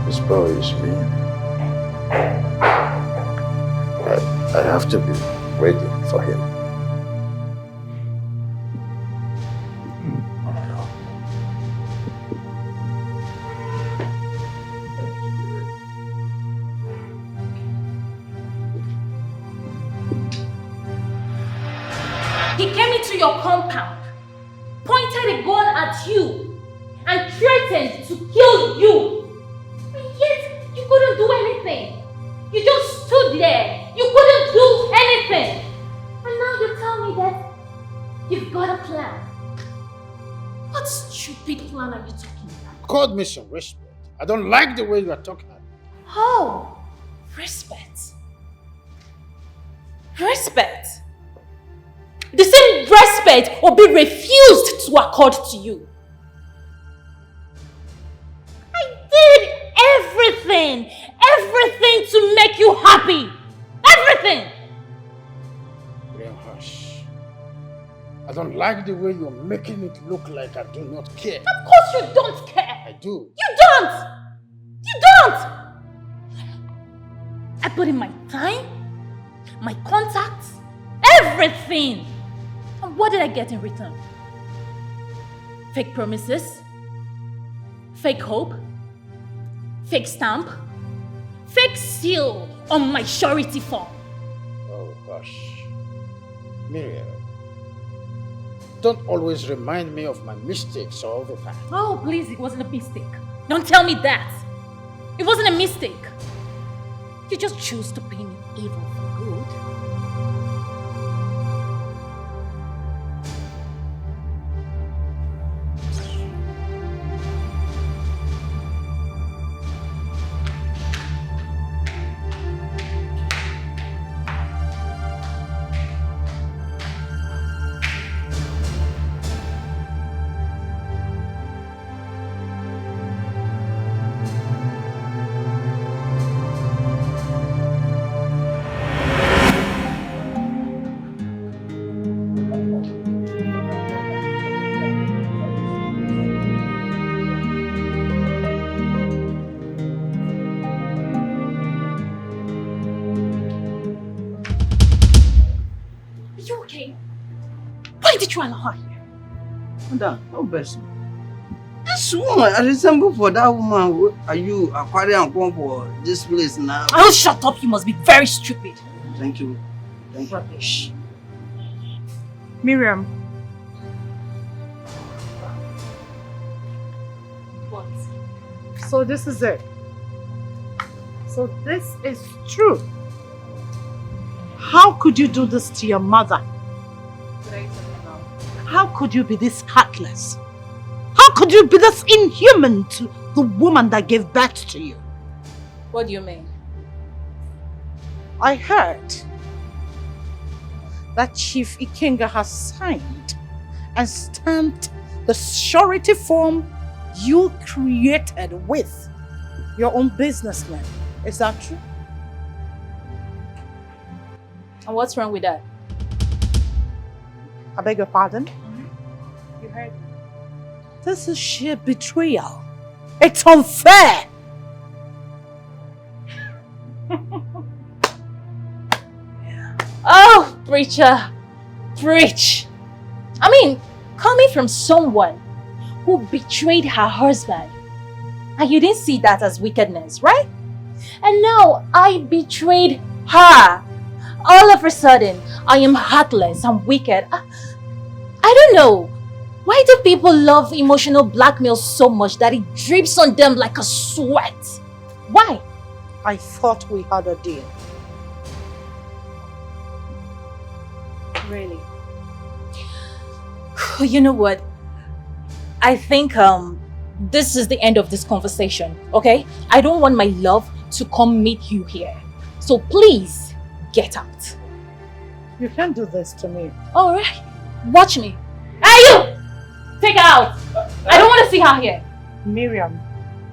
This boy is me. I have to be ready for him. He came into your compound, pointed a gun at you, and threatened to kill you. And yet, you couldn't do anything. You just stood there. You couldn't do anything. And now you tell me that you've got a plan. What stupid plan are you talking about? God me some respect. I don't like the way you are talking. Oh, respect. Respect. The same respect will be refused to accord to you. I did everything to make you happy. Everything. Real hush. I don't like the way you're making it look like I do not care. Of course you don't care. I do. You don't. You don't. I put in my time, my contacts, everything. And what did I get in return? Fake promises, fake hope, fake stamp, fake seal on my surety form. Oh gosh. Miriam, don't always remind me of my mistakes all the time. Oh, please, it wasn't a mistake. Don't tell me that. It wasn't a mistake. You just choose to pay me evil for good. Madam, no best. This woman, I resemble for that woman. Are you acquiring for this place now? Oh, shut up! You must be very stupid. Thank you. Thank you. Rubbish. Miriam. What? So this is it. So this is true. How could you do this to your mother? How could you be this heartless? How could you be this inhuman to the woman that gave birth to you? What do you mean? I heard that Chief Ikenga has signed and stamped the surety form you created with your own businessman. Is that true? And what's wrong with that? I beg your pardon? You heard me. This is sheer betrayal. It's unfair. Oh, preacher, preach. I mean, coming from someone who betrayed her husband, and you didn't see that as wickedness, right? And now I betrayed her. All of a sudden, I am heartless and wicked. I don't know. Why do people love emotional blackmail so much that it drips on them like a sweat? Why? I thought we had a deal. Really? You know what? I think this is the end of this conversation, okay? I don't want my love to come meet you here. So please, get out. You can't do this to me. Alright, watch me. Hey you! Take her out! I don't want to see her here. Miriam,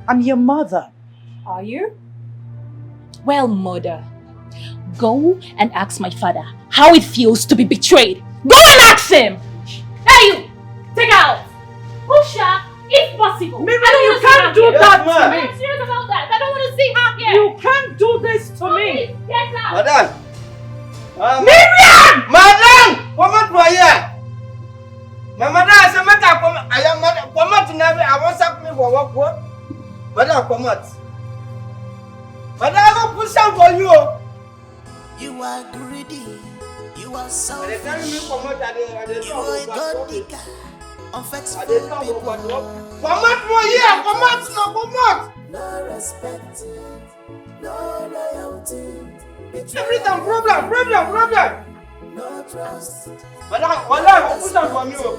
I'm your mother. Are you? Well, mother, go and ask my father how it feels to be betrayed. Go and ask him! Hey you! Take her out! Push her if possible. Miriam, you can't do that to me. I'm serious about that. I don't want to see her here. You can't do this to me. Please, get out! Madam! Miriam! Madam! Come out here! My mother has a matter. I am madam. Come out now. I want something for work. Madam, come out. Madam, I will push out for you. You are greedy. You are selfish. You are a god digger. Unfaithful people. Come out for here. Come out now. Come out. No respect. No loyalty. Everything problem. No trust. Madam, I will push out for you.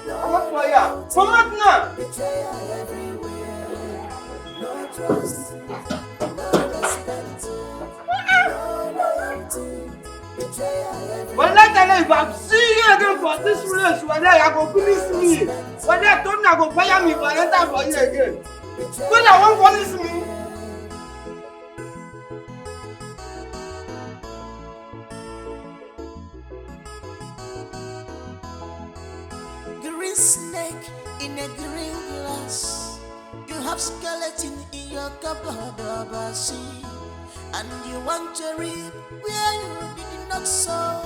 Come out for here. Come out now. Betrayal everywhere. No trust. No respect. No loyalty. Betrayal everywhere. When I tell you, if I see you again for this place, when I go police me, when I told me I go fire me, but I enter for you again. When I want police me. Green snake in a green glass. You have skeleton in your cupboard of a sea, and you want to reap where you did not sow.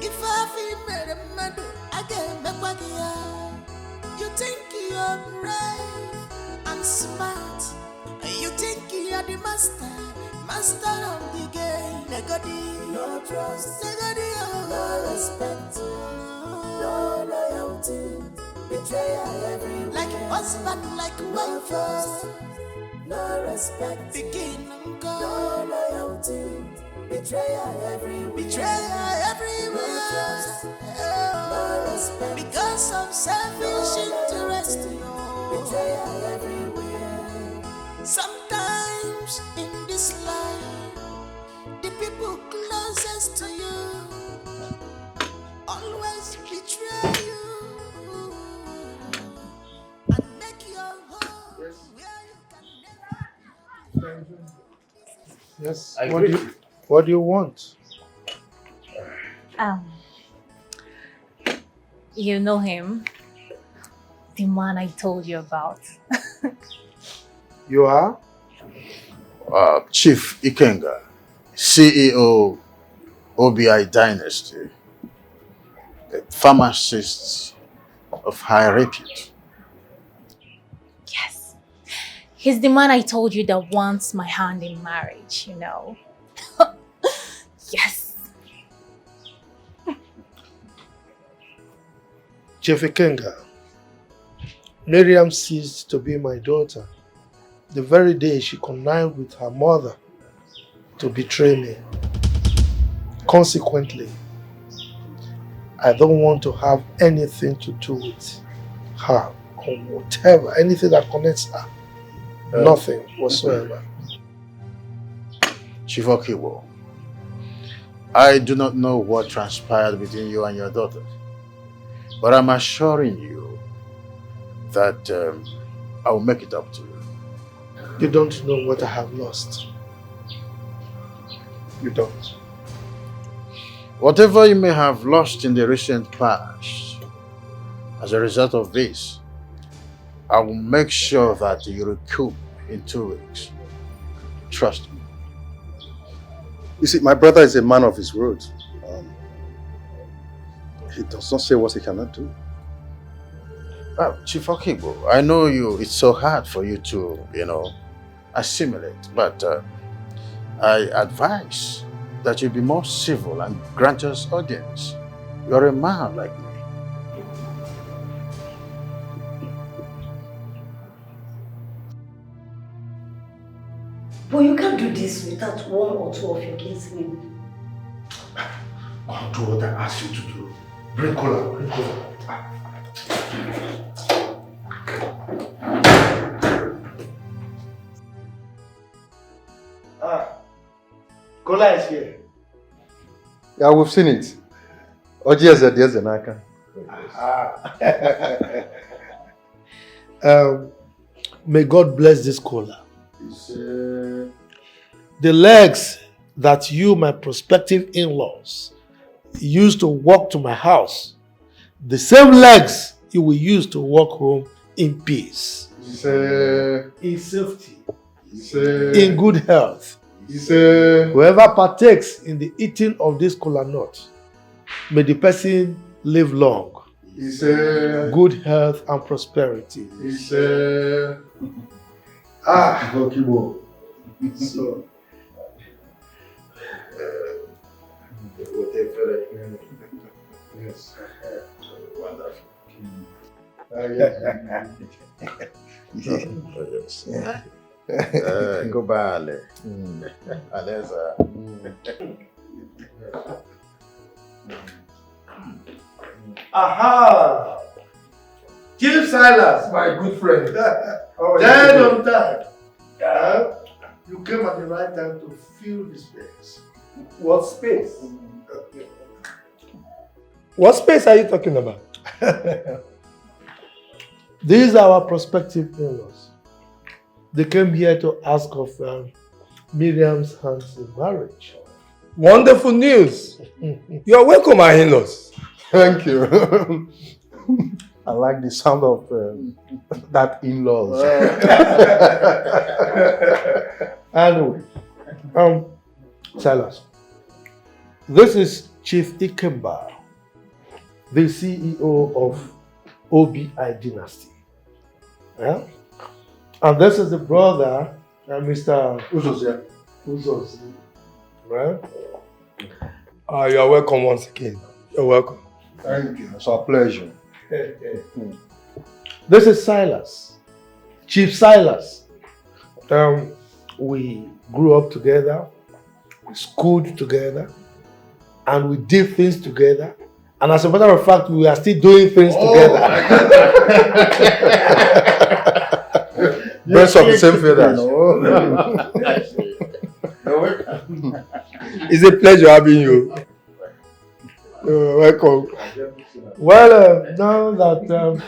If I feel made a mad, I get back back here. You think you're brave and smart. You think you're the master of the game. Negodi, no trust. Negodi, no respect. No loyalty, betrayal everywhere. Like husband, like wife, no respect. Begin and go. No loyalty, betrayal everywhere. Betrayal everywhere. No respect. Because of selfish interest, betrayal everywhere. Sometimes in this life, the people closest to you always betray you and make your home where you can never. Yes. What do you want? You know him, the man I told you about. You are? Chief Ikenga, CEO OBI Dynasty, a pharmacist of high repute. Yes. He's the man I told you that wants my hand in marriage, you know. Yes. Chief Ikenga, Miriam ceased to be my daughter the very day she connived with her mother to betray me. Consequently, I don't want to have anything to do with her or whatever, anything that connects her. Nothing whatsoever. Chief Okiwo, I do not know what transpired between you and your daughter, but I'm assuring you that I will make it up to you. You don't know what I have lost. You don't. Whatever you may have lost in the recent past, as a result of this, I will make sure that you recoup in 2 weeks. Trust me. You see, my brother is a man of his word. He does not say what he cannot do. Chief Okibo, I know it's so hard for you to, assimilate, but I advise that you be more civil and grant us audience. You're a man like me. But you can't do this without one or two of your kids in. I'll do what I asked you to do. Bring cola, bring cola. Cola is here. Yeah, we've seen it. Oji Naka. May God bless this cola. The legs that you, my prospective in-laws, used to walk to my house, the same legs you will use to walk home in peace, in safety, in good health. Whoever partakes in the eating of this kola nut, may the person live long, good health and prosperity. Gokibo. So, yes. Wonderful. Yes. Go bale. Aleza. Aha! Chief Silas, my good friend. Dead on time. You came at the right time to fill the space. What space? What space are you talking about? These are our prospective in-laws. They came here to ask of Miriam's hand in marriage. Wonderful news. You're welcome, my in-laws. Thank you. I like the sound of that in-laws. Anyway, Silas, this is Chief Ikemba, the CEO of OBI Dynasty. Yeah? And this is the brother, Mr. Uzozi. Right? You are welcome once again. You're welcome. Thank you. It's our pleasure. This is Silas, Chief Silas. We grew up together, we schooled together, and we did things together. And as a matter of fact, we are still doing things together. Birds of the same feathers. It's a pleasure having you. Welcome. Well, now that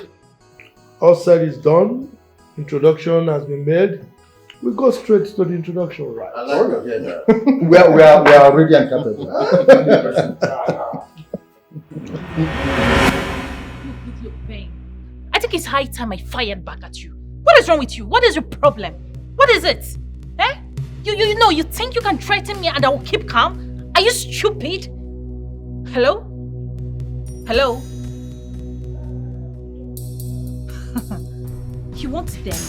all said is done, introduction has been made, we go straight to the introduction, right? I like we are ready and capable. I think it's high time I fired back at you. What is wrong with you? What is your problem? What is it? Eh? You know, you think you can threaten me and I will keep calm? Are you stupid? Hello? Hello? You won't dare me.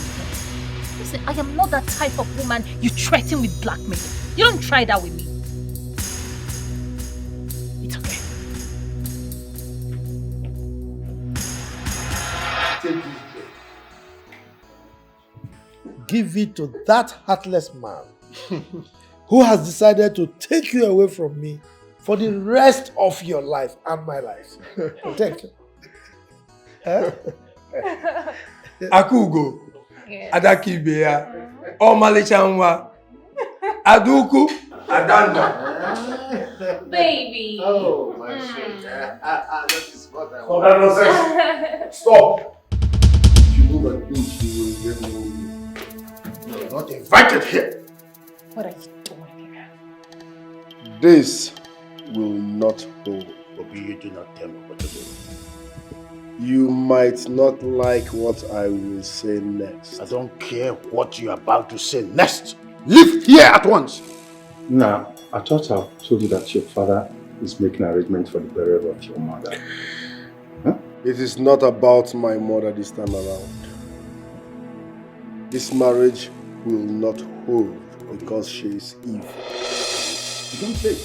Listen, I am not that type of woman you threaten with blackmail. You don't try that with me. It's okay. Take this drink. Give it to that heartless man who has decided to take you away from me for the rest of your life and my life. Take it. Akugo, Adakibea, Omalichanwa, Aduku, Adanda. Baby. Oh, my shit. That is what I want. Nonsense. Stop. If you move an inch, you will get no. You're not invited here. What are you doing here? This will not hold. But you do not tell me what to do. You might not like what I will say next. I don't care what you're about to say next. Leave here at once. Now, I thought I told you that your father is making arrangements for the burial of your mother. Huh? It is not about my mother this time around. This marriage will not hold because she is evil. You don't say.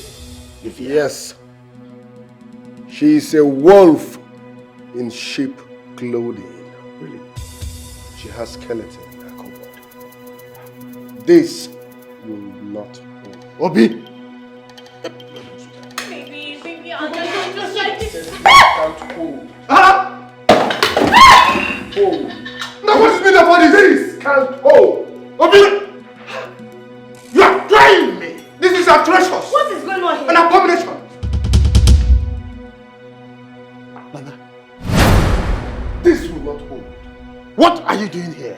Yes. She is a wolf in sheep clothing. Really? She has skeleton in her cupboard. This will not hold. Obi! Baby, I'm just like this. Can't hold. Hold. Now what's been about this? Can't hold. Obi! You are trying me! This is atrocious! What is going on here? An abomination! Nana, this will not hold. What are you doing here?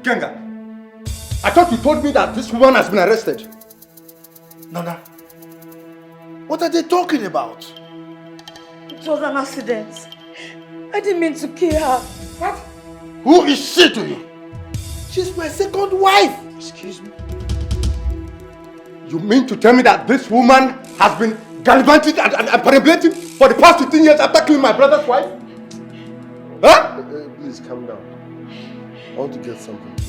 Genga, I thought you told me that this woman has been arrested. Nana, what are they talking about? It was an accident. I didn't mean to kill her. What? Who is she to you? She's my second wife. Excuse me? You mean to tell me that this woman has been gallivanting and perambulating for the past 15 years after killing my brother's wife? Huh? Please calm down. I want to get something clear.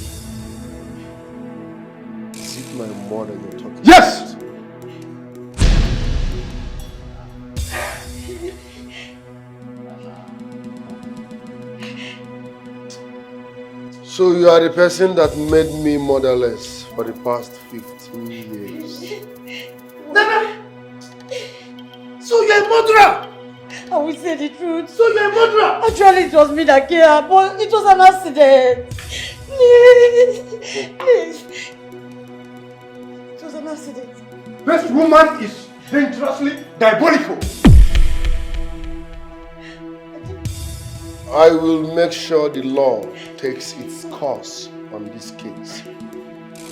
Is it my mother you're talking about? Yes! So you are the person that made me motherless for the past 15 years. Nana! So you're a murderer! I will say the truth. So you're a murderer! Actually, it was me that killed her, but it was an accident. Please. It was an accident. This woman is dangerously diabolical. I will make sure the law takes its course on this case.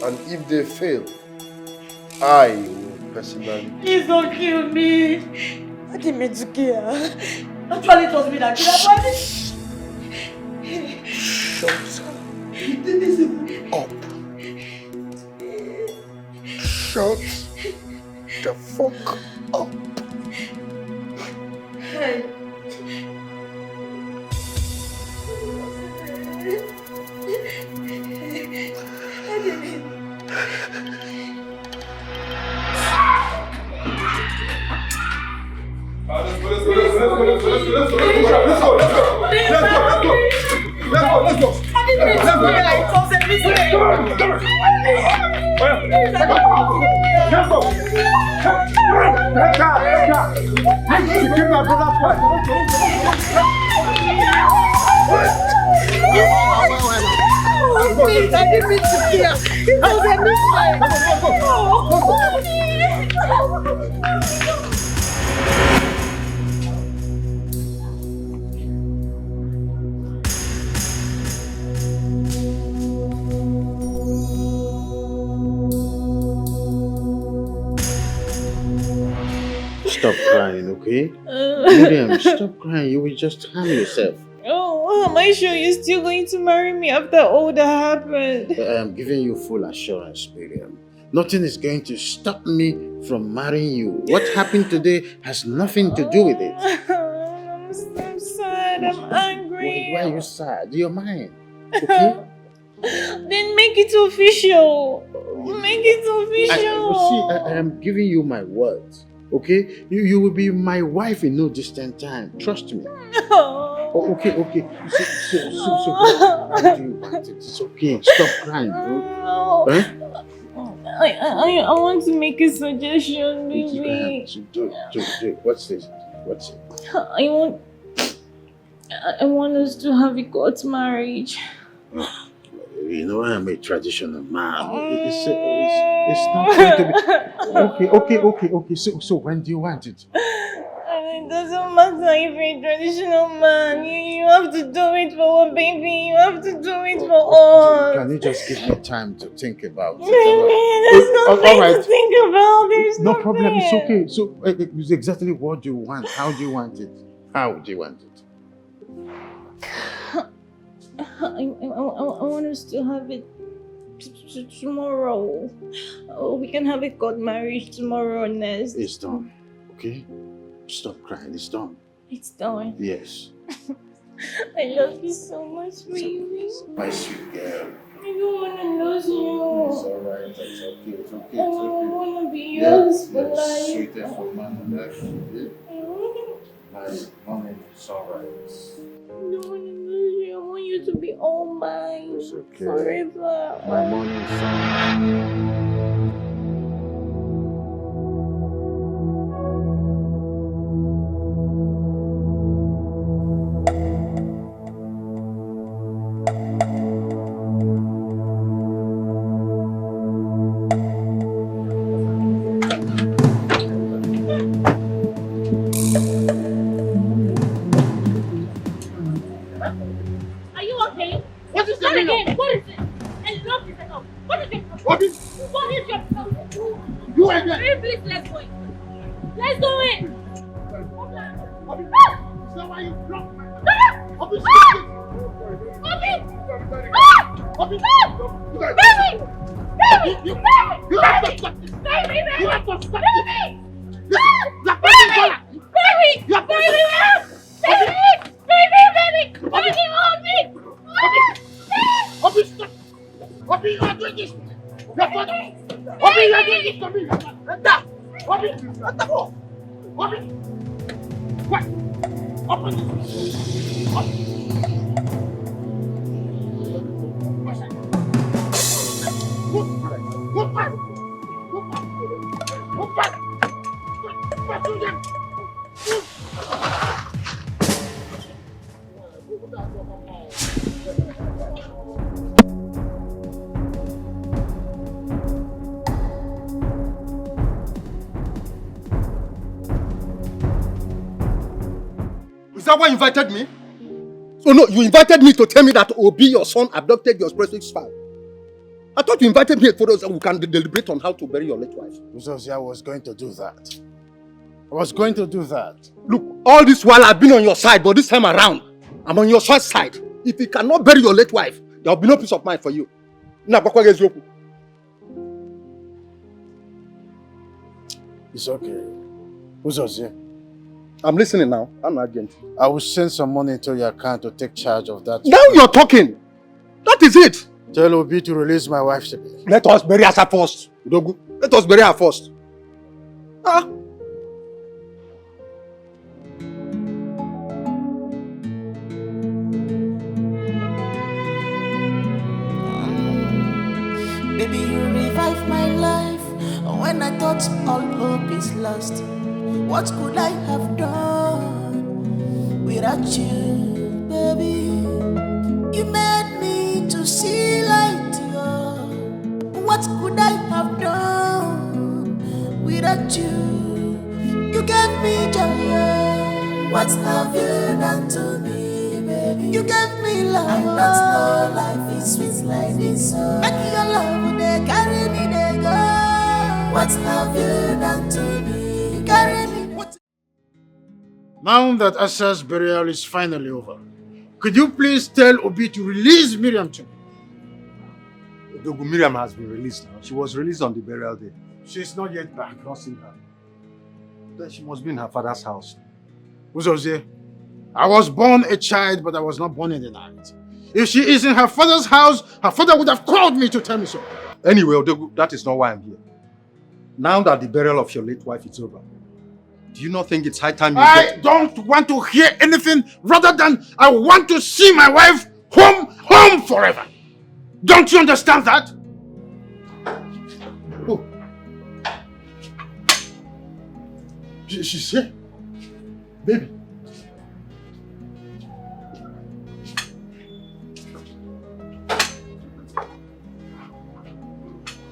And if they fail, I will personally... Please don't kill me. I didn't mean to kill her. Actually, it was me that killed her. Shut up. Shut the fuck up. Hey. Please, I didn't mean to kill. It was a Stop crying, okay? Miriam, stop crying. You will just harm yourself. Oh, am I sure you're still going to marry me after all that happened? I am giving you full assurance, Miriam. Nothing is going to stop me from marrying you. What happened today has nothing to do with it. I'm sad. I'm angry. Why are you sad? You're mine. Okay? Then make it official. Make it official. I am giving you my word. Okay? You will be my wife in no distant time. Trust me. Oh, okay. So how do you want it? It's okay. Stop crying, bro. Huh? I want to make a suggestion, baby. Do it. What's this? What's it? I want us to have a court marriage. You know, I am a traditional man. It's not going to be... Okay. So when do you want it? It doesn't matter if you're a traditional man. You have to do it for a baby. You have to do it for us. Can you just give me time to think about it? There's nothing to think about. There's no problem. It's okay. So it's exactly what you want. How do you want it? How do you want it? I want us to have it tomorrow. We can have a court marriage tomorrow, Nest. It's done. Okay? Stop crying. It's done. It's done. Yes. I love you so much, baby. My sweet girl. don't want to lose you. It's alright, it's okay, it's okay, I it's okay. want to be yours for Yes, life. sweetest of man on earth. My money is alright. I don't want to lose you. I want you to be all mine. It's okay. Forever. My money is Are you okay? What is the again? What is it? Enough is enough. What is it? What is your problem? You again? Please, let's go in. Let's go in. Is that why you blocked my Obi! Obi! Obi! Baby! Baby! You have to stop this! Baby! You have to stop this! Baby! Baby! Baby! Baby! Baby! Obi, stop! Obi, you are doing this! Obi, you are doing this to me! Enter! Obi! Enter! Obi! What? Open this! Move back! Move back! Move back! Pursue them! Is that why you invited me? So no, you invited me to tell me that Obi, your son, abducted your precious child. I thought you invited me for us and we can deliberate on how to bury your late wife. I was going to do that. I was going to do that. Look, all this while I've been on your side, but this time around, I'm on your son's side. If you cannot bury your late wife, there will be no peace of mind for you. It's okay. Who's here? I'm listening now. I'm an agent. I will send some money into your account to take charge of that. Now you're talking. That is it. Tell Obi to release my wife to me. Let us bury her first. Let us bury her first. Ah. Baby, you revive my life when I thought all hope is lost. What could I have done without you, baby? You made me to see light, yeah. What could I have done without you? You gave me joy, yeah. What have you done to me, baby? You gave me love. I don't know life is sweet like this. Make your love, they carry me, they go. What have you done to me? Carry me. Now that Asa's burial is finally over, could you please tell Obi to release Miriam to me? Miriam has been released now. She was released on the burial day. She's not yet back. I've not seen her. Then she must be in her father's house. Uzozie, I was born a child, but I was not born in the night. If she is in her father's house, her father would have called me to tell me so. Anyway, Odegu, that is not why I'm here. Now that the burial of your late wife is over, do you not think it's high time you I don't want to hear anything rather than I want to see my wife home forever. Don't you understand that? Oh. She's here. Baby.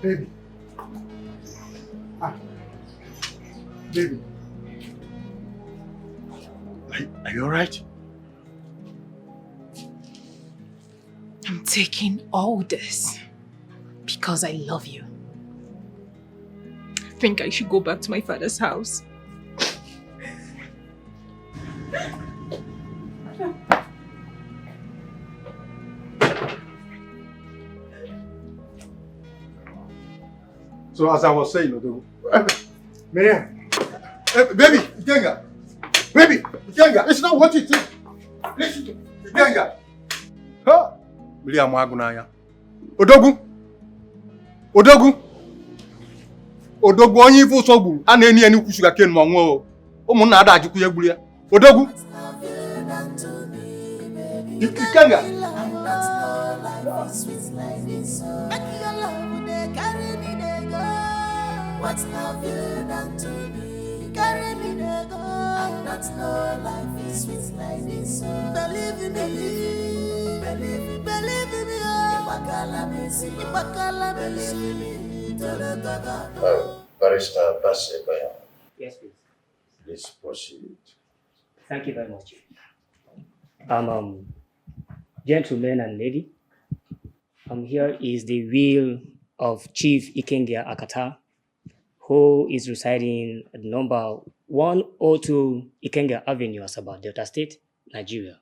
Baby. Ah. Baby. Are you alright? I'm taking all this because I love you. I think I should go back to my father's house. So as I was saying, Odegu, Miriam. baby, Ikenga. Baby, Ikenga. It's not what you think. Listen to me. Ikenga. Huh? Miriam Wagunaya. Odogwu! Odogwu onye ife ụsọ gburu a na-eni ya n'ukwu sugar cane ma nwụọ. Ụmụnna ada ajụkwu ya gburu ya. Odogwu! Ikenga! What have you done to me? Carry me there, go. I not know life is sweet like this. Believe in me, believe in me. Barrister Basebaya. Yes, please. Please proceed. Thank you very much. Gentlemen and lady, here is the will of Chief Ikengia Akata, who is residing at number 102 Ikenga Avenue, Asaba, Delta State, Nigeria.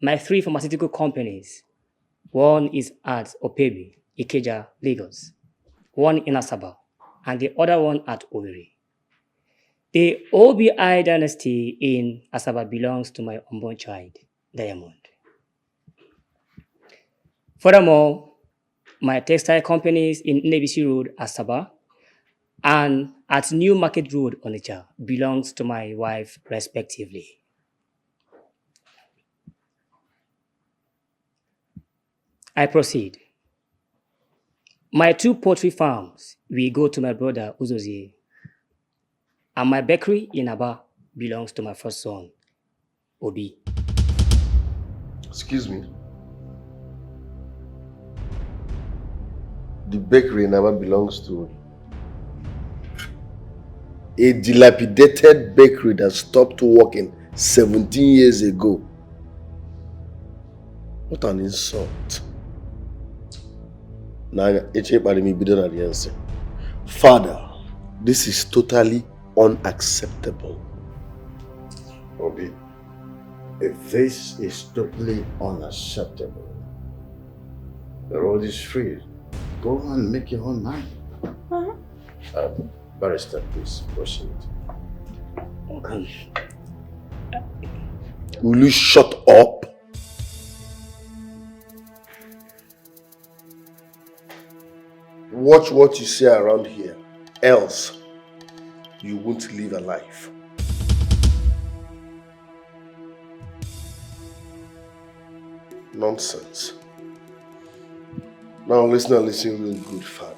My 3 pharmaceutical companies, one is at Opebi, Ikeja, Lagos, one in Asaba, and the other one at Owerri. The OBI dynasty in Asaba belongs to my unborn child, Diamond. Furthermore, my textile companies in Nebisi Road, Asaba, and at New Market Road, Onitsha, belongs to my wife, respectively. I proceed. My 2 poultry farms will go to my brother, Uzozie, and my bakery in Aba belongs to my first son, Obi. Excuse me. The bakery in Aba belongs to a dilapidated bakery that stopped working 17 years ago. What an insult. Father, this is totally unacceptable. Obi, if this is totally unacceptable, the road is free. Go and make your own mind. Barrister, please proceed. Okay. Will you shut up? Watch what you say around here, else you won't live alive. Nonsense. Now listen real good, Father.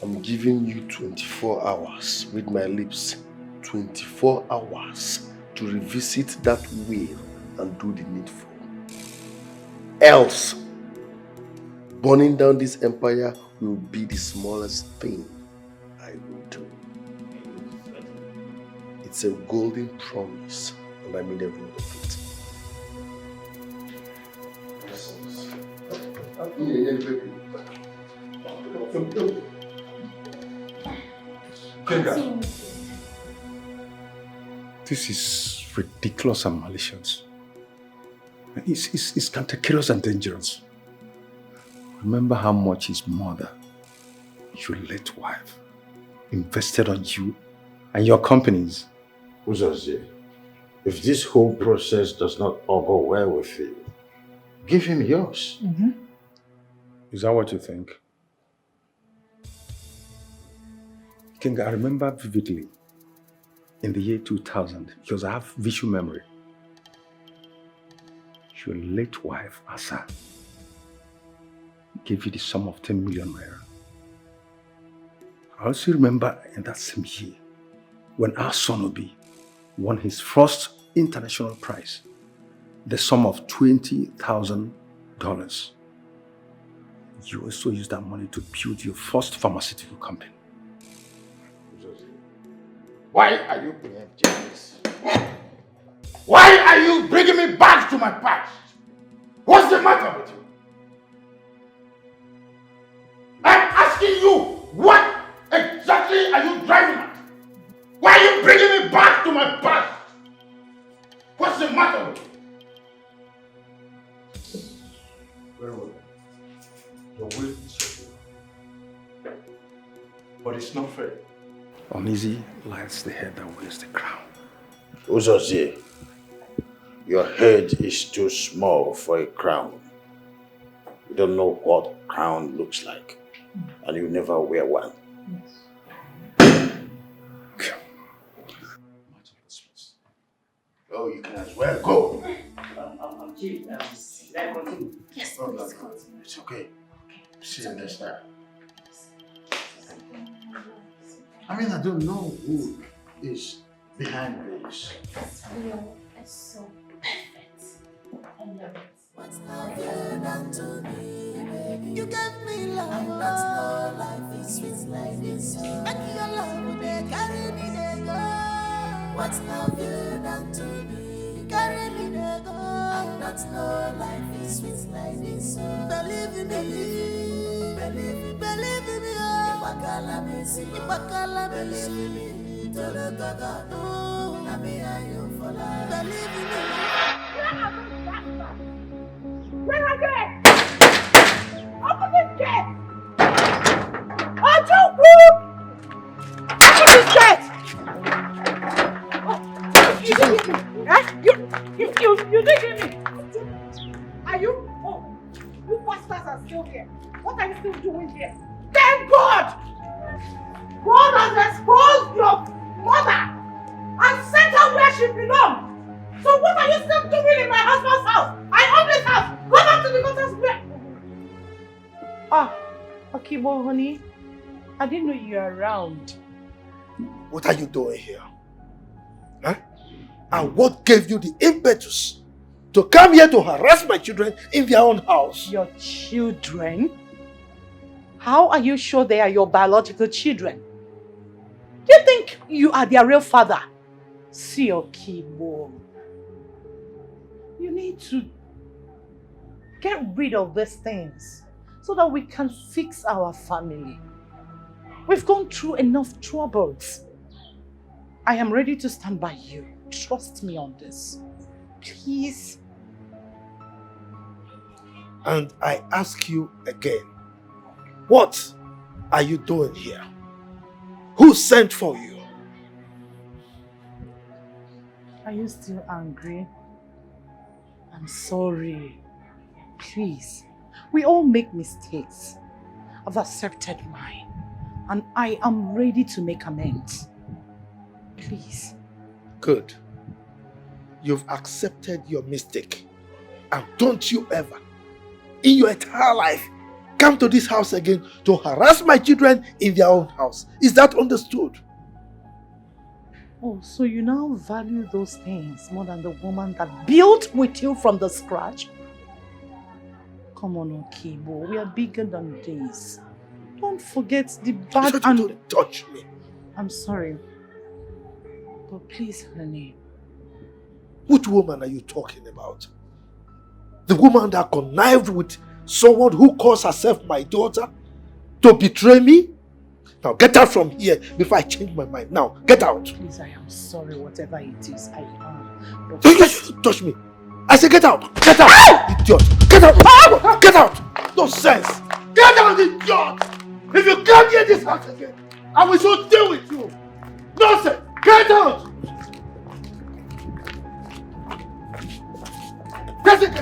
I'm giving you 24 hours, with my lips, 24 hours to revisit that will and do the needful. Else, burning down this empire will be the smallest thing I will do. It's a golden promise, and I mean every word of it. Kenga, this is ridiculous and malicious. It's cantankerous and dangerous. Remember how much his mother, your late wife, invested on you and your companies. Uzozie, if this whole process does not augur well with you, give him yours. Is that what you think? King, I remember vividly in the year 2000, because I have visual memory. Your late wife, Asa, gave you the sum of 10 million naira. I also remember in that same year when our son Obi won his first international prize, the sum of $20,000. You also used that money to build your first pharmaceutical company. Why are you preempting this? Why are you bringing me back to my past? What's the matter with you? I'm asking you, what exactly are you driving at? Why are you bringing me back to my past? What's the matter with you? Very well. Your will is your will. But it's not fair. Uneasy lies the head that wears the crown. Uzozie, your head is too small for a crown. You don't know what crown looks like. And you never wear one. Oh, you can as well go. Chief, can I continue? Yes, Oh, please no, continue. it's okay. See you next time. I mean, I don't know who is behind this. It's so perfect. I love it. What's love you done to me, baby? You gave me love, and that's no life is sweet like this. Make your love, they carry me, they go. What's love you done to me? Carry me, they go. And that's no life is sweet like this. Believe in me, believe in me, oh. Ibakala, believe in me. Tolo gaga, no. Na me and you for life. Believe in me. Where are they? Open this gate! Open this gate! Oh, you didn't hear me. You didn't hear me. Are you? Oh, you bastards are still here. What are you still doing here? Thank God! God has exposed your mother and sent her where she belongs. So what are you still doing in my husband's house? I own this house. Go back to the daughter's bed. Okay, well, honey, I didn't know you were around. What are you doing here? Huh? And what gave you the impetus to come here to harass my children in their own house? Your children? How are you sure they are your biological children? Do you think you are their real father? See, Okibo, you need to get rid of these things so that we can fix our family. We've gone through enough troubles. I am ready to stand by you. Trust me on this. Please. And I ask you again, what are you doing here? Who sent for you? Are you still angry? I'm sorry. Please. We all make mistakes. I've accepted mine. And I am ready to make amends. Please. Good. You've accepted your mistake. And don't you ever, in your entire life, come to this house again to harass my children in their own house. Is that understood? Oh, so you now value those things more than the woman that built with you from the scratch? Come on, Okibo. We are bigger than this. Don't forget the bad and... Don't touch me. I'm sorry. But please, honey. Which woman are you talking about? The woman that connived with someone who calls herself my daughter to betray me? Now get out from here before I change my mind. Now, get out. Please, I am sorry, whatever it is, I am. But Don't touch me. I say get out. Get out, idiot. Get out. Get out. No sense. Get out, idiot. If you come near this house again, I will so deal with you. Nonsense. Get out. Get.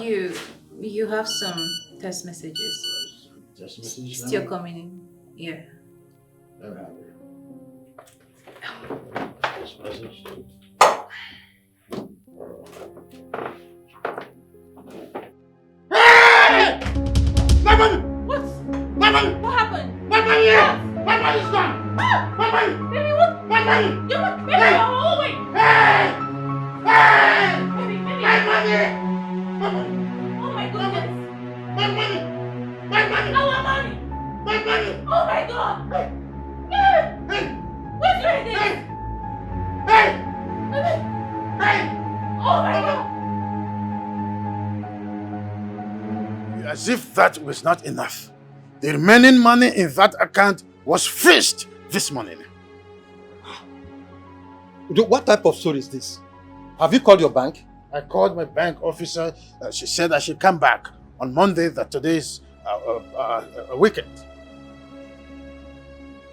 Idiot. You have some text messages. Text messages? Still coming in. Yeah. Text message. Hey! My money! What? My money! What happened? My money! My money is gone! My money! Baby, As if that was not enough, the remaining money in that account was freezed this morning. What type of story is this? Have you called your bank? I called my bank officer. She said I should come back on Monday, that today is a weekend.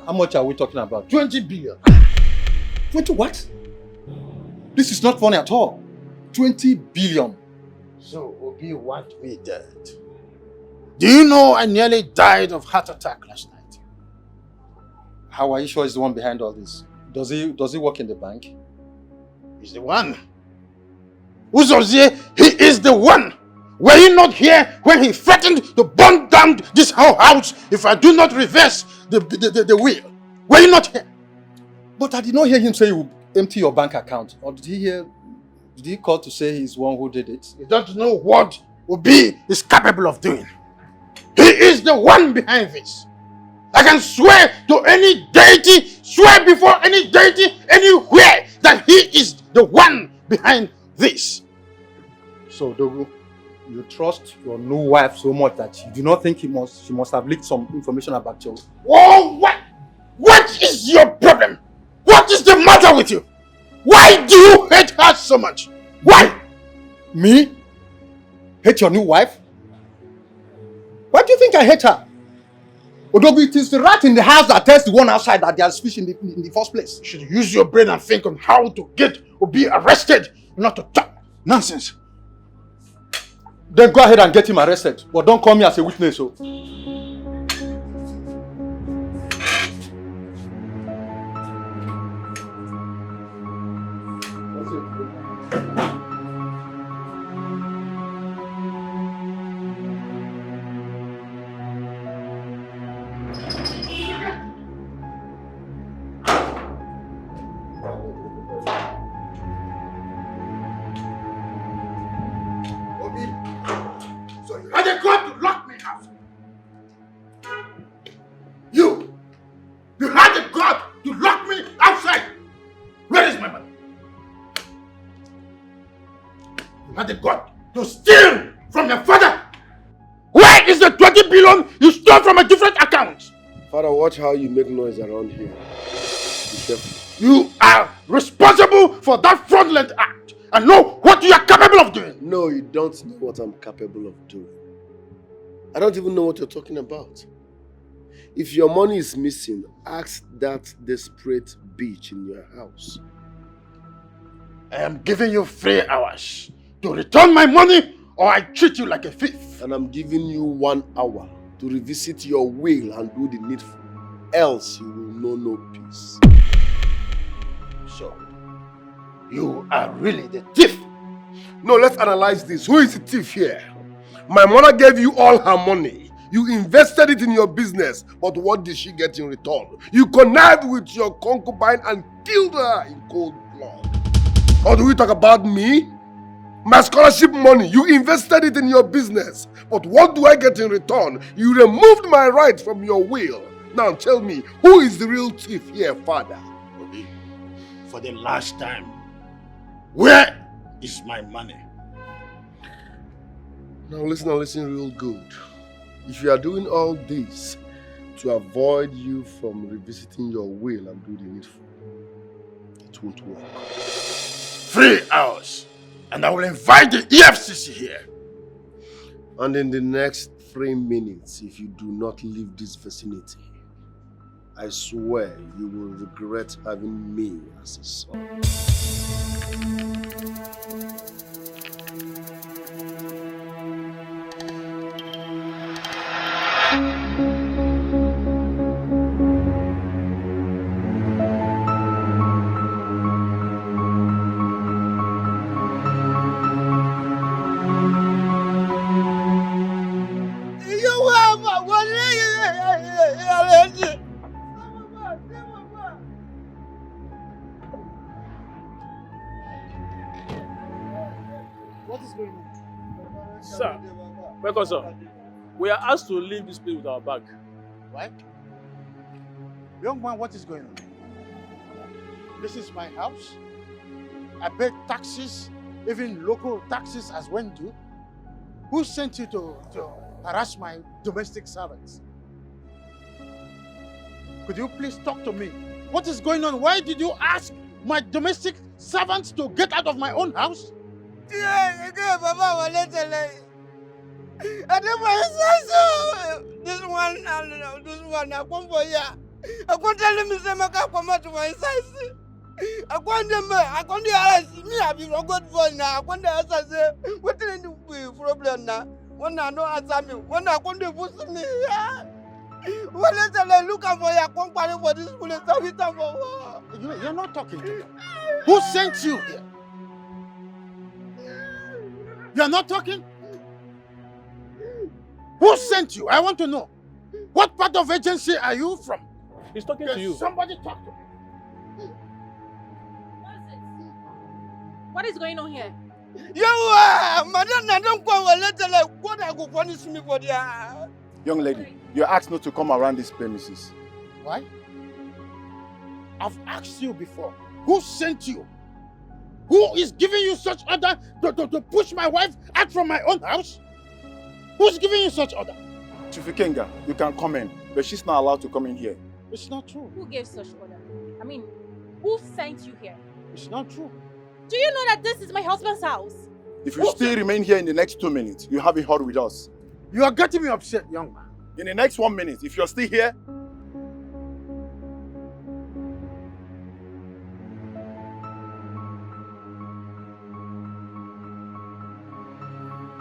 How much are we talking about? 20 billion. 20 what? This is not funny at all. 20 billion. So, Obi, what we did. Do you know I nearly died of heart attack last night? How are you sure he's the one behind all this? Does he work in the bank? He's the one. Uzozie, he is the one. Were you not here when he threatened to burn down this whole house if I do not reverse the will? Were you not here? But I did not hear him say he would empty your bank account. Or did he call to say he's the one who did it? You don't know what Obi is capable of doing. He is the one behind this. I can swear to any deity, swear before any deity anywhere that he is the one behind this. So, Dogo, you trust your new wife so much that you do not think she must have leaked some information about you? Oh, what is your problem? What is the matter with you? Why do you hate her so much? Why? Me? Hate your new wife? Why do you think I hate her? Odobi, it is the rat in the house that tells the one outside that there's fish in the first place. You should use your brain and think on how to get or be arrested, not to talk nonsense. Then go ahead and get him arrested, but don't call me as a witness. So. Watch how you make noise around here. Be careful. You are responsible for that fraudulent act and know what you are capable of doing. No, you don't know what I'm capable of doing. I don't even know what you're talking about. If your money is missing, ask that desperate bitch in your house. I am giving you 3 hours to return my money or I treat you like a thief. And I'm giving you 1 hour to revisit your will and do the needful. Else you will know no peace. So, you are really the thief? No, let's analyze this. Who is the thief here? My mother gave you all her money. You invested it in your business, but what did she get in return? You connived with your concubine and killed her in cold blood. Or do we talk about me? My scholarship money, you invested it in your business, but what do I get in return? You removed my rights from your will. Now tell me, who is the real thief here, father? Obi, for the last time, where is my money? Now listen real good. If you are doing all this to avoid you from revisiting your will and do the needful, it won't work. 3 hours, and I will invite the EFCC here. And in the next 3 minutes, if you do not leave this vicinity, I swear you will regret having me as a son. Sir, welcome, sir. We are asked to leave this place with our bag. What? Young man, what is going on? This is my house. I pay taxes, even local taxes as when due. Who sent you to harass my domestic servants? Could you please talk to me? What is going on? Why did you ask my domestic servants to get out of my own house? Yeah, Papa, I don't want this one, I come for ya. I can't tell him to come out to my size. I want them, I can't ask me, I've been good for now. I want to ask, what is the problem now? When I know answer me, when I want to push me, what is the looking for your company for this police? You're not talking to me. Who sent you here? You're not talking? Who sent you? I want to know. What part of agency are you from? He's talking to you. Somebody talk to me. What is going on here? Madam, I don't go a letter like what I go punish me for the. Young lady, you're asked not to come around these premises. Why? I've asked you before. Who sent you? Who is giving you such order to push my wife out from my own house? Who's giving you such order? Chief Ikenga, you can come in, but she's not allowed to come in here. It's not true. Who gave such order? I mean, who sent you here? It's not true. Do you know that this is my husband's house? If you still remain here in the next 2 minutes, you have a hurry with us. You are getting me upset, young man. In the next 1 minute, if you're still here,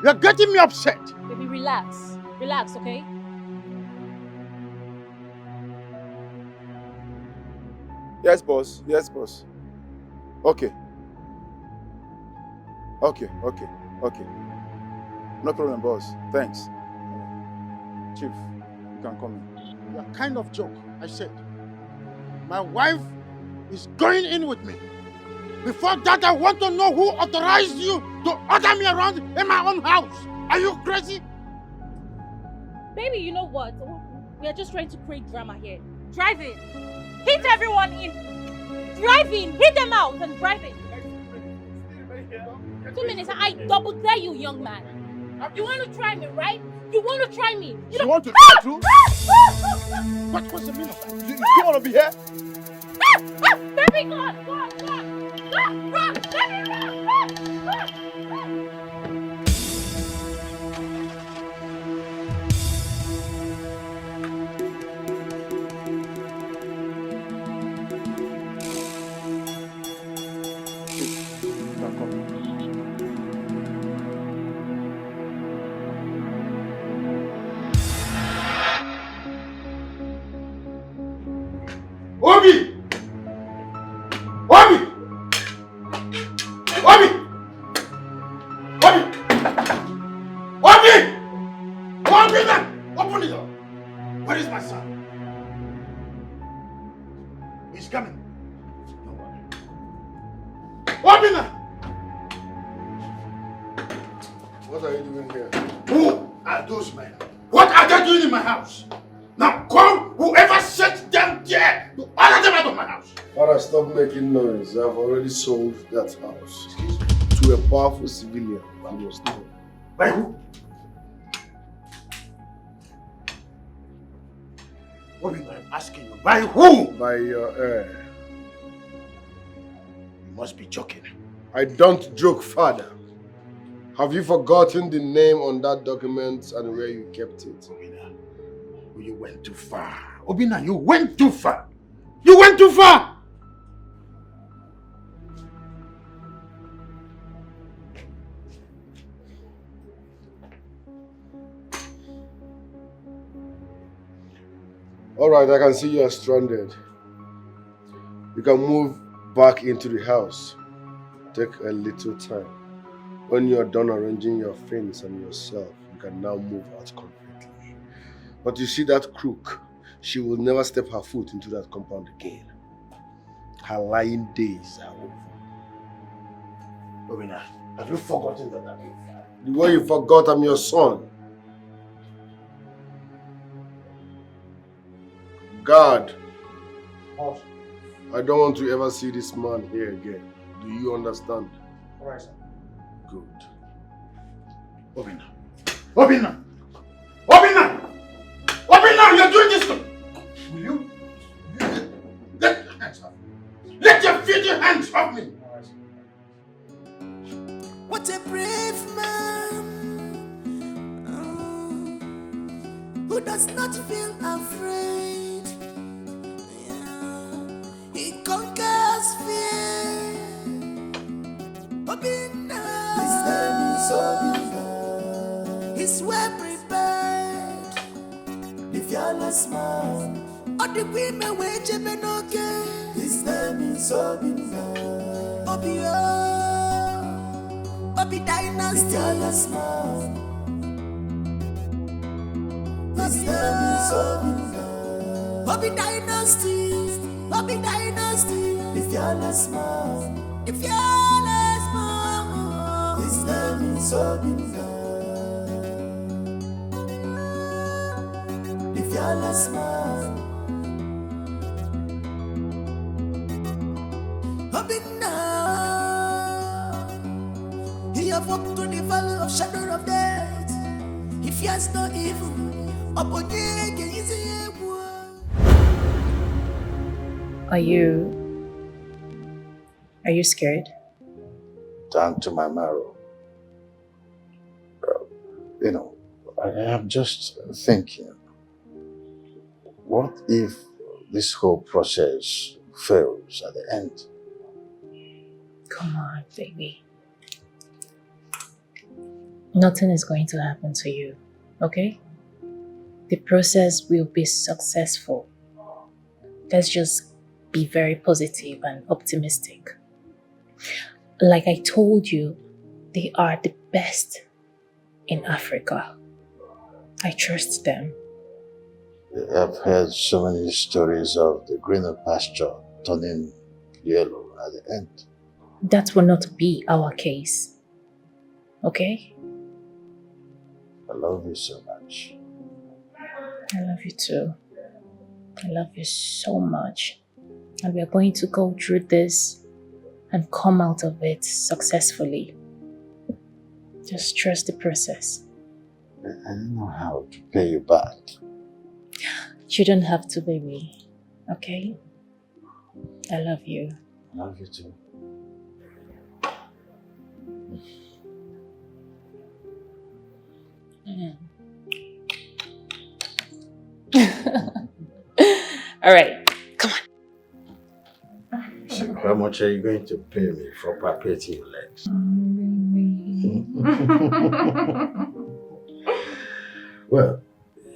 you're getting me upset. Baby, relax. Relax, okay? yes, boss. Yes, boss. Okay. Okay. No problem, boss. Thanks. Chief, you can come in. You're kind of joke, I said. My wife is going in with me. Before that, I want to know who authorized you to order me around in my own house. Are you crazy? Baby, you know what? We are just trying to create drama here. Drive in. Hit everyone in. Drive in. Hit them out and drive in. 2 minutes. I double dare you, young man. You want to try me, right? You want to try me? You want to try too? What's the meaning of that? You still want to be here? Baby, go on. Run! Baby, run! Obi! Open the door! Where is my son? He's coming. Open it! What are you doing here? Who are those men? What are they doing in my house? Now call whoever sent them there to order them out of my house. Father, stop making noise. I've already sold that house to a powerful civilian. You must know. By who? What am I asking you? By who? By your heir. You must be joking. I don't joke, Father. Have you forgotten the name on that document and where you kept it? You went too far. Obina, you went too far. You went too far! Alright, I can see you are stranded. You can move back into the house. Take a little time. When you are done arranging your things and yourself, you can now move out completely. But you see that crook, she will never step her foot into that compound again. Her lying days are over. Obina, have you forgotten that I'm your father? The way you forgot I'm your son. God, I don't want to ever see this man here again. Do you understand? Alright, sir. Good. Obina, Obina! Obina! Obina, you're doing this to... Will you? Let your hands off me. Let your filthy hands off me. What a brave man who does not feel afraid. Yeah. He conquers fear. Obina. His name is Obina. He's well prepared. The fearless man. Oh, the women wage him okay. His name is Obina. Obio. Obi Dynasty. The fearless man. His name is Obina. Obi Dynasty. Obi Dynasty. The fearless man. The fearless man. His name is Obina. The fearless man. Obina. He have walked through the valley of shadow of death. He fears no evil. Are you scared? Down to my marrow. You know, I am just thinking, what if this whole process fails at the end? Come on, baby. Nothing is going to happen to you, okay? The process will be successful. Let's just be very positive and optimistic. Like I told you, they are the best in Africa. I trust them. I've heard so many stories of the greener pasture turning yellow at the end. That will not be our case. Okay? I love you so much. I love you too. I love you so much. And we are going to go through this and come out of it successfully. Just trust the process. I don't know how to pay you back. You don't have to, baby. Okay? I love you. I love you too. All right, come on. So how much are you going to pay me for palpating your legs? Well,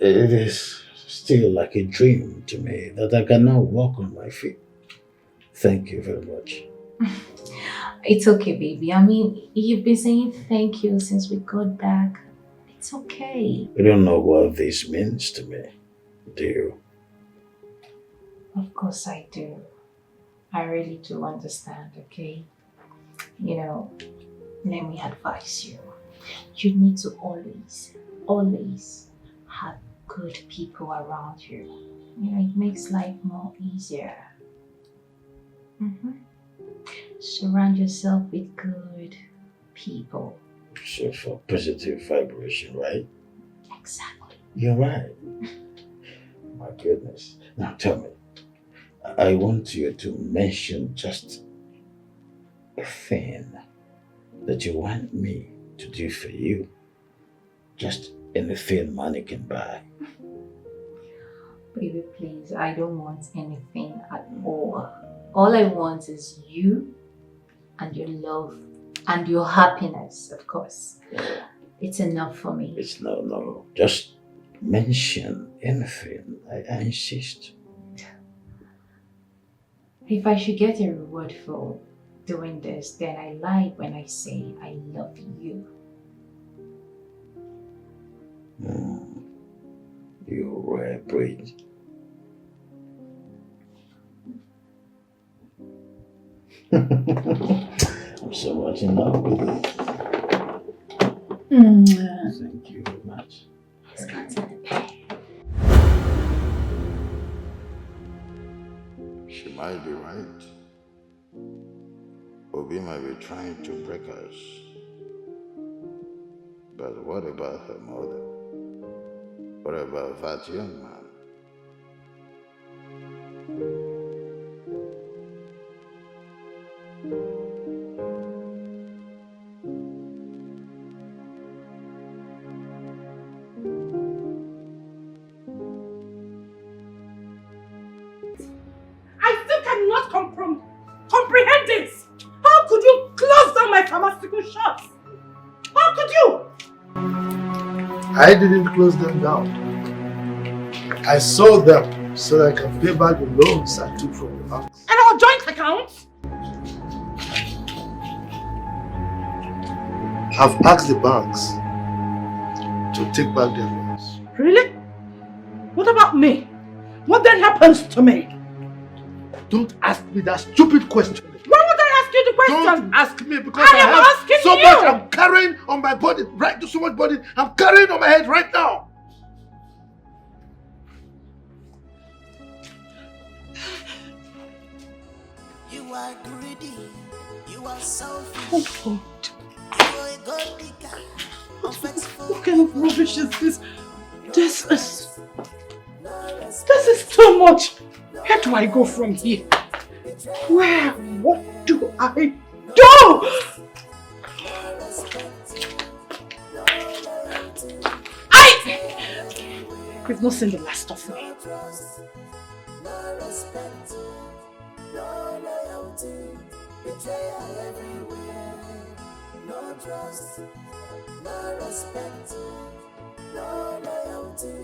it is still like a dream to me that I can now walk on my feet. Thank you very much. It's okay, baby. I mean, you've been saying thank you since we got back. It's okay. You don't know what this means to me, do you? Of course I do. I really do understand, okay? You know, let me advise you. You need to always have good people around you. You know, it makes life more easier. Surround yourself with good people. So for positive vibration, right? Exactly. You're right. My goodness. Now tell me, I want you to mention just a thing that you want me to do for you. Just anything money can buy. Baby, please, I don't want anything at all. All I want is you and your love and your happiness, of course. It's enough for me. It's no. Just mention anything. I insist. If I should get a reward for doing this, then I lie when I say I love you. You rare breed. I'm so much in love with you. Thank you very much. It's got to pay. She might be right. Obi might be trying to break us. But what about her mother? What about that young man? I still cannot comprehend this. How could you close down my pharmaceutical shops? How could you? I didn't close them down. I sold them so that I can pay back the loans I took from the banks. And our joint accounts? I've asked the banks to take back their loans. Really? What about me? What then happens to me? Don't ask me that stupid question. Why would I ask you the question? Don't ask me because I am have asking so you. much I'm carrying on my body, right? So much body I'm carrying on my head right now. You are greedy. You are selfish. Oh God. You are a gold digger. What kind of rubbish is this? This is too much. Where do I go from here? Where? What do I do? You've not seen the last of me. No respect, no loyalty, betrayal everywhere. No trust, no respect, no loyalty,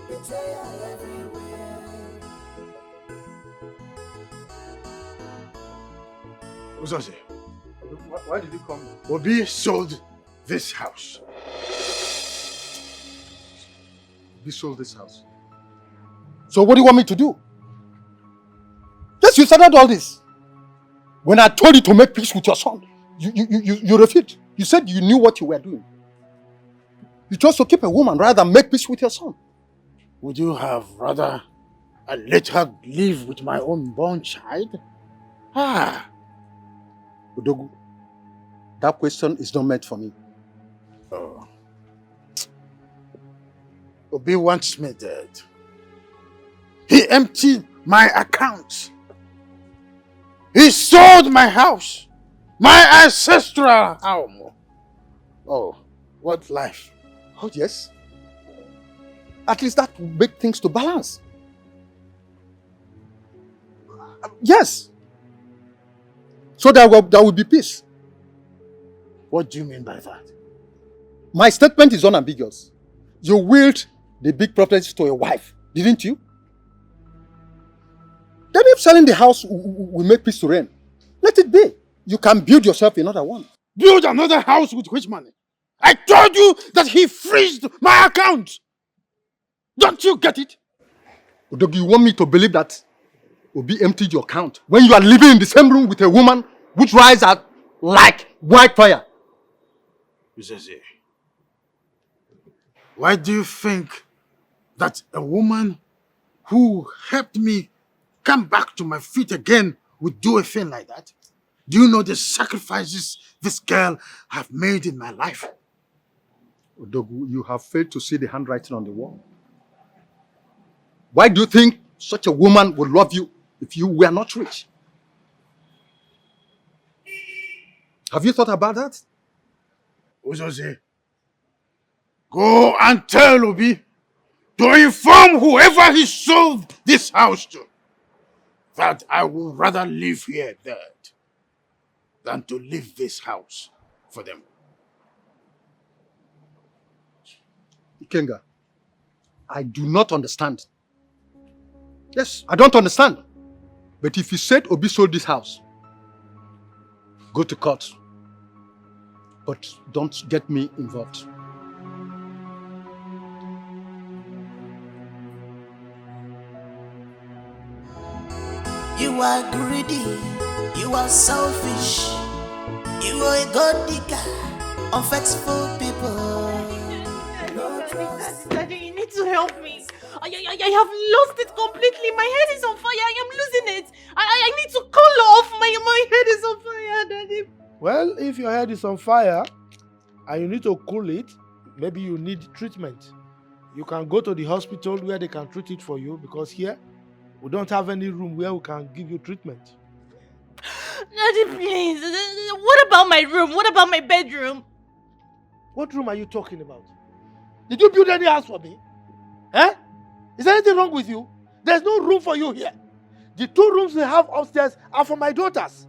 betrayal everywhere. Uzazi, why did you come? Obi sold this house. Obi sold this house. So what do you want me to do? Yes, you started all this. When I told you to make peace with your son, you refused. You said you knew what you were doing. You chose to keep a woman rather than make peace with your son. Would you have rather I let her live with my unborn child? Ah. Udogu, that question is not meant for me. Oh. Obi wants me dead. He emptied my account. He sold my house. My ancestral home. Oh, what life. Oh, yes. At least that will make things to balance. Yes. So there will be peace. What do you mean by that? My statement is unambiguous. You willed the big properties to a wife, didn't you? Then if selling the house will make peace to reign, let it be. You can build yourself another one. Build another house with which money? I told you that he freezed my account. Don't you get it? Udogi, you want me to believe that Obi emptied your account when you are living in the same room with a woman which rises up like wildfire? Uzazi, why do you think that a woman who helped me come back to my feet again would do a thing like that? Do you know the sacrifices this girl have made in my life? Odogu, you have failed to see the handwriting on the wall. Why do you think such a woman would love you if you were not rich? Have you thought about that? Uzoze, go and tell Obi to inform whoever he sold this house to that I would rather live here dead than to leave this house for them. Ikenga, I do not understand. Yes, I don't understand. But if you said Obi sold this house, go to court. But don't get me involved. You are greedy, you are selfish, you are a god digger, unfaithful people. Daddy, you need to help me. I have lost it completely. My head is on fire. I am losing it. I need to cool off. My head is on fire, Daddy. Well, if your head is on fire and you need to cool it, maybe you need treatment. You can go to the hospital where they can treat it for you, because here we don't have any room where we can give you treatment. Daddy, please. What about my room? What about my bedroom? What room are you talking about? Did you build any house for me? Eh? Is there anything wrong with you? There's no room for you here. The 2 rooms we have upstairs are for my daughters.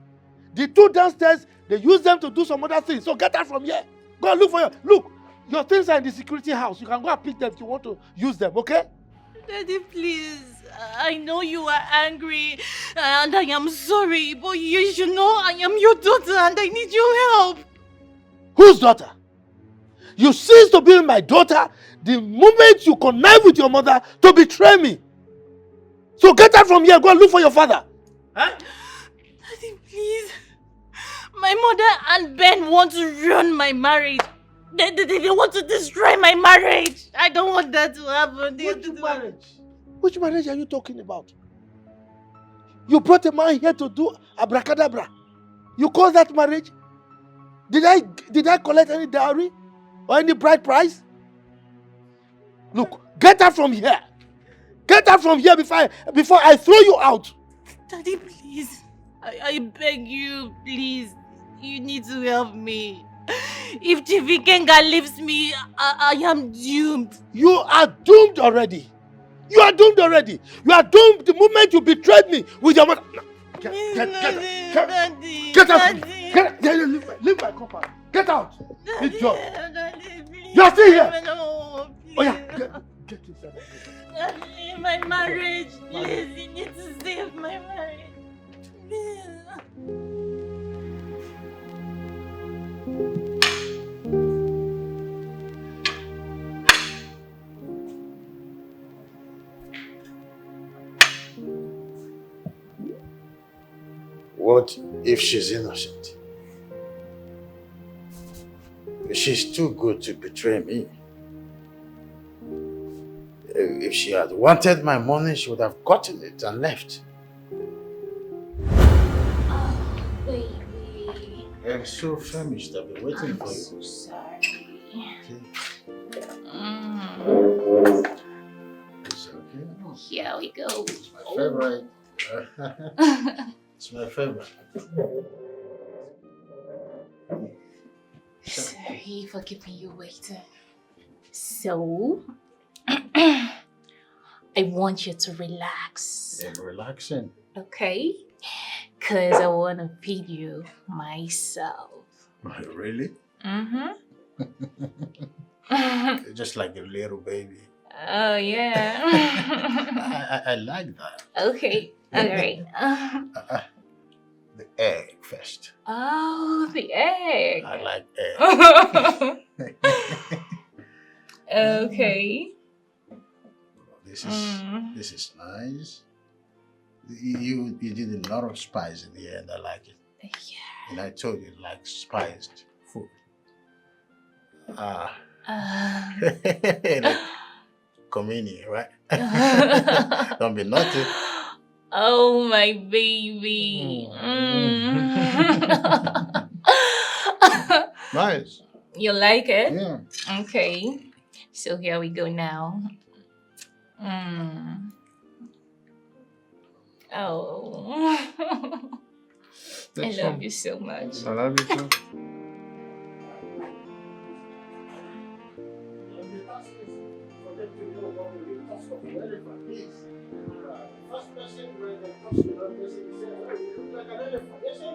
The 2 downstairs, they use them to do some other things. So get out from here. Go and look for your things are in the security house. You can go and pick them if you want to use them, okay? Daddy, please. I know you are angry and I am sorry, but you should know I am your daughter and I need your help. Whose daughter? You cease to be my daughter the moment you connive with your mother to betray me. So get out from here. Go and look for your father. Huh? Daddy, please. My mother and Ben want to ruin my marriage. They want to destroy my marriage. I don't want that to happen. Which marriage? Which marriage are you talking about? You brought a man here to do abracadabra. You call that marriage? Did I collect any dowry or any bride price? Look, get out from here. Get out from here before I throw you out. Daddy, please. I beg you, please. You need to help me. If Chief Ikenga leaves me, I am doomed. You are doomed already. You are doomed already. You are doomed the moment you betrayed me with your mother. Get out. Leave my compound. Get out. Good job. You are still here. Oh yeah. Get inside. Daddy, my marriage. Please, you need to save my marriage. Please. What if she's innocent? She's too good to betray me. If she had wanted my money, she would have gotten it and left. Oh, baby. I'm so famished. I've been waiting for you. I'm so sorry. It's okay. Here we go. It's my favorite. It's my favorite. Sorry for keeping you waiting. So, I want you to relax. I'm relaxing. Okay? Because I want to feed you myself. Really? Mm-hmm. Just like a little baby. Oh, yeah. I like that. Okay. All right. The egg first. Oh, the egg. I like egg. Okay. This is nice. You did a lot of spice in here and I like it. Yeah. And I told you like spiced food. Like communion, right? Don't be naughty. Oh, my baby. Nice. You like it? Yeah. Okay. So here we go now. Oh. I love you so much. I love you too.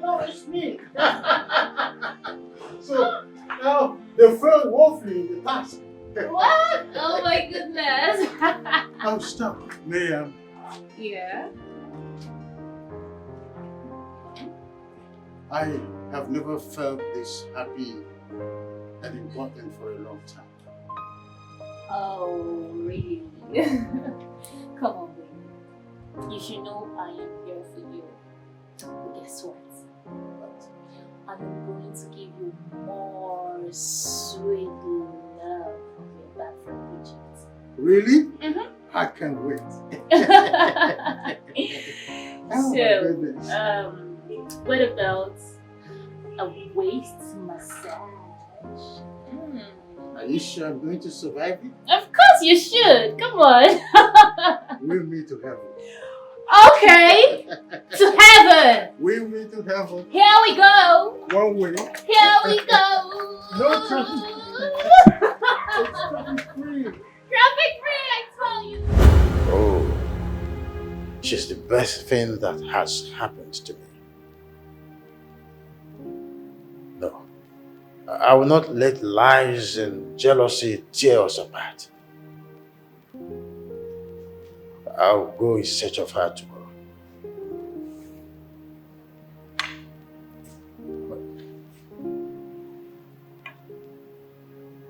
No, it's me. So now they failed woefully in the task. What? Oh my goodness. Oh, stop. Miriam. Yeah. I have never felt this happy and important for a long time. Oh, really? Come on, baby. You should know I am here for you. But guess what? I'm going to give you more sweet love from your back from Egypt. Really? Mm-hmm. I can't wait. What about a waist massage? Are you sure I'm going to survive it? Of course you should. Come on. Will me to heaven. Okay. To heaven. Will me to heaven. Here we go. One way. Here we go. No traffic. Traffic free, I tell you. Oh, she's the best thing that has happened to me. No, I will not let lies and jealousy tear us apart. I'll go in search of her tomorrow.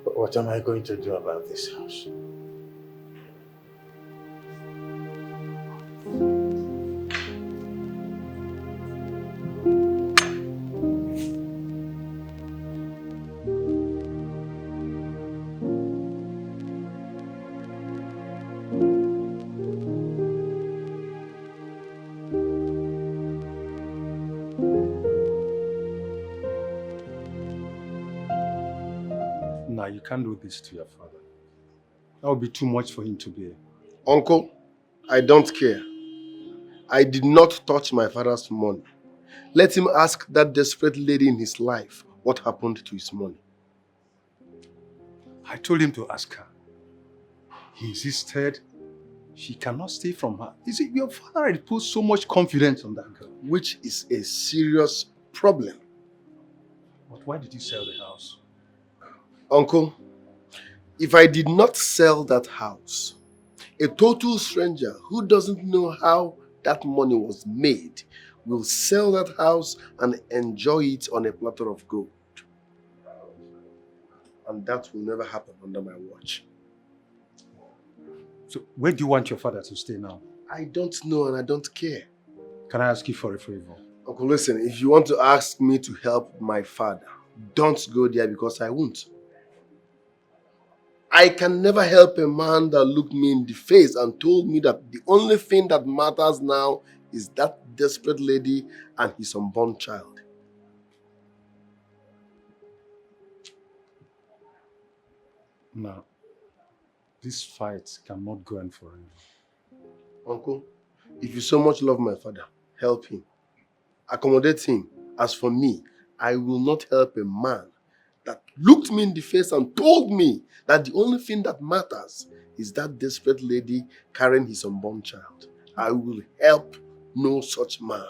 But what am I going to do about this house? Nah, you can't do this to your father. That would be too much for him to bear. Uncle, I don't care. I did not touch my father's money. Let him ask that desperate lady in his life what happened to his money. I told him to ask her. He insisted she cannot stay from her. You see, your father had put so much confidence on that girl. Which is a serious problem. But why did you sell the house? Uncle, if I did not sell that house, a total stranger who doesn't know how that money was made will sell that house and enjoy it on a platter of gold. And that will never happen under my watch. So where do you want your father to stay now? I don't know and I don't care. Can I ask you for a favor? Uncle, listen, if you want to ask me to help my father, don't go there because I won't. I can never help a man that looked me in the face and told me that the only thing that matters now is that desperate lady and his unborn child. Now, this fight cannot go on forever. Uncle, if you so much love my father, help him. Accommodate him. As for me, I will not help a man that looked me in the face and told me that the only thing that matters is that desperate lady carrying his unborn child. I will help no such man.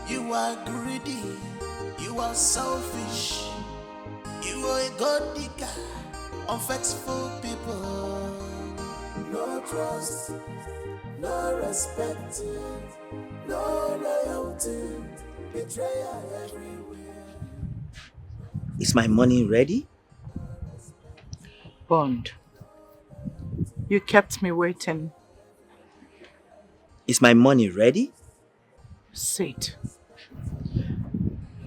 You are greedy, you are selfish, you are a gold digger, unfaithful people. No trust, no respect, no loyalty, betrayal everywhere. Is my money ready? Bond, you kept me waiting. Is my money ready? Sit.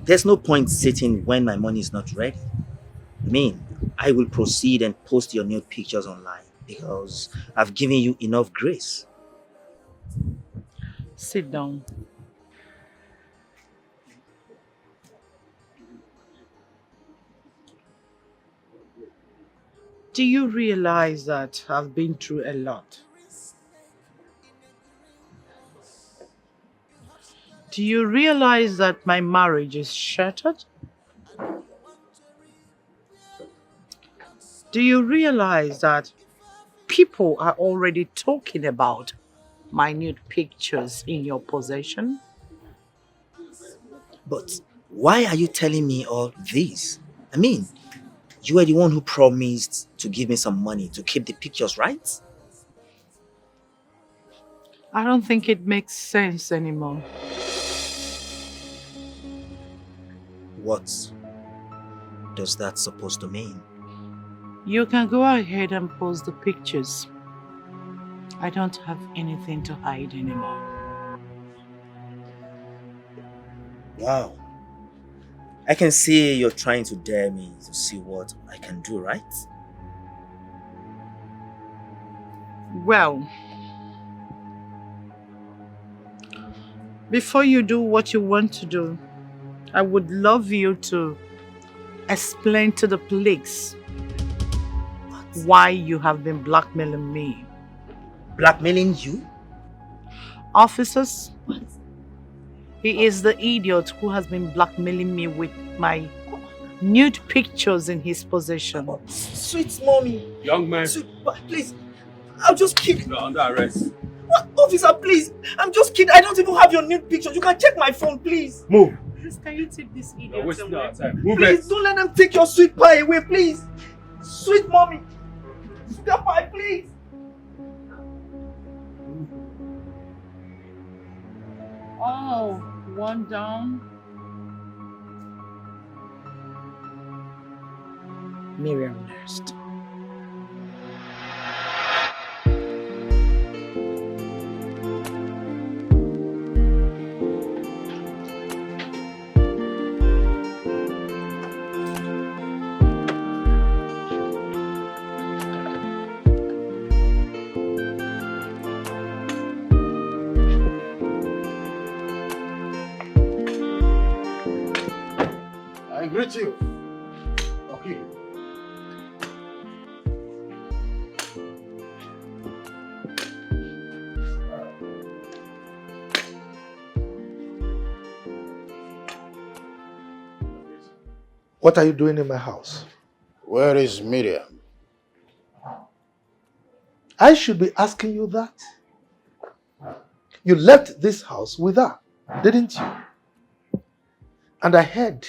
There's no point sitting when my money is not ready. I mean, I will proceed and post your nude pictures online because I've given you enough grace. Sit down. Do you realize that I've been through a lot? Do you realize that my marriage is shattered? Do you realize that people are already talking about my nude pictures in your possession? But why are you telling me all this? I mean, you were the one who promised to give me some money to keep the pictures, right? I don't think it makes sense anymore. What does that supposed to mean? You can go ahead and post the pictures. I don't have anything to hide anymore. Wow. I can see you're trying to dare me to see what I can do, right? Well, Before you do what you want to do, I would love you to explain to the police why you have been blackmailing me. Blackmailing you? Officers, he is the idiot who has been blackmailing me with my nude pictures in his possession. Sweet mommy. Young man. Please, I'm just kidding. You're under arrest. What? Officer, please. I'm just kidding. I don't even have your nude pictures. You can check my phone, please. Move. Please, can you take this idiot You're wasting away? our time. Move Please, it. don't let them take your sweet pie away, please. Sweet mommy. Sweet pie, please. Oh, one down. Miriam next. I greet you. Okay. What are you doing in my house? Where is Miriam? I should be asking you that. You left this house with her, didn't you? And I heard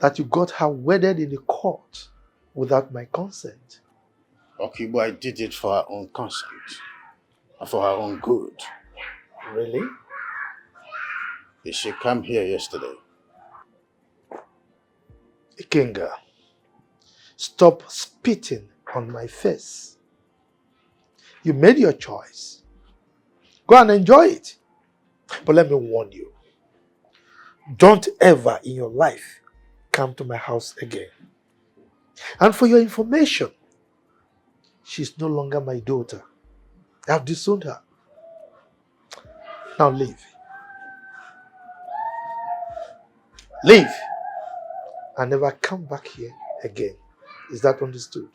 that you got her wedded in the court without my consent. Okay, but I did it for her own consent. And for her own good. Really? Did she come here yesterday? Ikenga, stop spitting on my face. You made your choice. Go and enjoy it. But let me warn you. Don't ever in your life come to my house again. And for your information, she's no longer my daughter. I have disowned her. Now leave. Leave. And never come back here again. Is that understood?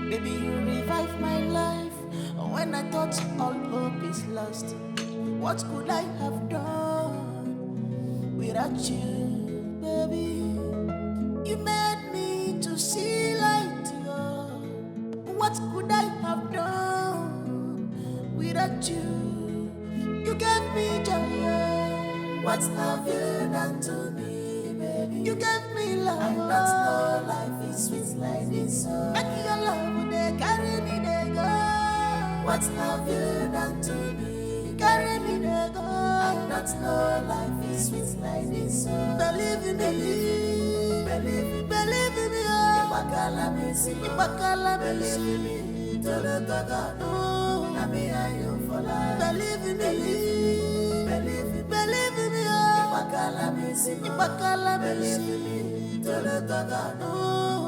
Baby, you revive my life when I thought all hope is lost. What could I have done without you, baby? You made me to see light. What could I have done without you? You gave me joy. What have you done to me, baby? You gave me love. I not know life is sweet like this. Make your love, they carry me, they go. What have you done to me? Carry me, they go. I not know life is sweet like this. Believe in me, believe in me. Ibakala believe me. Tolo toga no, na me and you for life. Believe in me, believe in me. Ibakala believe me. Tolo toga no,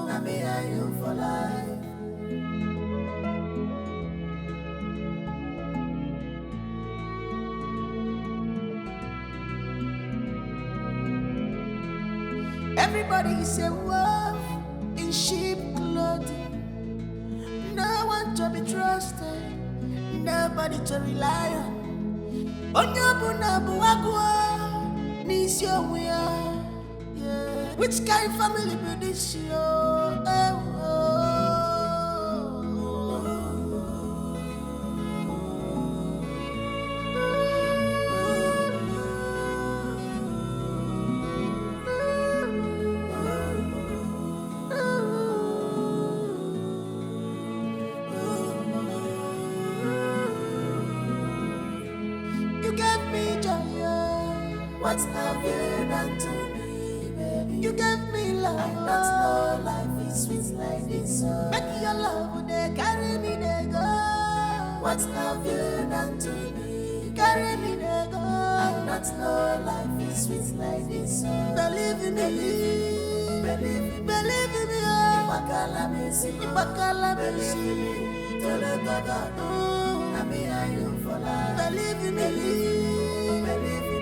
na me and you for life. Everybody is a wolf in sheep clothing. No one to be trusted, nobody to rely on. Onyobunabu agua, nisio wea. Which kind of family be this yo? You gave me joy. What have you done to me, baby? You gave me love. I not know life is sweet like this. Make your love, they carry me, they go. What have you done to me? Carry me, they go. I not know life is sweet like this. Believe in me, believe in me. Ibakala me, tole gaga, na me and you for life. Believe in me,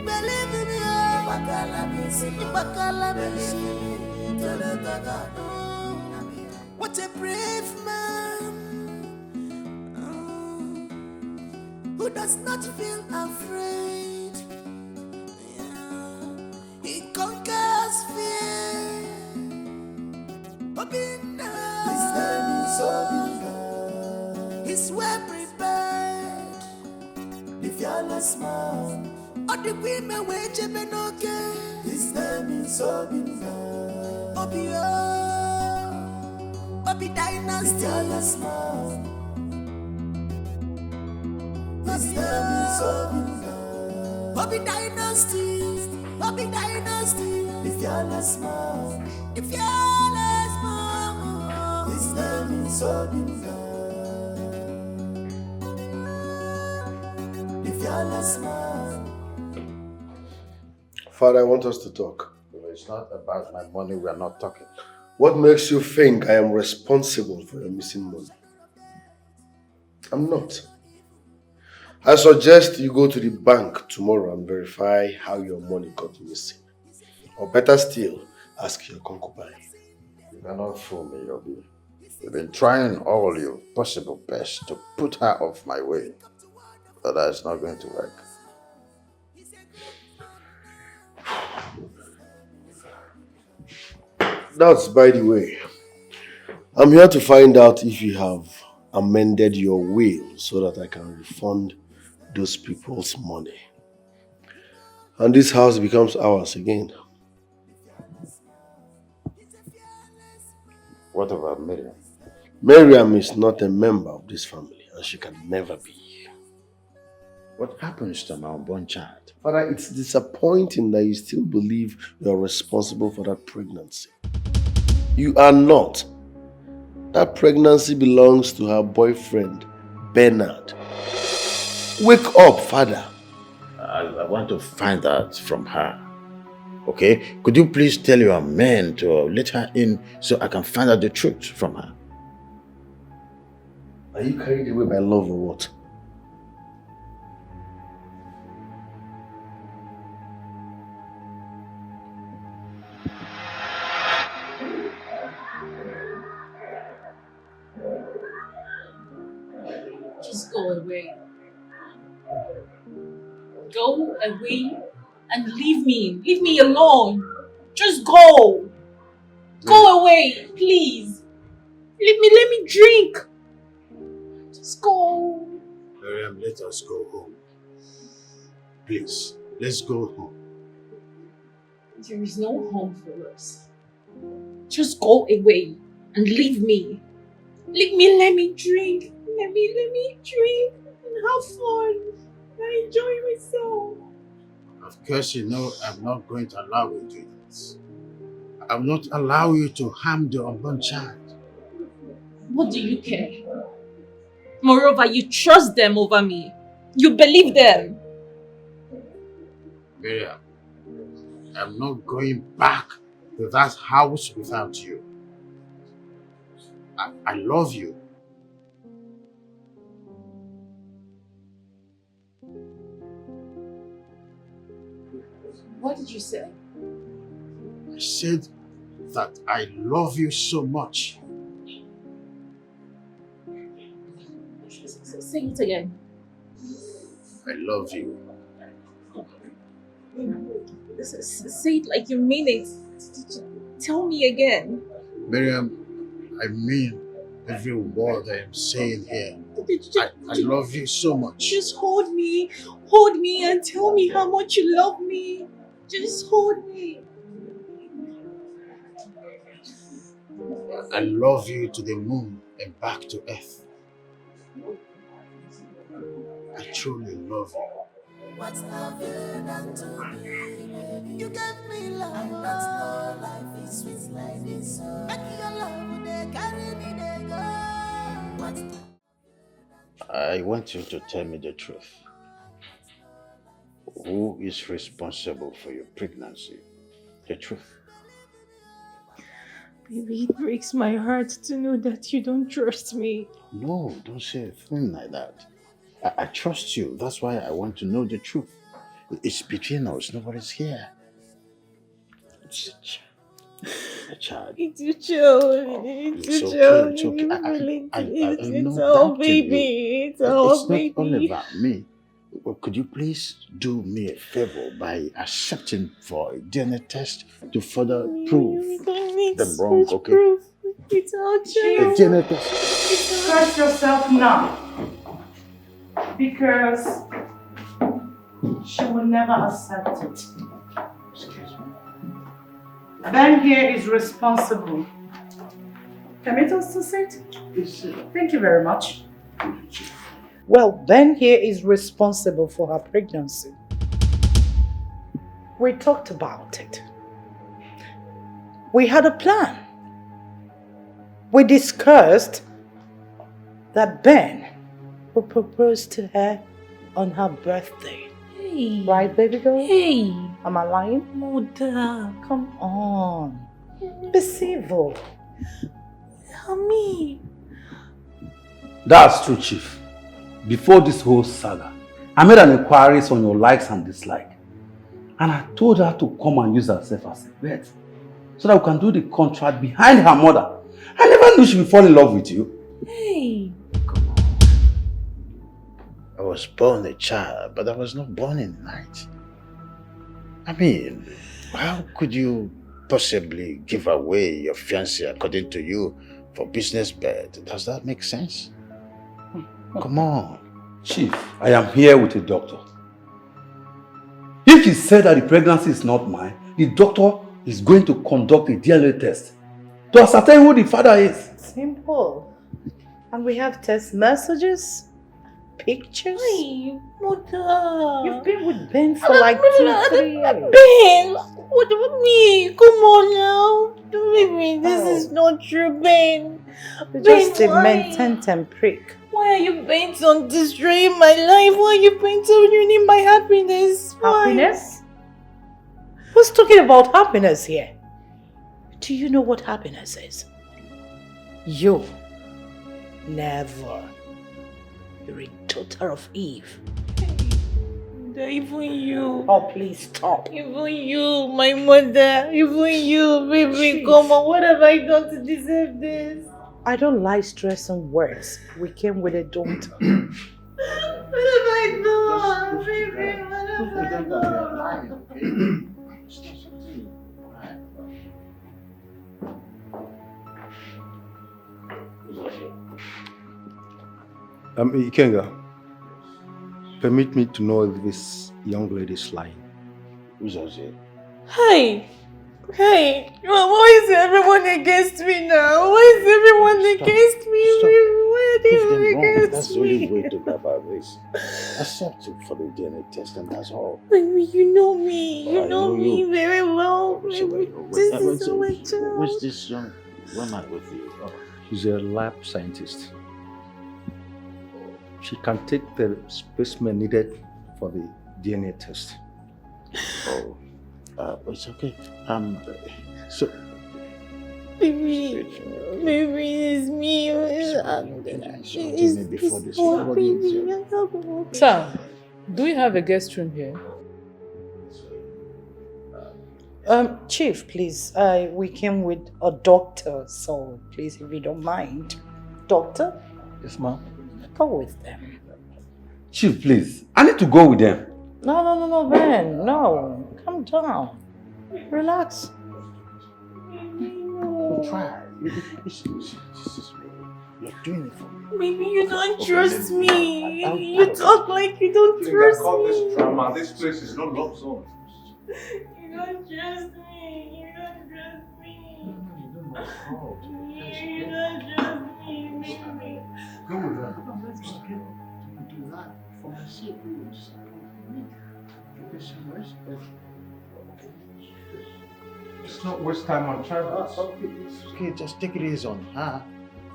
believe in me. Ibakala me, tole gaga, na me. What a brave man who does not feel afraid. He conquers fear. His name is Obina. He's well prepared. The fearless man. All the women wait to be okay. His name is Obina. Obio. Obi Dynasty. The fearless man. His name is Obina. Obi Dynasty. Obi Dynasty. The fearless man. The fearless man. His name is Obina. The fearless man. Father, I want us to talk. It's not about my money, we are not talking. What makes you think I am responsible for your missing money? I'm not. I suggest you go to the bank tomorrow and verify how your money got missing. Or better still, ask your concubine. You cannot fool me, Yobi. You've been trying all your possible best to put her off my way. But that's not going to work. That's by the way. I'm here to find out if you have amended your will so that I can refund those people's money. And this house becomes ours again. What about Miriam? Miriam is not a member of this family and she can never be. What happens to my unborn child? Father, it's disappointing that you still believe you are responsible for that pregnancy. You are not. That pregnancy belongs to her boyfriend, Bernard. Wake up, Father. I want to find out from her. Okay? Could you please tell your men to let her in so I can find out the truth from her? Are you carried away by love or what? Just go away. Go away and leave me. Leave me alone. Just go. Go away, please. Leave me, let me drink. Just go. Miriam, let us go home. Please, let's go home. There is no home for us. Just go away and leave me. Leave me, let me drink. Let me drink and have fun. I enjoy myself. Of course, you know I'm not going to allow you to do this. I will not allow you to harm the unborn child. What do you care? Moreover, you trust them over me. You believe them. Miriam, I'm not going back to that house without you. I love you. What did you say? I said that I love you so much. Say it again. I love you. Say it like you mean it. Tell me again. Miriam, I mean every word I am saying here. I love you so much. Just hold me and tell me how much you love me. Just hold me. I love you to the moon and back to earth. I truly love you. What's love done to me? You gave me love. I don't know life is sweet like this. Make your love, they carry me, they go. What's I want you to tell me the truth. who is responsible for your pregnancy? The truth. Baby, it breaks my heart to know that you don't trust me. No, don't say a thing like that. I trust you. That's why I want to know the truth. It's between us. Nobody's here. It's a child. It's your child. It's your child. It's okay. It's our baby. It's our baby. It's not all about me. Well, could you please do me a favor by accepting for a DNA test to further prove them wrong, okay? Proof. It's our child. A DNA test. Trust yourself now. Because she will never accept it. Excuse me. Ben here is responsible. Permit us to sit? Thank you very much. Well, Ben here is responsible for her pregnancy. We talked about it. We had a plan. We discussed that Ben will propose to her on her birthday. Hey. Right, baby girl? Hey. Am I lying? Mother. Come on. Be civil. Mommy. That's true, Chief. Before this whole saga, I made an inquiry on your likes and dislikes. And I told her to come and use herself as a vet, so that we can do the contract behind her mother. I never knew she would fall in love with you. Hey. I was born a child, but I was not born in the night. I mean, how could you possibly give away your fiancé according to you for business bed? Does that make sense? Come on. Chief, I am here with a doctor. If he said that the pregnancy is not mine, the doctor is going to conduct a DNA test to ascertain who the father is. Simple. And we have test messages, pictures. Hey, Mother. You've been with Ben for like 2-3 years. Ben, what about me? Come on now. Baby, this is not true, Ben. Just a why? maintain prick. Why are you bent on destroying my life? Why are you bent on ruining my happiness? Why? Happiness? Who's talking about happiness here? Do you know what happiness is? You. Never. You're a daughter of Eve. Even you. Oh, please stop. Even you, my mother. Even you, baby. Jeez. Come on, what have I done to deserve this? I don't like stress on words. We came with a daughter. What have I done? Baby, what have I done? Ikenga, permit me to know if this young lady is lying. Who's Ozzy? Hey! Hey! Why is everyone against me now? Why is everyone against me? Why are they against That's the only way to go about this. Accept it for the DNA test and that's all. Baby, you know me. You I know know me you. very well. So Baby, this is so much who's this young woman with you? Oh. She's a lab scientist. She can take the specimen needed for the DNA test. Oh, it's okay. So. Baby, it's me. Sir, do you have a guest room here? Chief, please. We came with a doctor, so please, if you don't mind. Doctor? Yes, ma'am. Go with them. Chief, please. I need to go with them. No, Ben. No. Calm down. Relax. Try. This is me. You're doing it for me. Baby, you don't trust me. You talk like you don't trust me. This drama. This place is not love zone. You don't trust me. You don't trust me. You don't trust me, baby. Go with her. No, let's just get do that for my sake. Just give her some respect. Let's not waste time on travels. Okay, just take it easy on her.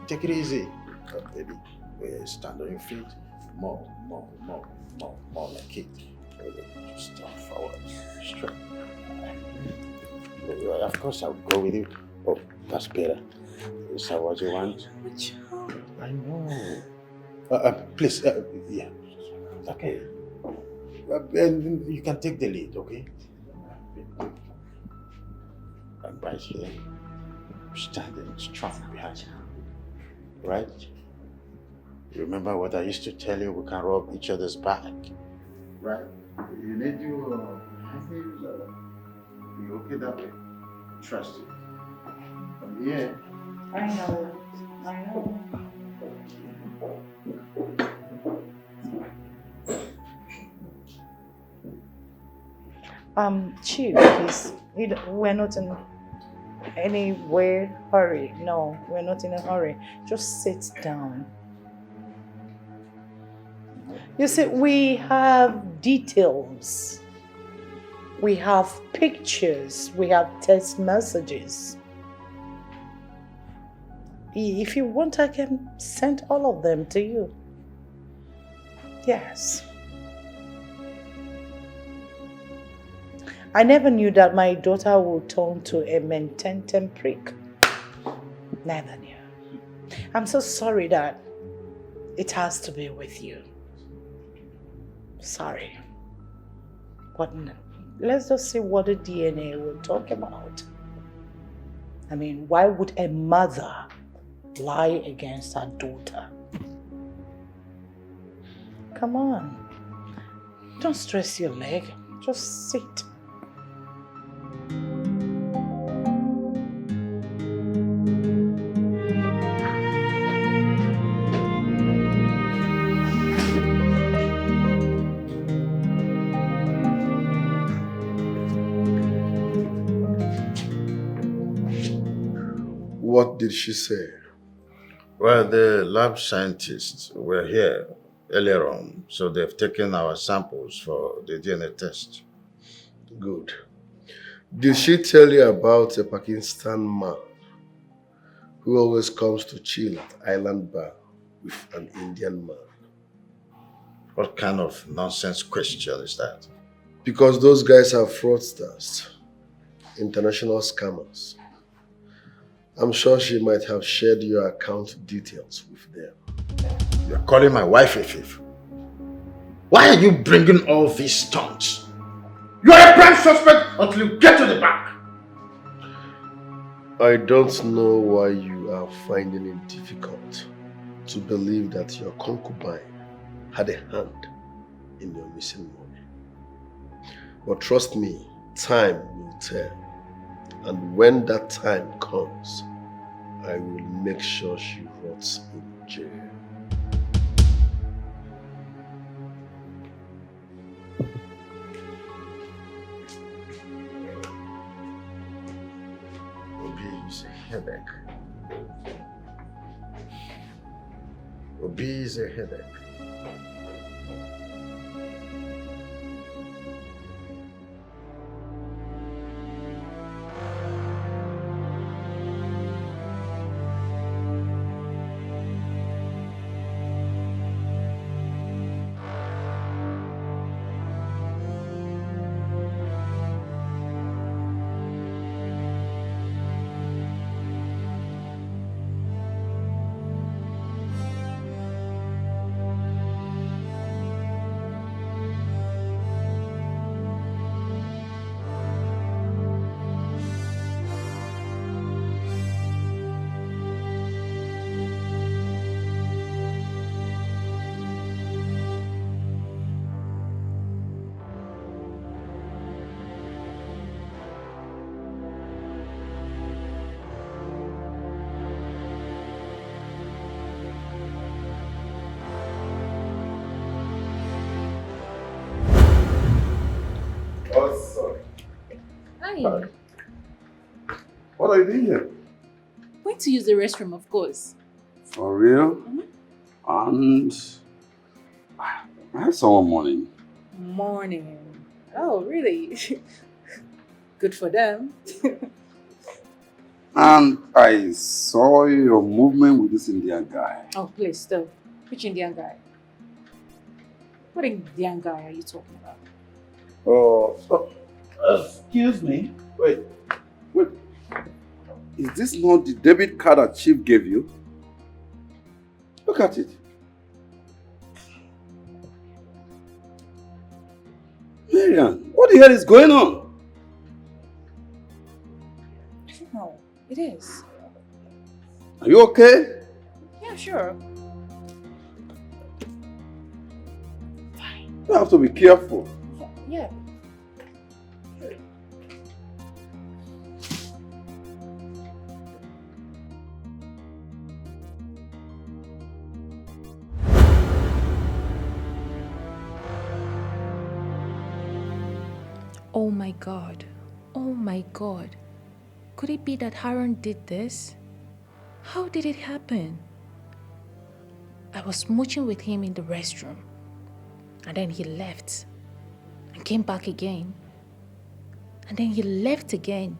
Take it easy. Baby, stand on your feet. More like it. Just forward, straight. Of course, I'll go with you. Oh, that's better. Is that what you want? I know. Please, yeah. Okay. And you can take the lead, okay? I'm right here. Standing strong behind you. Right? Remember what I used to tell you? We can rub each other's back. Right? You need to be okay that way. Trust you. From here. I know. Chief, please. We're not in any hurry. No, we're not in a hurry. Just sit down. You see, we have details. We have pictures. We have text messages. If you want, I can send all of them to you. Yes. I never knew that my daughter would turn to a mententem prick. Never knew. I'm so sorry that it has to be with you. Sorry. But let's just see what the DNA will talk about. I mean, why would a mother lie against her daughter? Come on. Don't stress your leg. Just sit. What did she say? Well, the lab scientists were here earlier on, so they've taken our samples for the DNA test. Good. Did she tell you about a Pakistan man who always comes to chill at Island Bar with an Indian man? What kind of nonsense question is that? Because those guys are fraudsters, international scammers. I'm sure she might have shared your account details with them. You're calling my wife a thief? Why are you bringing all these stunts? You are a prime suspect until you get to the back. I don't know why you are finding it difficult to believe that your concubine had a hand in your missing money. But trust me, time will tell. And when that time comes, I will make sure she rots in jail. Obi is a headache. Obi is a headache. Hi. What are you doing here? Going to use the restroom, of course. For real? And I had someone morning. Morning. Oh, really? Good for them. And I saw your movement with this Indian guy. Oh, please, stop. Which Indian guy? What Indian guy are you talking about? Excuse me. Wait. Is this not the debit card that Chief gave you? Look at it. Marian, what the hell is going on? I don't know. It is. Are you okay? Yeah, sure. You have to be careful. Yeah. Oh my God. Oh my God. Could it be that Haran did this? How did it happen? I was mooching with him in the restroom, and then he left and came back again, and then he left again.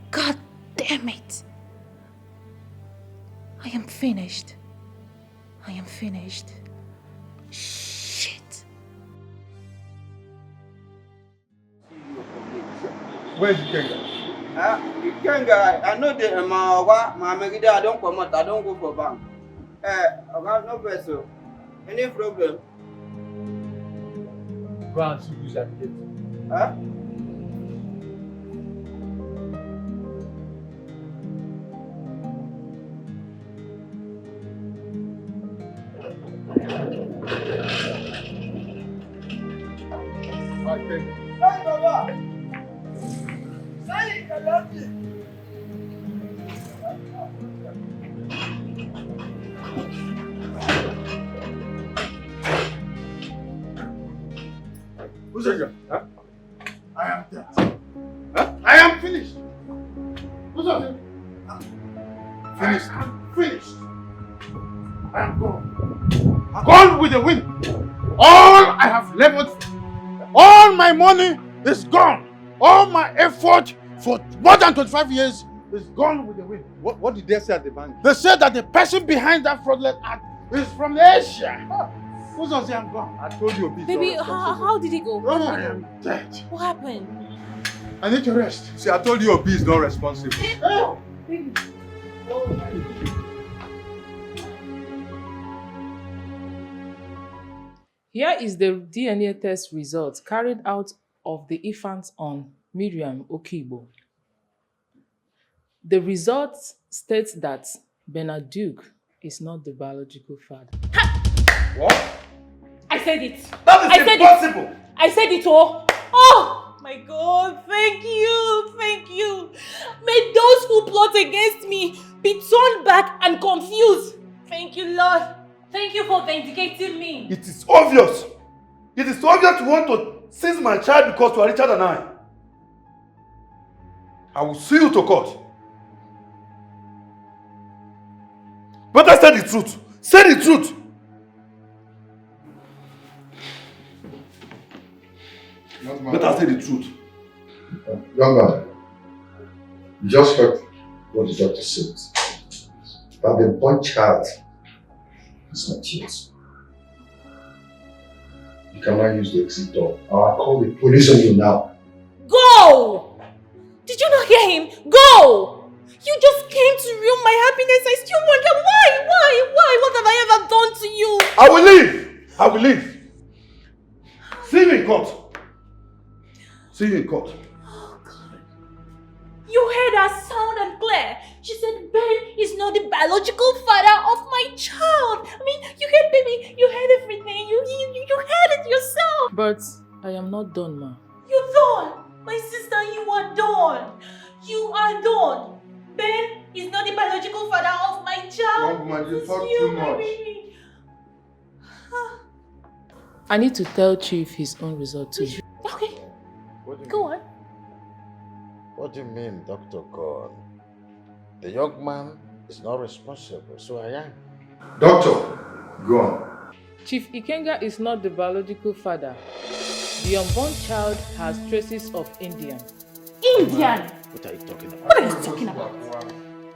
God damn it. I am finished. I am finished. Shit. Where's Ikenga? Ikenga, I know the I don't come out, I don't go for bank. Okay, no vessel. Any problem? Go and see who's at the gate. Huh? Hey, Baba! Say, I love you. Who's that? Huh? I am dead. Huh? I am finished. Who's that? Finished. I am finished. I am gone. Gone with the wind. All I have leveled, all my money is gone. All my effort for more than 25 years is gone with the wind. What did they say at the bank? They said that the person behind that fraudulent act is from Asia. Who's that say I'm gone? I told you a bit. Baby, how did it go? Oh, I am dead. What happened? I need to rest. See, I told you Obi is not responsible. Oh. Baby. Here is the DNA test result carried out of the infant on Miriam Okibo. The results states that Bernard Duke is not the biological father. What? I said it. That is impossible. I said it all. Oh my God, thank you, thank you. May those who plot against me be turned back and confused. Thank you, Lord. Thank you for vindicating me. It is obvious. It is obvious you want to seize my child because you are richer than I. I will sue you to court. Better say the truth. Say the truth. Better say the truth. Young man, you just heard what the doctor said. That the boy child is not yet. You cannot use the exit door. I'll call the police on you now. Go! Did you not hear him? Go! You just came to ruin my happiness. I still wonder why? What have I ever done to you? I will leave. I will leave. See you in court. See you in court. Oh God. You heard her sound and clear. She said Ben is not the biological father of my child. I mean, you heard, baby. You heard everything. You heard it yourself. But I am not done, ma. You're done. My sister, you are done. You are done. Ben is not the biological father of my child. Young man, you talk too much. Baby. I need to tell Chief his own result too. Okay. Go on. What do you mean, Dr. God? The young man is not responsible, so I am. Doctor, go on. Chief Ikenga is not the biological father. The unborn child has traces of Indian. Indian? What are you talking about? What are you talking about?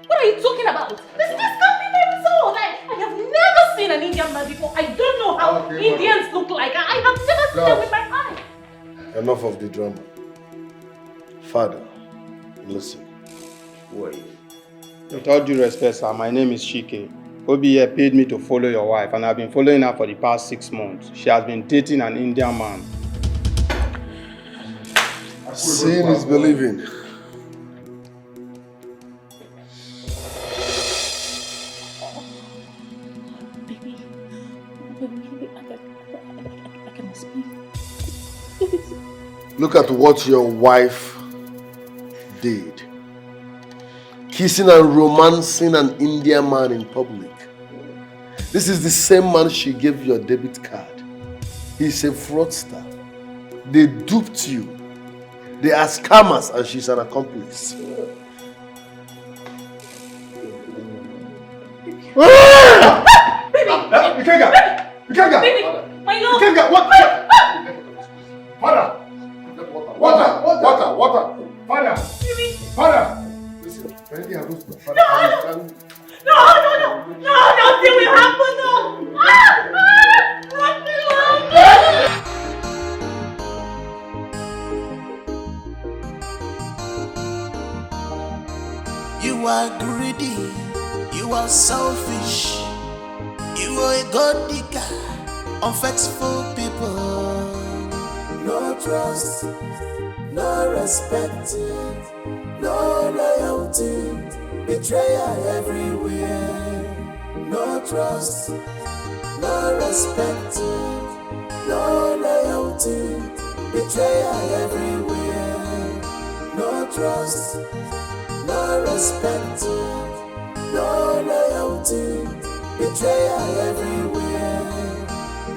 What are you talking about? This can't be my result. I have never seen an Indian man before. I don't know how Indians look like. I have never seen them with my eyes. Enough of the drama. Father, listen. Wait. With all due respect, sir, my name is Shike. Obi paid me to follow your wife, and I've been following her for the past 6 months. She has been dating an Indian man. Seeing is believing. I can explain. Look at what your wife did. Kissing and romancing an Indian man in public. This is the same man she gave your debit card. He's a fraudster. They duped you. They are scammers and she's an accomplice. Baby! You can't go! You can't go! Baby! My love! You can't go! What? Father! Water! Father! Baby! Father! Listen, No! Nothing will happen! No! You are greedy, you are selfish, you are a god digger, unfaithful people. No trust, no respect, no loyalty, betrayal everywhere. No trust, no respect, no loyalty, betrayal everywhere. No trust, no respect, no loyalty, betrayal everywhere.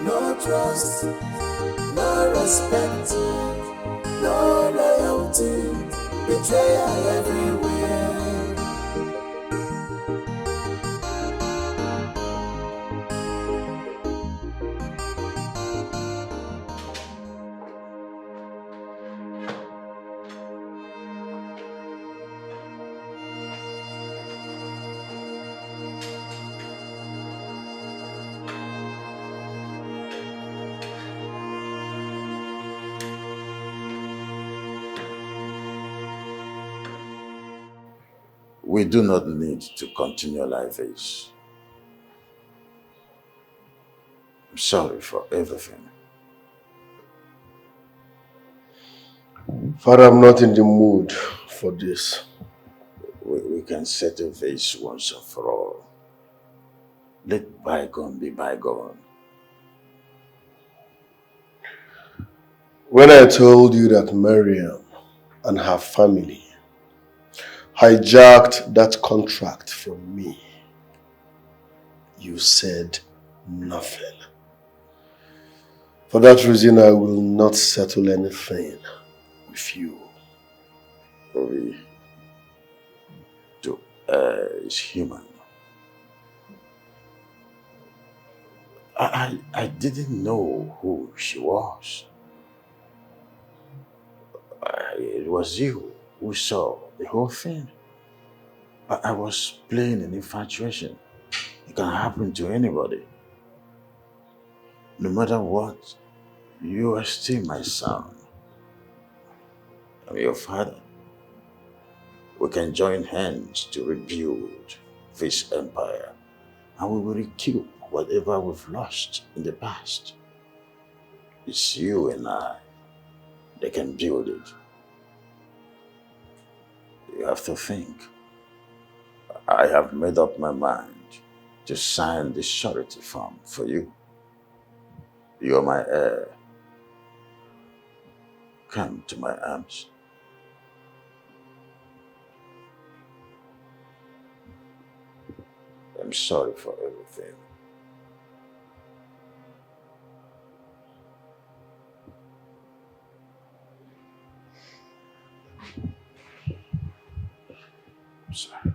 No trust, no respect, no loyalty, betrayal everywhere. We do not need to continue like this. I'm sorry for everything. Father, I'm not in the mood for this. We can settle this once and for all. Let bygone be bygone. When I told you that Miriam and her family hijacked that contract from me, you said nothing. For that reason, I will not settle anything with you. To err is human. I didn't know who she was. It was you who saw the whole thing. I was playing an infatuation. It can happen to anybody. No matter what, you are still my son. I'm your father. We can join hands to rebuild this empire, and we will recoup whatever we've lost in the past. It's you and I that can build it. You have to think. I have made up my mind to sign the surety form for you. You are my heir. Come to my arms. I'm sorry for everything. I'm sorry.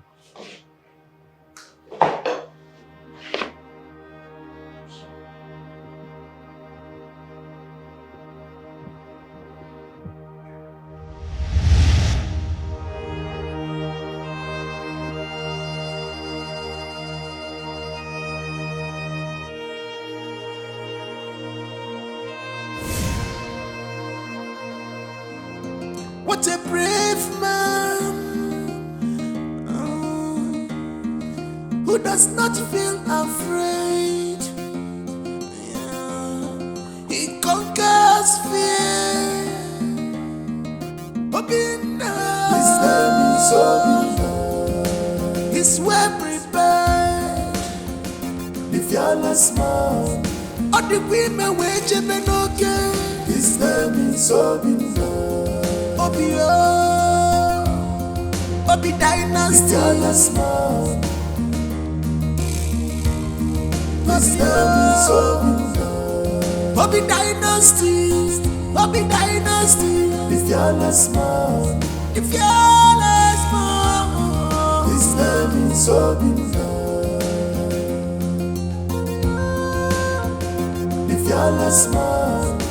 want a brave man who does not feel afraid. Yeah. He conquers fear. His name is Obina. He's well prepared. The fearless man. All the women wage him and okay. His name is Obina. Obio. Obi Dynasty. The fearless man. His name is Obina. Obi Dynasty. Obi Dynasty. The fearless man. The fearless man. His name is Obina. The fearless man.